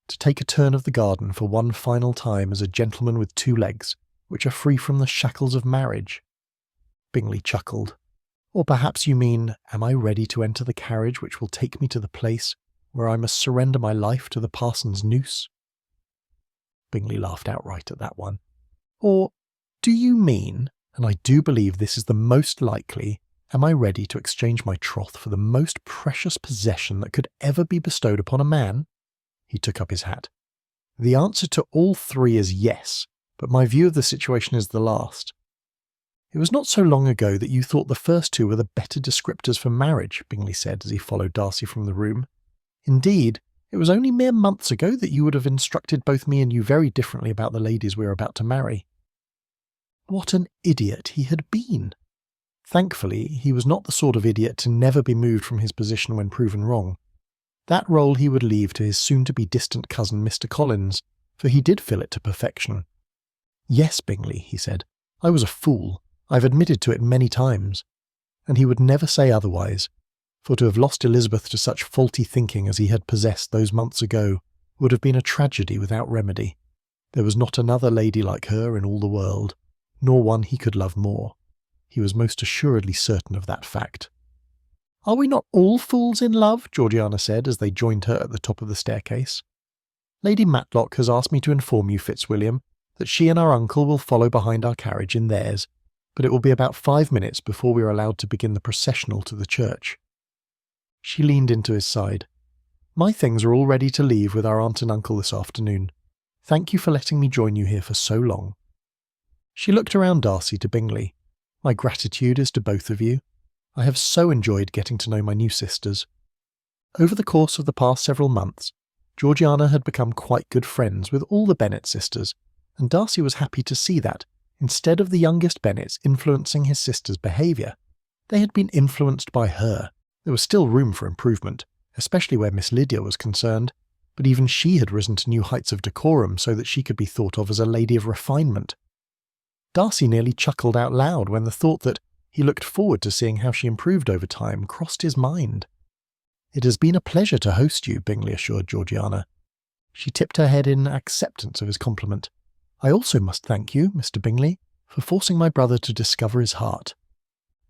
"To take a turn of the garden for one final time as a gentleman with 2 legs, which are free from the shackles of marriage." Bingley chuckled. "Or perhaps you mean, am I ready to enter the carriage which will take me to the place where I must surrender my life to the parson's noose?" Bingley laughed outright at that one. "Or do you mean, and I do believe this is the most likely, am I ready to exchange my troth for the most precious possession that could ever be bestowed upon a man?" He took up his hat. "The answer to all 3 is yes, but my view of the situation is the last. It was not so long ago that you thought the first 2 were the better descriptors for marriage," Bingley said as he followed Darcy from the room. "Indeed, it was only mere months ago that you would have instructed both me and you very differently about the ladies we are about to marry." What an idiot he had been! Thankfully, he was not the sort of idiot to never be moved from his position when proven wrong. That role he would leave to his soon-to-be distant cousin Mr. Collins, for he did fill it to perfection. "Yes, Bingley," he said, "I was a fool. I've admitted to it many times." And he would never say otherwise, for to have lost Elizabeth to such faulty thinking as he had possessed those months ago would have been a tragedy without remedy. There was not another lady like her in all the world, nor one he could love more. He was most assuredly certain of that fact. "Are we not all fools in love?" Georgiana said as they joined her at the top of the staircase. "Lady Matlock has asked me to inform you, Fitzwilliam, that she and our uncle will follow behind our carriage in theirs, but it will be about 5 minutes before we are allowed to begin the processional to the church." She leaned into his side. My things are all ready to leave with our aunt and uncle this afternoon. Thank you for letting me join you here for so long." She looked around Darcy to Bingley. "My gratitude is to both of you. I have so enjoyed getting to know my new sisters." Over the course of the past several months, Georgiana had become quite good friends with all the Bennet sisters, and Darcy was happy to see that, instead of the youngest Bennets influencing his sister's behaviour, they had been influenced by her. There was still room for improvement, especially where Miss Lydia was concerned, but even she had risen to new heights of decorum so that she could be thought of as a lady of refinement. Darcy nearly chuckled out loud when the thought that he looked forward to seeing how she improved over time crossed his mind. "It has been a pleasure to host you," Bingley assured Georgiana. She tipped her head in acceptance of his compliment. "I also must thank you, Mr. Bingley, for forcing my brother to discover his heart."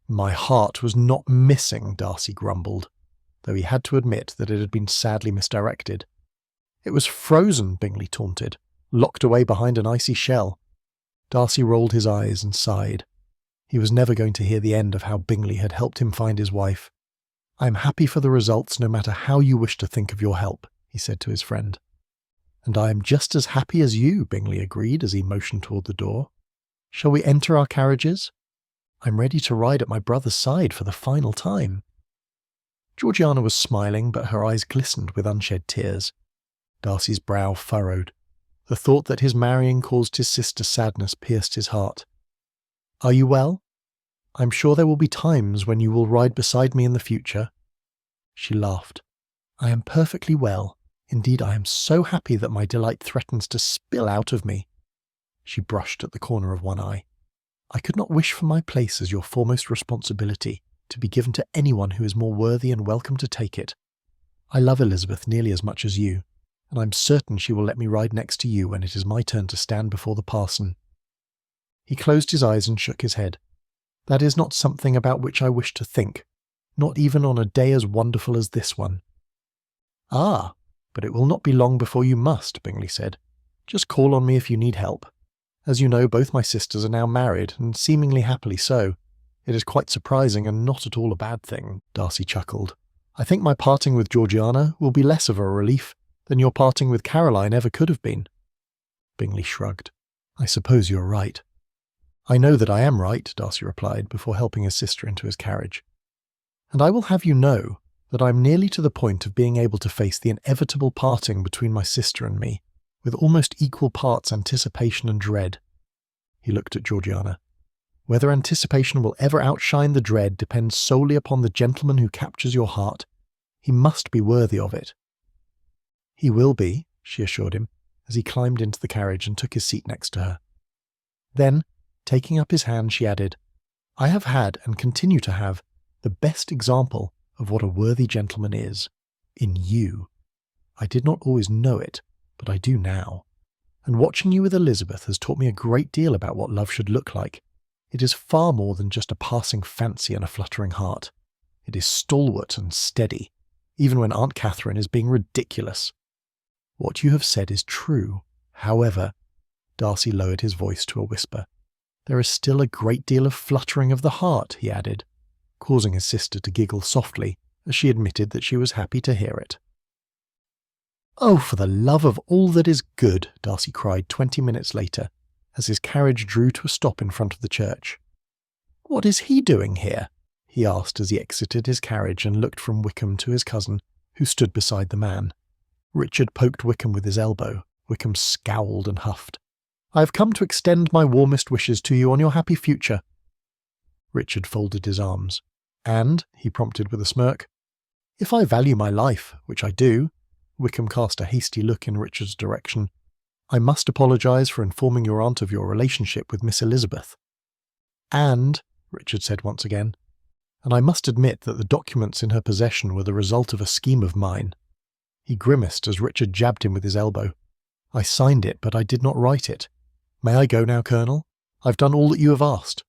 "My heart was not missing," Darcy grumbled, though he had to admit that it had been sadly misdirected. "It was frozen," Bingley taunted, "locked away behind an icy shell." Darcy rolled his eyes and sighed. He was never going to hear the end of how Bingley had helped him find his wife. "I am happy for the results no matter how you wish to think of your help," he said to his friend. "And I am just as happy as you," Bingley agreed as he motioned toward the door. "Shall we enter our carriages? I'm ready to ride at my brother's side for the final time." Georgiana was smiling, but her eyes glistened with unshed tears. Darcy's brow furrowed. The thought that his marrying caused his sister sadness pierced his heart. "Are you well? I'm sure there will be times when you will ride beside me in the future." She laughed. "I am perfectly well. Indeed, I am so happy that my delight threatens to spill out of me." She brushed at the corner of one eye. "I could not wish for my place as your foremost responsibility to be given to anyone who is more worthy and welcome to take it. I love Elizabeth nearly as much as you, and I'm certain she will let me ride next to you when it is my turn to stand before the parson." He closed his eyes and shook his head. "That is not something about which I wish to think, not even on a day as wonderful as this one." "Ah, but it will not be long before you must," Bingley said. "Just call on me if you need help. As you know, both my sisters are now married, and seemingly happily so. It is quite surprising and not at all a bad thing," Darcy chuckled. "I think my parting with Georgiana will be less of a relief than your parting with Caroline ever could have been." Bingley shrugged. "I suppose you're right." "I know that I am right," Darcy replied, before helping his sister into his carriage. "And I will have you know that I am nearly to the point of being able to face the inevitable parting between my sister and me, with almost equal parts anticipation and dread." He looked at Georgiana. "Whether anticipation will ever outshine the dread depends solely upon the gentleman who captures your heart. He must be worthy of it." "He will be," she assured him, as he climbed into the carriage and took his seat next to her. Then, taking up his hand, she added, "I have had, and continue to have, the best example of what a worthy gentleman is, in you. I did not always know it, but I do now. And watching you with Elizabeth has taught me a great deal about what love should look like. It is far more than just a passing fancy and a fluttering heart. It is stalwart and steady, even when Aunt Catherine is being ridiculous. What you have said is true. However," Darcy lowered his voice to a whisper, "there is still a great deal of fluttering of the heart," he added, causing his sister to giggle softly as she admitted that she was happy to hear it. "Oh, for the love of all that is good," Darcy cried 20 minutes later, as his carriage drew to a stop in front of the church. "What is he doing here?" he asked as he exited his carriage and looked from Wickham to his cousin, who stood beside the man. Richard poked Wickham with his elbow. Wickham scowled and huffed. "I have come to extend my warmest wishes to you on your happy future." Richard folded his arms. "And," he prompted with a smirk, "if I value my life, which I do," Wickham cast a hasty look in Richard's direction, "I must apologise for informing your aunt of your relationship with Miss Elizabeth." "And," Richard said once again, "and I must admit that the documents in her possession were the result of a scheme of mine." He grimaced as Richard jabbed him with his elbow. "I signed it, but I did not write it. May I go now, Colonel? I've done all that you have asked."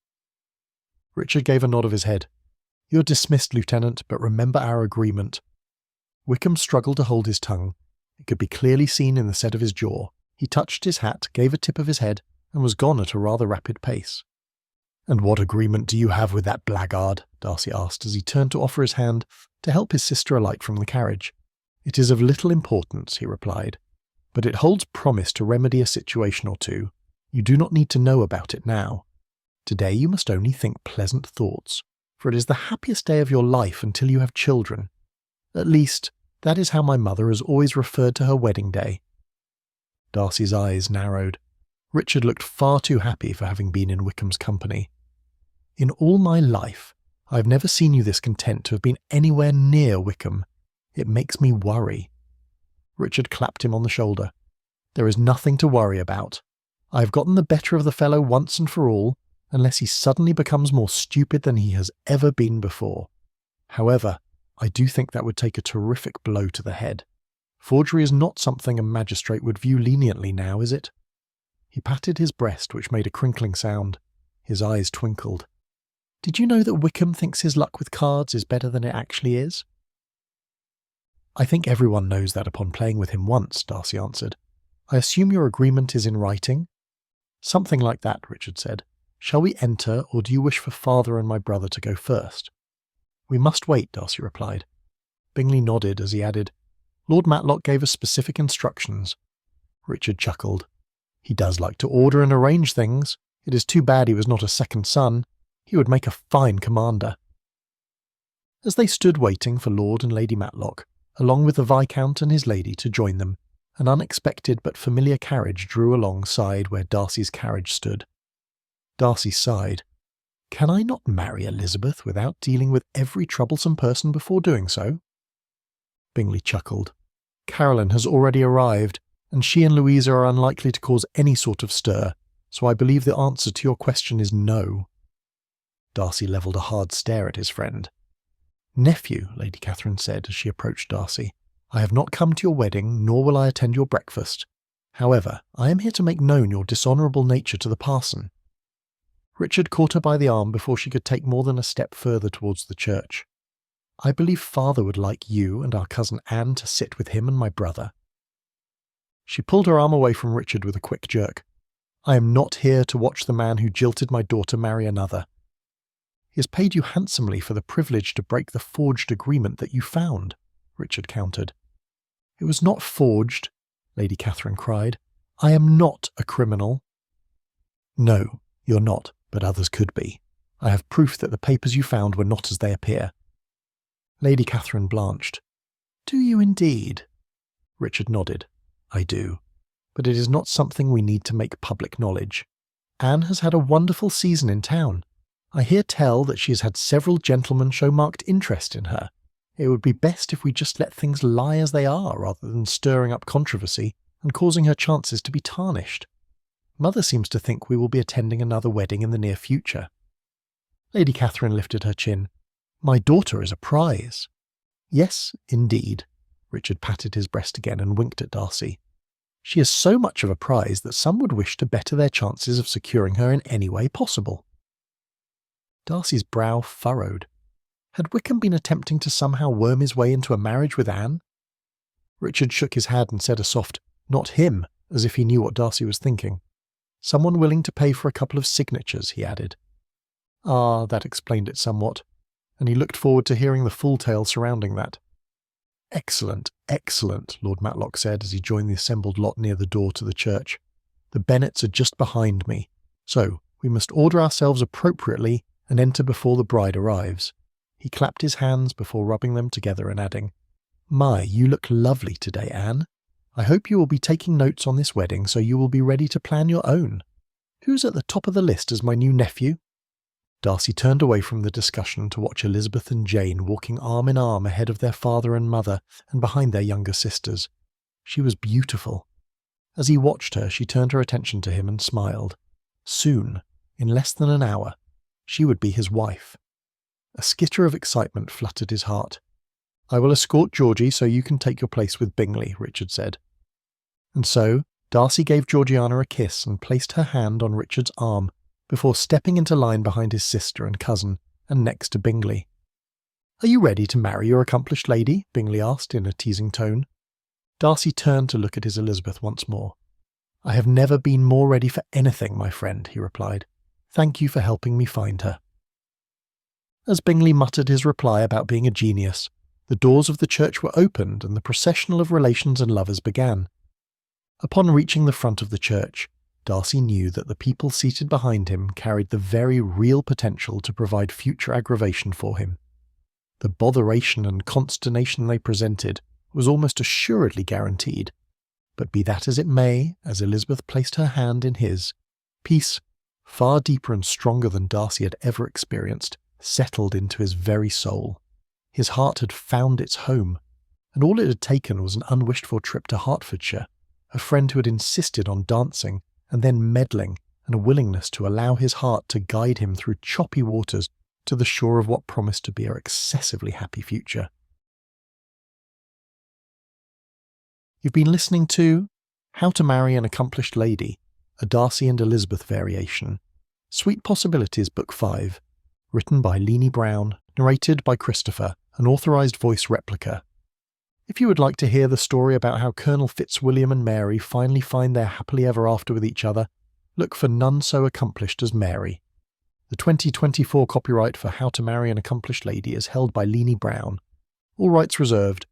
Richard gave a nod of his head. "You're dismissed, Lieutenant, but remember our agreement." Wickham struggled to hold his tongue. It could be clearly seen in the set of his jaw. He touched his hat, gave a tip of his head, and was gone at a rather rapid pace. "And what agreement do you have with that blackguard?" Darcy asked as he turned to offer his hand to help his sister alight from the carriage. "It is of little importance," he replied, "but it holds promise to remedy a situation or two. You do not need to know about it now. Today you must only think pleasant thoughts, for it is the happiest day of your life until you have children. At least, that is how my mother has always referred to her wedding day." Darcy's eyes narrowed. Richard looked far too happy for having been in Wickham's company. "In all my life, I have never seen you this content to have been anywhere near Wickham. It makes me worry." Richard clapped him on the shoulder. "There is nothing to worry about. I have gotten the better of the fellow once and for all, unless he suddenly becomes more stupid than he has ever been before. However, I do think that would take a terrific blow to the head. Forgery is not something a magistrate would view leniently now, is it?" He patted his breast, which made a crinkling sound. His eyes twinkled. "Did you know that Wickham thinks his luck with cards is better than it actually is?" "I think everyone knows that upon playing with him once," Darcy answered. "I assume your agreement is in writing?" "Something like that," Richard said. "Shall we enter, or do you wish for father and my brother to go first?" "We must wait," Darcy replied. Bingley nodded as he added, "Lord Matlock gave us specific instructions." Richard chuckled. "He does like to order and arrange things. It is too bad he was not a second son. He would make a fine commander." As they stood waiting for Lord and Lady Matlock, along with the Viscount and his lady to join them, an unexpected but familiar carriage drew alongside where Darcy's carriage stood. Darcy sighed. "Can I not marry Elizabeth without dealing with every troublesome person before doing so?" Bingley chuckled. "Caroline has already arrived, and she and Louisa are unlikely to cause any sort of stir, so I believe the answer to your question is no." Darcy levelled a hard stare at his friend. "Nephew," Lady Catherine said as she approached Darcy, "I have not come to your wedding, nor will I attend your breakfast. However, I am here to make known your dishonourable nature to the parson." Richard caught her by the arm before she could take more than a step further towards the church. "I believe father would like you and our cousin Anne to sit with him and my brother." She pulled her arm away from Richard with a quick jerk. "I am not here to watch the man who jilted my daughter marry another." "He has paid you handsomely for the privilege to break the forged agreement that you found," Richard countered. "It was not forged," Lady Catherine cried. "I am not a criminal." "No, you're not, but others could be. I have proof that the papers you found were not as they appear." Lady Catherine blanched. "Do you indeed?" Richard nodded. "I do. But it is not something we need to make public knowledge. Anne has had a wonderful season in town. I hear tell that she has had several gentlemen show marked interest in her. It would be best if we just let things lie as they are rather than stirring up controversy and causing her chances to be tarnished. Mother seems to think we will be attending another wedding in the near future." Lady Catherine lifted her chin. "My daughter is a prize." "Yes, indeed." Richard patted his breast again and winked at Darcy. "She is so much of a prize that some would wish to better their chances of securing her in any way possible." Darcy's brow furrowed. Had Wickham been attempting to somehow worm his way into a marriage with Anne? Richard shook his head and said a soft, "Not him," as if he knew what Darcy was thinking. "Someone willing to pay for a couple of signatures," he added. Ah, that explained it somewhat, and he looked forward to hearing the full tale surrounding that. "Excellent, excellent," Lord Matlock said as he joined the assembled lot near the door to the church. "The Bennets are just behind me, so we must order ourselves appropriately and enter before the bride arrives." He clapped his hands before rubbing them together and adding, "My, you look lovely today, Anne. I hope you will be taking notes on this wedding so you will be ready to plan your own. Who's at the top of the list as my new nephew?" Darcy turned away from the discussion to watch Elizabeth and Jane walking arm in arm ahead of their father and mother and behind their younger sisters. She was beautiful. As he watched her, she turned her attention to him and smiled. Soon, in less than an hour, she would be his wife. A skitter of excitement fluttered his heart. "I will escort Georgie so you can take your place with Bingley," Richard said. And so, Darcy gave Georgiana a kiss and placed her hand on Richard's arm before stepping into line behind his sister and cousin and next to Bingley. "Are you ready to marry your accomplished lady?" Bingley asked in a teasing tone. Darcy turned to look at his Elizabeth once more. "I have never been more ready for anything, my friend," he replied. "Thank you for helping me find her." As Bingley muttered his reply about being a genius, The doors of the church were opened and the processional of relations and lovers began. Upon reaching the front of the church, Darcy knew that the people seated behind him carried the very real potential to provide future aggravation for him. The botheration and consternation they presented was almost assuredly guaranteed. But be that as it may, as Elizabeth placed her hand in his, peace, far deeper and stronger than Darcy had ever experienced, settled into his very soul. His heart had found its home, and all it had taken was an unwished-for trip to Hertfordshire, a friend who had insisted on dancing and then meddling, and a willingness to allow his heart to guide him through choppy waters to the shore of what promised to be an excessively happy future. You've been listening to How to Marry an Accomplished Lady, a Darcy and Elizabeth variation, Sweet Possibilities Book 5, written by Leanie Brown, narrated by Christopher, an authorised voice replica. If you would like to hear the story about how Colonel Fitzwilliam and Mary finally find their happily ever after with each other, look for None So Accomplished as Mary. The 2024 copyright for How to Marry an Accomplished Lady is held by Leanie Brown. All rights reserved.